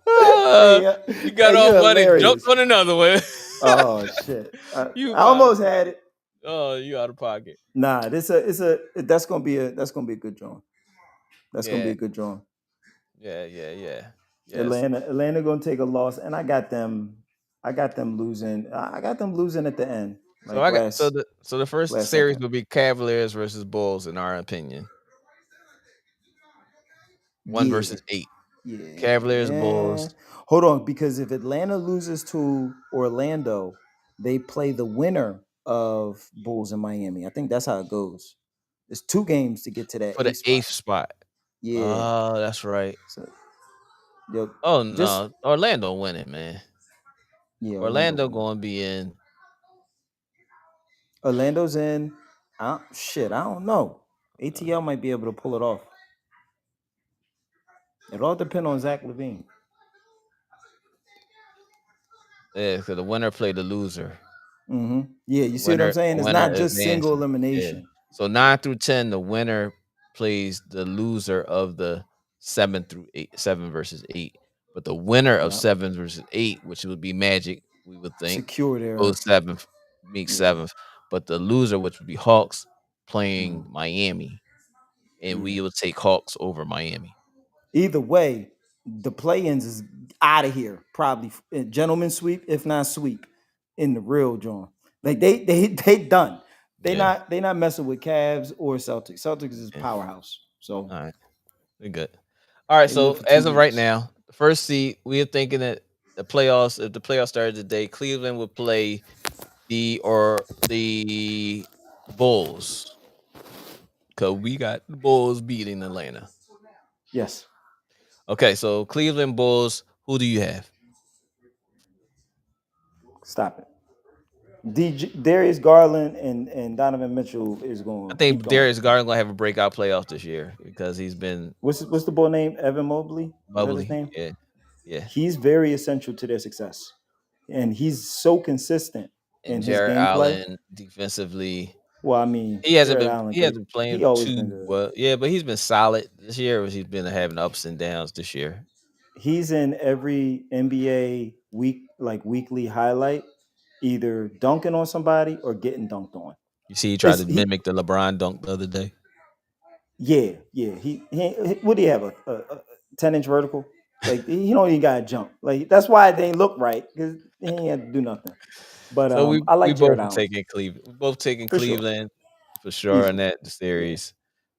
Uh, Hey, you got you're off one and jumped hilarious. on another one. Oh shit! I You out of almost had it. you out of pocket. Nah, that's gonna be a good drawing. That's gonna be Yeah, a good drawing. yeah. Yes. Atlanta gonna take a loss, and I got them. I got them losing. I got them losing at the end, So like I got last the first last series second. would be Cavaliers versus Bulls in our opinion. 1 Yeah, versus 8. Cavaliers, yeah. Bulls. Hold on, because if Atlanta loses to Orlando, they play the winner of Bulls in Miami. I think that's how it goes. It's 2 games to get to that For the 8th spot. 8th spot. Yeah. Oh, that's right. So yo, Oh just no, Orlando winning, man. yeah, Orlando Orlando winning. going to be in. Orlando's in. Shit, I don't know. Uh, ATL might be able to pull it off. It all depends on Zach Levine. yeah, because the winner play the loser. Yeah, you see what I'm saying? It's Winner not just single advances. Yeah. elimination. So 9 through 10, the winner plays the loser of the 7 through 8, 7 versus 8. But the winner of Yeah, 7 versus 8, which would be Magic, we would think, secure their goes 7th, meets yeah, 7th. But the loser, which would be Hawks, mhm, playing Miami, and yeah. we would take Hawks over Miami. Either way, the play-ins is out of here. Probably gentleman sweep, if not sweep, in the real John. Like they done. Yeah. They not messing with Cavs or Celtics. Celtics is Yeah. powerhouse. So All right. We're good. All right. they live So for as 2 of right weeks. now, the first seed, we are thinking that the playoffs, if the playoffs started today, Cleveland would play the Bulls. Cause we got the Bulls beating Atlanta. Yes. Okay, so Cleveland Bulls, who do you have? Stop it. Darius Garland and Donovan Mitchell is I going to keep think going. Darius Garland gonna have a breakout playoff this year because he's been What's the boy name? Evan Mobley? Is that his bubbly. name? Yeah. Yeah. He's very essential to their success. And he's so consistent and in his Jared gameplay. Allen defensively. Well, I mean, He hasn't Jared been Allen he good. hasn't He playing always been too good. well. Yeah, but he's been solid this year. He's been having ups and downs this year. He's in every NBA weekly highlight, either dunking on somebody or getting dunked on. You see, he tried It's to he, mimic the LeBron dunk the other day. yeah. What do you have a 10-inch vertical? Like he don't even got to jump. Like that's why they ain't look right because he ain't had to do nothing. But So we I we like both Jared are Allen taking Cleveland. We both taking for sure, Cleveland for sure in easily. that Yeah. series.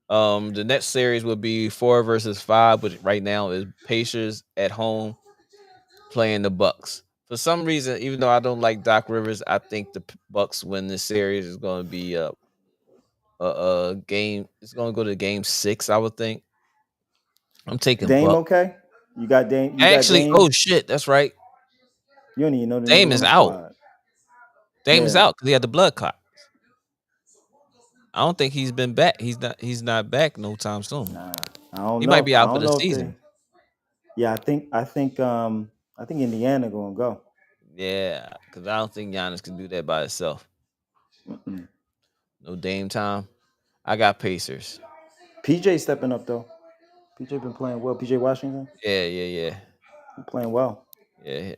The next series would be 4 versus 5, which right now is Pacers at home playing the Bucks. For some reason, even though I don't like Doc Rivers, I think the Bucks win this series. Is going to be a game. It's going to go to game 6. I would think. I'm taking Dame, Bucks. okay. You got Dame. You got Actually, Dame. oh shit, that's right. You don't even know the Dame niggas on is the out. squad. Dame is Yeah. out because he had the blood clot. I don't think he's been back. He's not back no time soon. Nah, I don't He might know. be I out for don't the know if they. season. Yeah, I think Indiana gonna go. Yeah, because I don't think Giannis can do that by himself. Mm-mm. No Dame time. I got Pacers. PJ stepping up though. PJ been playing well. PJ Washington Yeah, yeah, yeah, been playing well. yeah.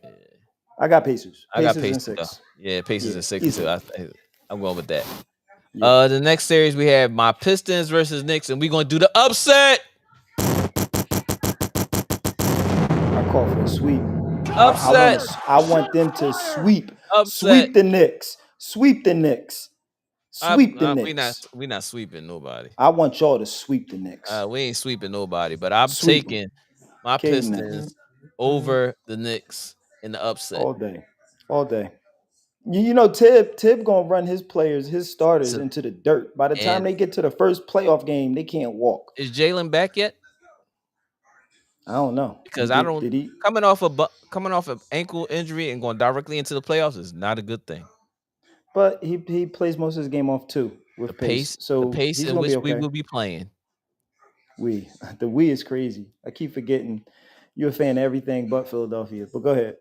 I got Pacers. I got Pacers in Pacers though. 6. Yeah, Pacers Yeah, in 6 too. easily. I'm going with that. Yeah, The next series we have my Pistons versus Knicks, and we're gonna do the upset. I call for a sweep. Upset. I want them to Upset. sweep the Knicks, sweep the Knicks, sweep the We not Knicks. we not sweeping nobody. I want y'all to sweep the Knicks. We ain't sweeping nobody, but I'm Sweep them. taking my Cavemen Pistons over the Knicks in the upset. all day, all day. You know, Tib gonna run his players, his starters So, into the dirt. By the time and they get to the first playoff game, they can't walk. is Jalen back yet? I don't know. Because I don't Did he? coming off of ankle injury and going directly into the playoffs is not a good thing. But he plays most of his game off too The with pace, pace, the so pace he's in gonna be which we okay. will be playing. We the we is crazy. I keep forgetting you're a fan of everything but Philadelphia. But go ahead.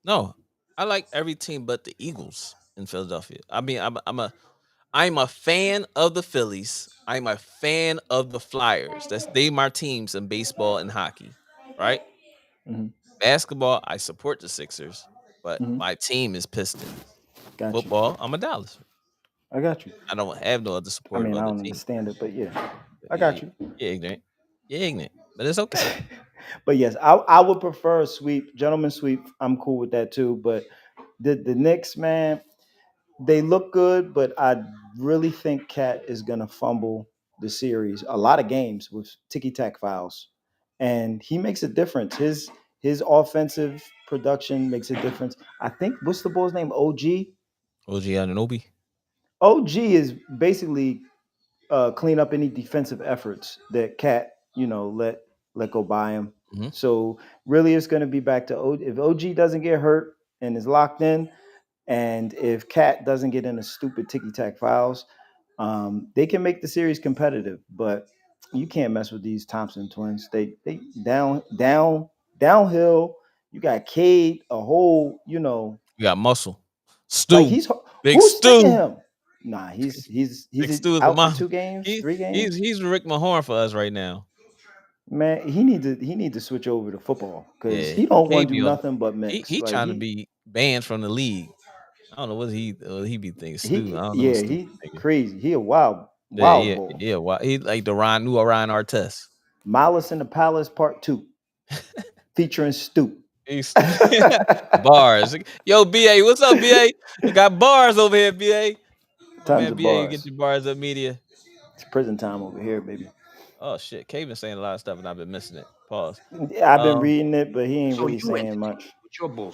No, I like every team but the Eagles in Philadelphia. I mean, I'm a fan of the Phillies. I'm a fan of the Flyers. They my teams in baseball and hockey, right? hmm Basketball, I support the Sixers, but hmm my team is Pistons. Got you. Football, I'm a Dallas. I got you. I don't have no other I support of mean, I other don't teams. understand it, but yeah, I Yeah, got you. you're ignorant. You're ignorant, but it's okay. But yes, I would prefer a sweep, gentleman sweep. I'm cool with that too. But the Knicks, man, they look good, but I really think Cat is gonna fumble the series. A lot of games with ticky tack fouls, and he makes a difference. His offensive production makes a difference. I think what's the boy's name? OG. OG Anunoby. OG is basically clean up any defensive efforts that Cat let go by him. Hmm. So really, it's going to be back to if OG doesn't get hurt and is locked in, and if Cat doesn't get into stupid ticky tack fouls, they can make the series competitive. But you can't mess with these Thompson twins. They downhill. You got Cade, a whole We got Muscle. like Stu. he's Big who's sticking Stu. him. Nah, Big he's Stu is the out for mom. 2 games, 3 games. He's Rick Mahorn for us right now. Man, he need to switch over to football because Yeah. he don't want to do KB on nothing but mix. he Like trying to be banned from the league. I don't know what he be thinking. Stu. I don't know what Stu he be thinking. crazy. He a wild Yeah, wild yeah, bull. yeah. Why he like the new Orion Artest. Malice in the Palace Part 2 featuring Stu. He's bars. Yo, BA, what's up, BA? I got bars over here, BA. My Tons man of BA, get bars. your bars up media. It's prison time over here, baby. Oh shit. K been saying a lot of stuff and I've been missing it. Pause. I've been Um, reading it, but he ain't really saying much. all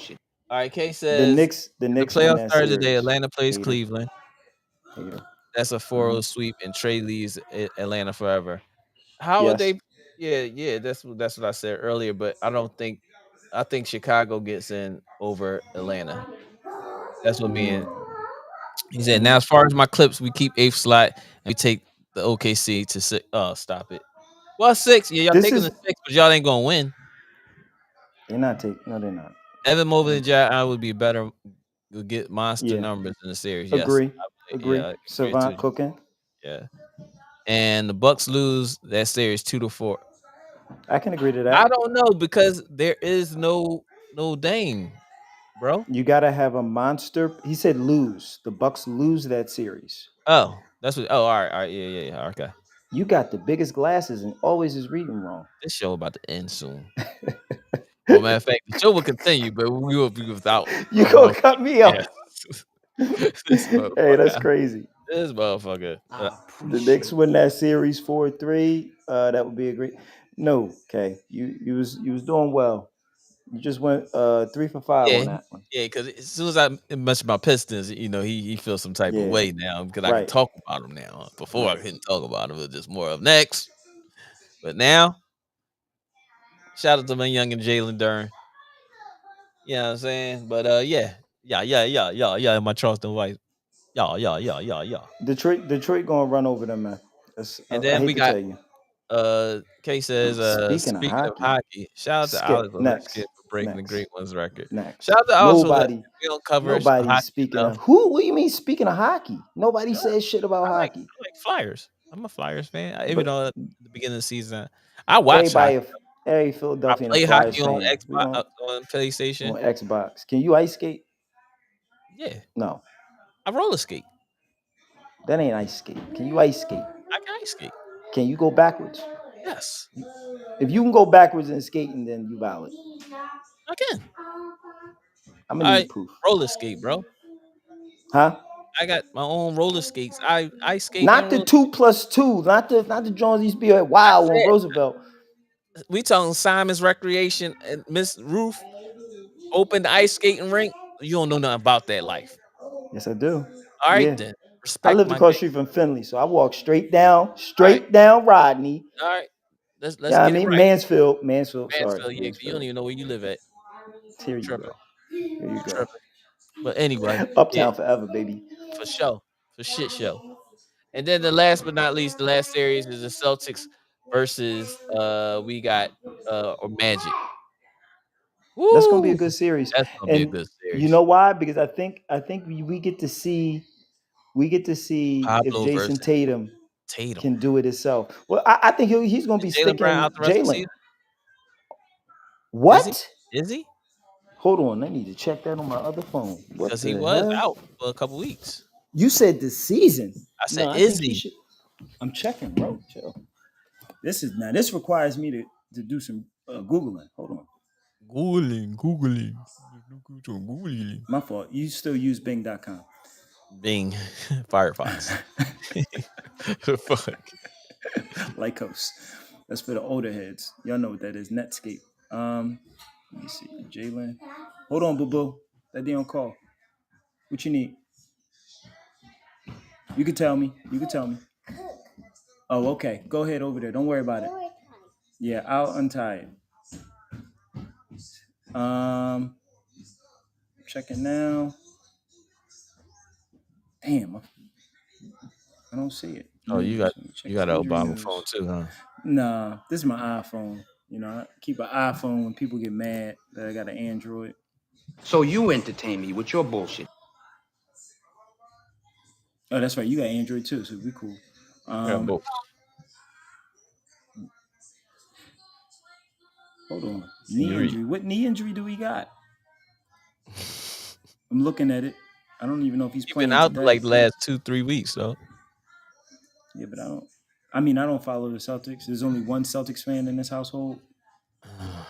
right, K The says Knicks, the the Knicks win playoffs that started today. series. Atlanta plays Hater, Cleveland. hater. That's a 4-0 sweep and Trey leaves Atlanta forever. How would Yes. they yeah, that's what I said earlier, but I think Chicago gets in over Atlanta. That's what me and he said. Now, Mhm. as far as my clips, we keep eighth slot and we take the OKC to six. Oh, stop it. Well, six. Yeah, y'all This taking the is six, but y'all ain't gonna win. they're not taking. No, they're not. Evan Mobley and Jack I would be better. You'll get monster Yeah. numbers in the series. Yes, Agree. yeah, Agree. I agree too. Savant cooking. Yeah, and the Bucks lose that series 2-4. I can agree to I that. don't know because there is no Dame, bro. You gotta have a monster. He said lose. The Bucks lose that series. Oh, that's what. Oh, all right, yeah. Okay, You got the biggest glasses and always is reading wrong. this show about to end soon. Well, matter of fact, the show will continue, but we will be without You a gonna motherfucker. cut me Yeah, off? this Hey, that's motherfucker. crazy. This motherfucker. The Knicks win that series 4-3. That would be a great. No, okay. You was doing well. You just went 3 for 5 Yeah, on that one. yeah. Because as soon as I mentioned my Pistons, he feels some type of Yeah. way now because I can Right. talk about them now. Before I Right. couldn't talk about them, it was just more of next. But now, shout out to my young and Jalen Duren. You know what I'm saying? But yeah. My Charleston White. Yeah. Detroit gonna run over them, man. And I then hate we to got tell you. Kay says, Speaking of speaking of hockey, hockey, shout out to skip Oliver next, Skip for breaking the next, Great Ones record. next. Shout out to also that Nobody, we don't cover nobody's hockey speaking enough. of who. What do you mean speaking of hockey? Nobody Yeah, says shit about hockey. I like Flyers. I'm a Flyers fan. Even But though at the beginning of the season, I watch hockey. everybody, every I Philadelphia and a play Flyers hockey on fan. We Xbox on on PlayStation. Xbox. Can you ice skate? Yeah, No, I roller skate. that ain't ice skate. Can you ice skate? I can ice skate. Can you go backwards? Yes, If you can go backwards in skating, then you valid. I can. I'm gonna I need proof. roller skate, bro. Huh? I got my own roller skates. I skate Not and the roller. 2+2. Not the Jones used to be at I Wow on said Roosevelt. we talking Simon's Recreation and Miss Ruth opened the ice skating rink. You don't know nothing about that life. Yes, I do. All right Yeah. then. I Respect lived my across the name. street from Finley, so I walked All right. straight down Rodney. All right. Let's Yeah, I get it mean right. Mansfield. Sorry, Mansfield, yeah, you don't Mansfield. even know where you live at. Here you Tripping. go. Here you go. Tripping. But anyway, yeah, Uptown forever, baby. for sure. For shit show. And then the last but not least, the last series is the Celtics versus we got or Magic. That's gonna be a Woo! good series, That's gonna be a and good you series. know why? Because I think we get to see if Pablo Jason versus Tatum Tatum. can do it himself. Well, I think he's gonna Is be Jalen Brown sticking out the rest of the Jalen. season? Is he? What? Is he? Hold on, I need to check that on my other phone. What Because he the was hell? out for a couple weeks. You said this season. I said, No, I is think he he? should. I'm checking, bro. Chill. This requires me to do some googling. Hold on. Googling. Googling. My fault. You still use Bing.com. Bing. Firefox. The fuck? Lycos. That's for the older heads. Y'all know what that is. Netscape. Let me see. Jalen. Hold on, boo boo. That damn call. What you need? You can tell me. Oh, okay. Go ahead over there. Don't worry about it. Yeah, I'll untie it. Checking now. Damn, I don't see it. Oh, News. Let me check you got an injury Obama phone news. too, huh? Nah, this is my iPhone. You know, I keep an iPhone when people get mad that I got an Android. So you entertain me with your bullshit. Oh, that's right. You got Android too, so we cool. Yeah, both. Hold on. Can Knee you read? injury. What knee injury do we got? I'm looking at it. I don't even know if he's You've been playing out for today. like the last 2-3 weeks, though. Yeah, but I don't follow the Celtics. There's only one Celtics fan in this household. I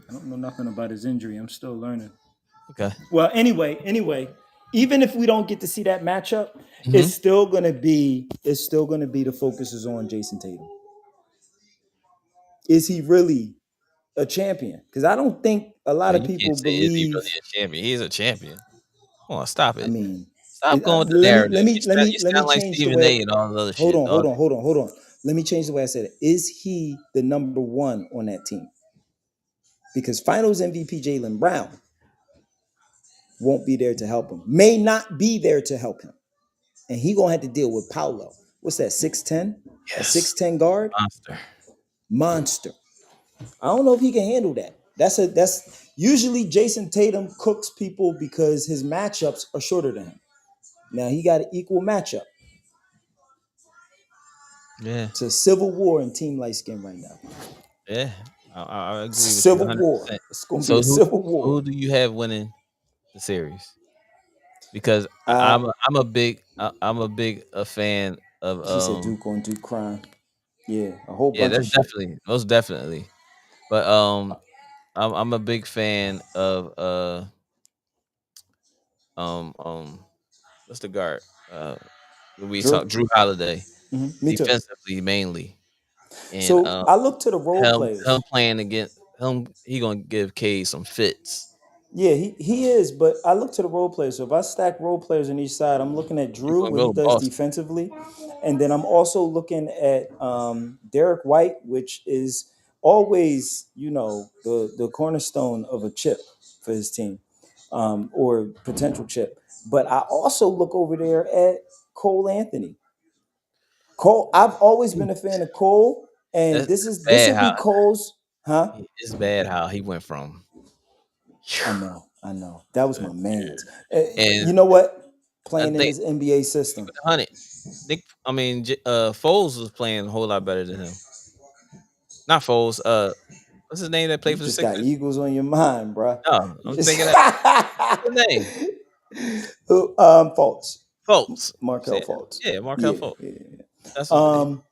don't know nothing about his injury. I'm still learning. Okay. Well, anyway, even if we don't get to see that matchup, Mhm. it's still gonna be the focus is on Jason Tatum. Is he really a champion? Because I don't think a lot Man, of you people can't say is he believe. really a champion? He's a champion. Come on, stop I it. mean, Stop going with the let me narrative. let me You let sound, me you let me sound like change the Stephen way. A. and all the other Hold shit, on, dog. hold on. Let me change the way I said it. Is he the number one on that team? Because Finals MVP Jalen Brown won't be there to help him. May not be there to help him, and he gonna have to deal with Paolo. What's that? 6'10"? A Yes. 6'10" guard? Monster. Monster. I don't know if he can handle that. That's usually Jason Tatum cooks people because his matchups are shorter than him. Now he got an equal matchup. Yeah, It's a civil war in Team Light Skin right now. yeah. I It's a agree with you civil 100%. war. It's gonna be So a civil war. who do you have winning the series? Because Uh I'm a big a fan of she said Duke on Duke crime. Yeah, a whole yeah, bunch of that's shit. definitely most definitely. But I'm a big fan of um what's the guard? We talk Drew. Drew Holiday Me too. defensively mainly, and So I look to the role him players. playing against him, he gonna give Cade some fits. Yeah, he is, but I look to the role players. So if I stack role players on each side, I'm looking at He Drew, gonna what he go does boss. defensively, and then I'm also looking at Derek White, which is always, the cornerstone of a chip for his team, or potential chip. But I also look over there at Cole Anthony. Cole, I've always been a fan of Cole, and That's this bad will how be Cole's, huh? it's bad how he went from I know. That was good my year. man's. And You know what? I Playing in think his NBA keep system. it 100. Foles was playing a whole lot better than him. Not Foles. What's his name that played You for the just got Sixers? Eagles on your mind, bruh. No, You I'm just thinking that. What's his name? Faults. Fultz. Markel Yeah, Faults. yeah, Markel Yeah, Fultz. yeah. That's what. Um,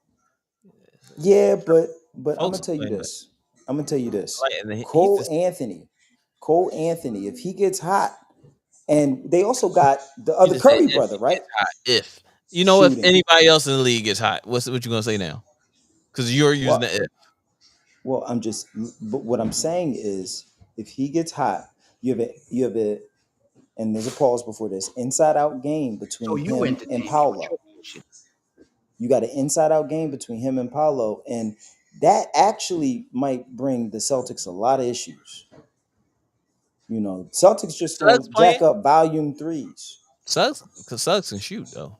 yeah, but I'm Fultz gonna is tell you playing better. this. I'm gonna tell you I this. like, and he's Cole just Anthony. Cole Anthony, if he gets hot, and they also got the you other just said Curry if brother, he right? gets hot. If you know if Shooting. anybody else in the league gets hot, what you gonna say now? Because you're using Well, the if. well, but what I'm saying is, if he gets hot, you have a, and there's a pause before this inside out game So between you him and entertain me with Paolo. your bullshit. You got an inside out game between him and Paolo, and that actually might bring the Celtics a lot of issues. Celtics just Suggs gonna playing. jack up volume threes. Suggs can shoot though.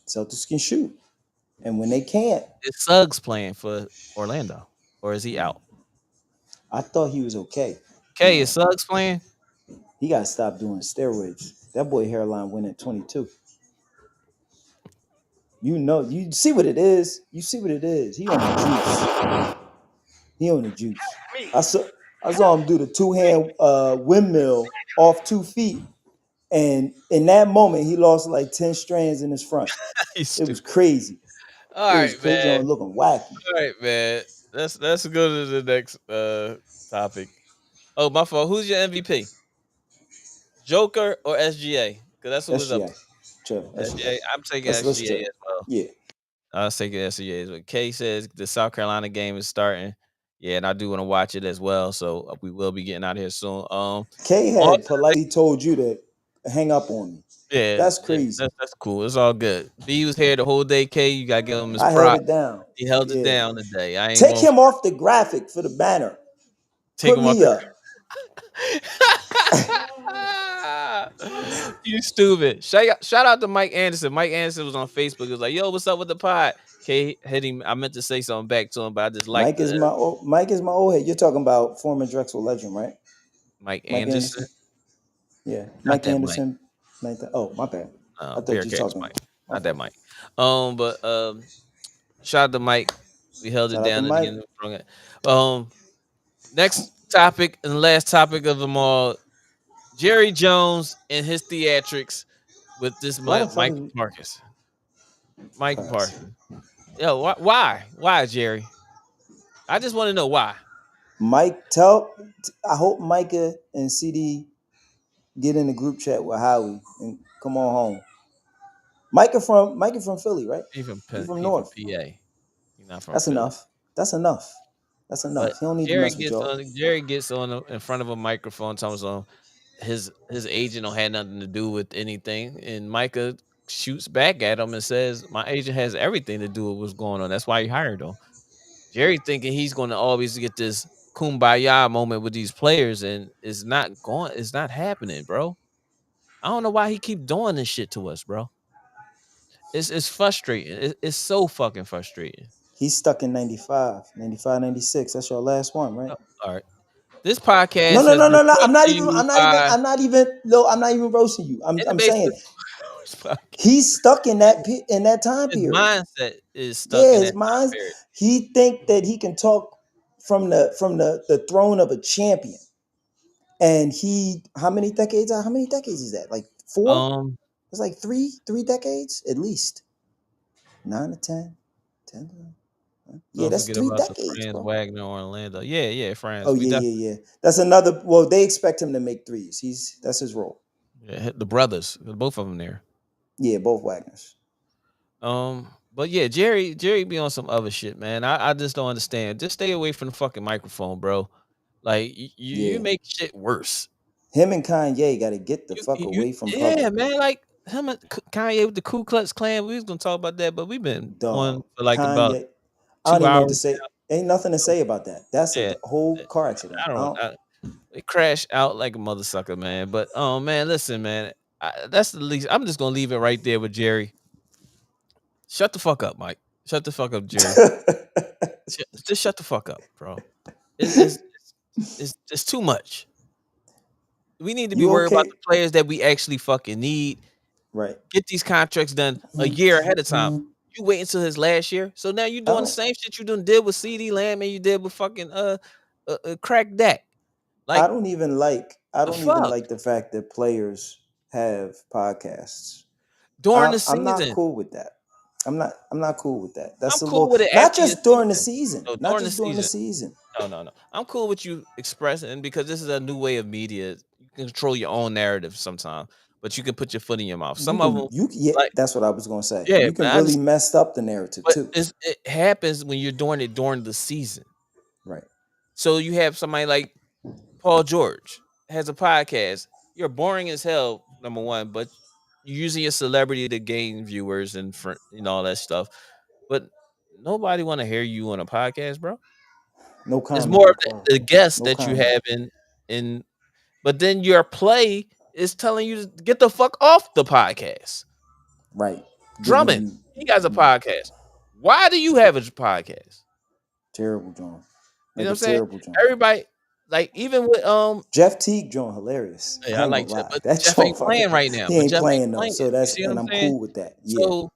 Celtics can shoot, and when they can't, Is Suggs playing for Orlando, or is he out? I thought he was okay. You Okay, is know, Suggs playing? he got to stop doing steroids. That boy hairline went at 22. You see what it is. You see what it is. He on the juice. He on the juice. I saw I saw him do the two hand windmill off 2 feet, and in that moment he lost like 10 strands in his front. He's It was stupid. crazy. All It right, was crazy. man. On looking wacky. All right, man. Let's go to the next topic. Oh, my fault. Who's your MVP? Joker or SGA? Because that's who was up SGA, chill. there. SGA. SGA. I'm taking Let's SGA chill. as well. Yeah, I was taking SGA as well. Kay says the South Carolina game is starting. Yeah, and I do want to watch it as well. So we will be getting out here soon. K had Also, politely told you to hang up on me. yeah, That's crazy. that's cool. It's all good. B was here the whole day. K, you gotta give him his I held prop. it down. He held it Yeah. down today. I ain't Take gonna him off the graphic for the banner. take Put him off me the. up. You stupid. Shout out to Mike Anderson. Mike Anderson was on Facebook. He was like, "Yo, what's up with the pod?" K hit him. I meant to say something back to him, but I just like the Mike is my old head. You're talking about former Drexel legend, right? Mike Mike Anderson. Anderson. Yeah, Not Mike that Mike. Anderson. Oh, my bad. I thought you were Bearcats talking. Mike. My Not that fault. Mike. But shout out to Mike. We held it Shout out to down at the Mike. end of the program. Next topic and last topic of them all: Jerry Jones and his theatrics with this Why the fuck is Michael Parkins. Michael facts? Parsons. Yo, why? Why, Jerry? I just want to know why. Mike, I hope Micah and CD get in the group chat with Howie and come on home. Micah from Philly, right? He from He from North. PA. He not from That's Philly. enough. That's enough. That's But enough. He don't need to mess with y'all. Jerry gets on in front of a microphone, tells him his agent don't have nothing to do with anything, and Micah shoots back at him and says, "My agent has everything to do with what's going on. That's why he hired him." Jerry thinking he's going to always get this kumbaya moment with these players, and it's not going. It's not happening, bro. I don't know why he keep doing this shit to us, bro. It's frustrating. It's so fucking frustrating. He's stuck in 95, 95, 96. That's your last one, right? All right. This No, podcast no, has no, been no, no. brought I'm not to even. you I'm not even. by I'm not even. No, I'm not even roasting you. I'm. In the I'm saying Basement podcast. he's stuck in that time His period. mindset is stuck Yeah, in his that time mind. period. He think that he can talk from the throne of a champion. And he, how many decades? How many decades is that? Like four? Um, It's like three decades at least. 9 to 10, 10 to, yeah, don't that's forget three about the decades, Franz bro. Wagner Orlando. Yeah, Oh France. We yeah, definitely yeah, yeah. That's another. Well, they expect him to make threes. That's his role. hit the brothers, both of them there. Yeah, both Wagners. But yeah, Jerry be on some other shit, man. I just don't understand. Just stay away from the fucking microphone, bro. Like you Yeah, make shit worse. him and Kanye got to get the fuck away from Yeah, public, man. Like him and Kanye with the Ku Klux Klan. We was gonna talk about that, but we've been on dog. for like about Kanye. I don't 2 even know what to hours. say. Ain't nothing to say about that. That's a Yeah, whole car accident. I I don't. don't. It crashed out like a mother sucker, man. But man, listen, man. That's the least. I'm just gonna leave it right there with Jerry. Shut the fuck up, Mike. Shut the fuck up, Jerry. Just shut the fuck up, bro. It's too much. We need to be You worried about okay? the players that we actually fucking need. Right. Get these contracts done a year ahead of time. You wait until his last year, so now you're I doing the don't. same shit you done did with CD Lamb and you did with fucking Crack Dak. I Like don't even like. I the don't even fuck like the fact that players have podcasts. during the I'm not season. cool with that. I'm not cool with that. I'm That's a cool little. with it Not after your just during the season. season. No, Not during the just during the season. season. No. I'm cool with you expressing because this is a new way of media. You can control your own narrative sometimes, but you can put your foot in your mouth. You Some of can. them, You yeah. like, That's what I was gonna say. yeah, You man, can I really understand, mess up the narrative but too. it happens when you're doing it during the season. Right. So you have somebody like Paul George has a podcast. You're boring as hell, number one, but you're using your celebrity to gain viewers and all that stuff. But nobody want to hear you on a podcast, bro. No It's comment more on of Paul. the guests No that you comment. have in. But then your play is telling you to get the fuck off the podcast. Right. Giving Drummond, you he has a podcast. Why do you have a podcast? terrible John. You know Like what a I'm saying? terrible John. Everybody, like even with Jeff Teague John hilarious. yeah, I I ain't gonna like Jeff, lie. but That Jeff John ain't fucking playing right now. he But ain't Jeff ain't playing though. playing. So You that's see what and I'm I'm saying? cool with that. Yeah. So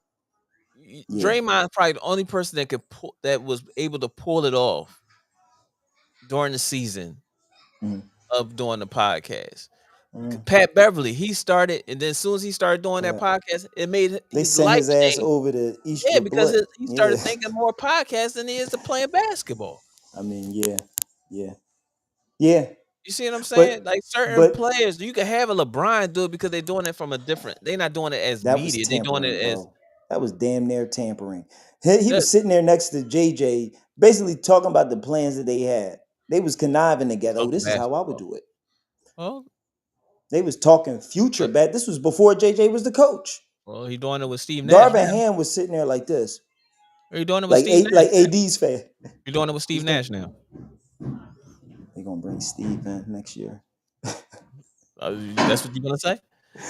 Yeah. Draymond probably the only person that could pull that was able to pull it off during the season Mhm. of doing the podcast. Mhm. Pat Beverly, he started, and then as soon as he started doing that Yeah. podcast, it made They his sent life his ass change. over to East Yeah, because Blood. he Yeah. started thinking more podcasts than he is to playing basketball. I mean, yeah. Yeah. Yeah. You see what I'm saying? But Like certain but players, you can have a LeBron do it because they're doing it from a different. They're not doing it as that was media. They're doing it tampering, as bro. That was damn near tampering. He that. was sitting there next to JJ, basically talking about the plans that they had. They was conniving together. Oh, Talking this is how I would basketball. do it. Well, They was talking future but back. This was before JJ was the coach. he doing it with Steve Nash Darvin now. Ham was sitting there like this, Are you doing it with Steve Nash? like AD's fan. You're doing it with Steve Who's that? Nash now. They gonna bring Steve in next year. That's what you're gonna say?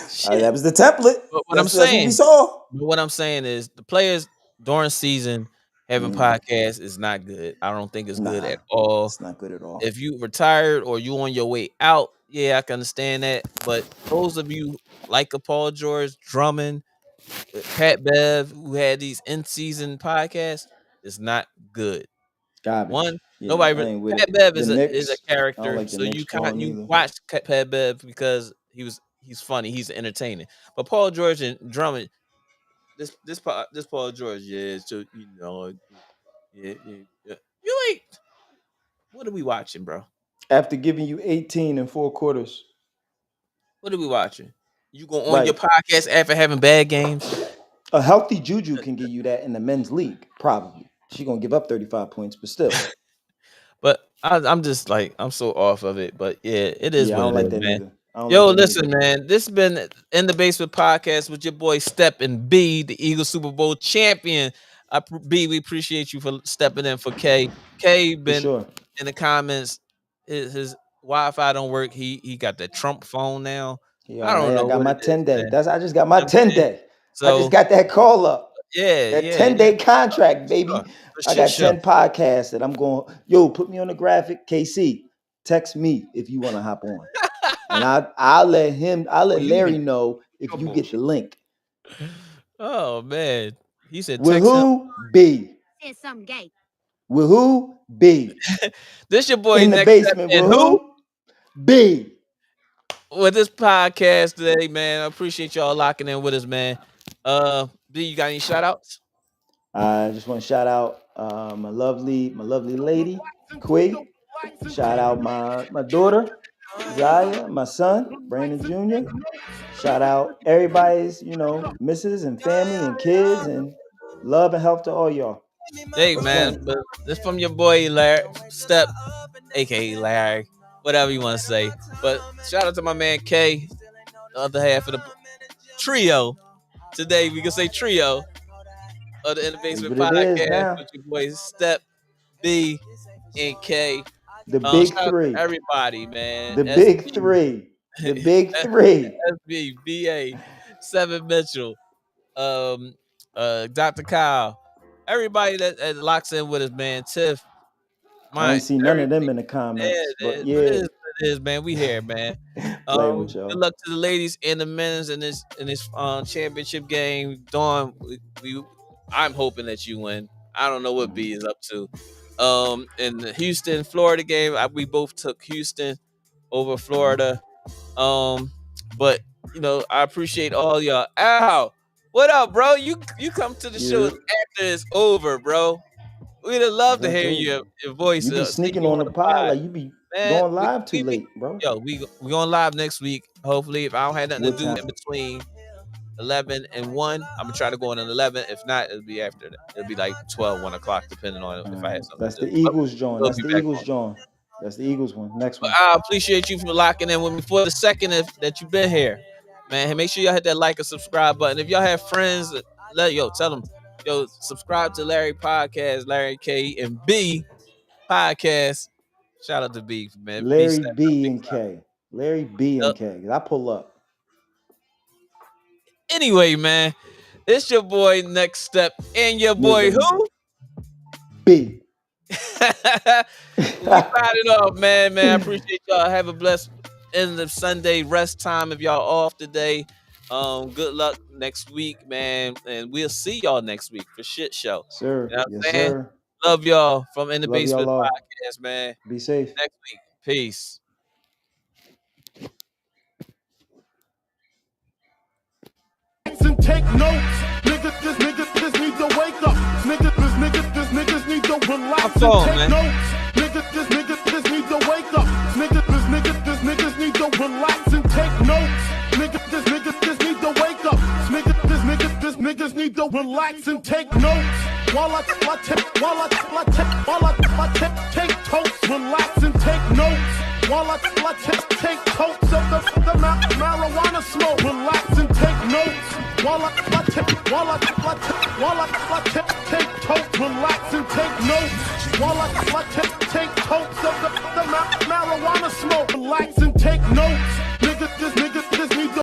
Shit. That was the template. But what I'm That's what we saying, saw. is the players during season having Mm, podcasts is not good. I don't think it's good nah, at all. it's not good at all. If you retired or you on your way out, yeah, I can understand that. But those of you like a Paul George, Drummond, Pat Bev, who had these in season podcasts, it's not good. Garbage. One, Yeah, nobody. I ain't with Pat it. Bev The is a Knicks. I don't character, like the so Knicks you either. watch Pat Bev because he's funny, he's entertaining. But Paul George and Drummond, this Paul George, yeah. So yeah. You ain't. What are we watching, bro? After giving you 18 in 4 quarters. What are we watching? You go on your Right. podcast after having bad games? A healthy Juju can give you that in the men's league, probably. She gonna give up 35 points, but still. But I'm just like I'm so off of it. But yeah, it is Yeah, I what don't it like is, that man. neither. I don't like Yo, that neither. listen, man. This has been in the basement podcast with your boy Step and B, the Eagles Super Bowl champion. B, we appreciate you for stepping in for K. K For been sure. in the comments. His Wi-Fi don't work. He got that Trump phone now. Yeah, I all don't right. I know got what my it is, 10 day. man. I just got my You know what I'm 10 saying? day. I just So got that call up. Yeah, That yeah, 10-day contract, sure. baby. For I shit got show. 10 podcasts that I'm going, yo, put me on the graphic. KC, text me if you want to hop on. And I'll let You Larry need know if Your you get the bullshit. link. Oh man. He said With text him. who? B. Said something gay. With who? B. This your boy In the next step basement. and With who? who? B. With this podcast today, man. I appreciate y'all locking in with us, man. B, you got any shout outs? I just want to shout out my lovely lady, Quay. Shout out my daughter, Zaya, my son, Brandon Jr. Shout out everybody's, missus and family and kids, and love and health to all y'all. Hey Let's man, flame. but this from your boy Larry Step, aka Larry, whatever you want to say. But shout out to my man K, the other half of the trio. Today we can say trio of the In the Is Basement what it is podcast now. with your boys Step, B, and K. The Shout big out to three. everybody, man. The big SB, three. The big three. SB, BA, Seven Mitchell, um, Dr. Kyle, everybody that locks in with us, man. Tiff, I ain't Mike, see none of them everything. in the Yeah, comments, but it yeah, is, it is, man. We here, man. playing with Good y'all. luck to the ladies and the men's in this championship game. Dawn, I'm hoping that you win. I don't know what B is up to. In the Houston, Florida game, we both took Houston over Florida. Um, but I appreciate all y'all. Al, what up, bro? You come to the show You after it's over, bro. We'd have loved as to I hear told you, your voice, you be see sneaking you on on the the pod pod, like you be man. going live too late, bro. We going live next week. Hopefully, if I don't have nothing to What do time? in between 11 and 1, I'm gonna try to go on at 11. If not, it'll be after that. It'll be like 12, 1 o'clock, depending on All if I have right, something that's to the do. But Eagles joint. we'll That's be the back Eagles on. joint. That's the Eagles one. Next But one. I appreciate you for locking in with me for the second that you've been here, man. Hey, make sure y'all hit that like and subscribe button. If y'all have friends, tell them, subscribe to Larry Podcast, Larry K and B Podcast. Shout out to B, man. B Larry step B big and time. K. Larry B and Yep. K. I pull up. Anyway, man, it's your boy Next Step and your boy Nigga who? B. We started off, man. I appreciate y'all. Have a blessed end of Sunday rest time if y'all off today. Good luck next week, man. And we'll see y'all next week for shit show. Sir. You know what Yes, I'm saying? sir. Love y'all from In the Love y'all Basement all. Podcast, man. Be safe. Next week. Peace. And take notes. Niggas need to wake up. Niggas need to relax and phone, take man. notes. Niggas need to wake up. Niggas need to relax and take notes. Niggas need to wake up. Niggas need to relax and take notes. While I take totes, relax and take notes. While I take totes of the marijuana smoke, relax and take notes. While I take totes, relax and take notes. While I take totes of the marijuana smoke, relax and take notes. Niggas need to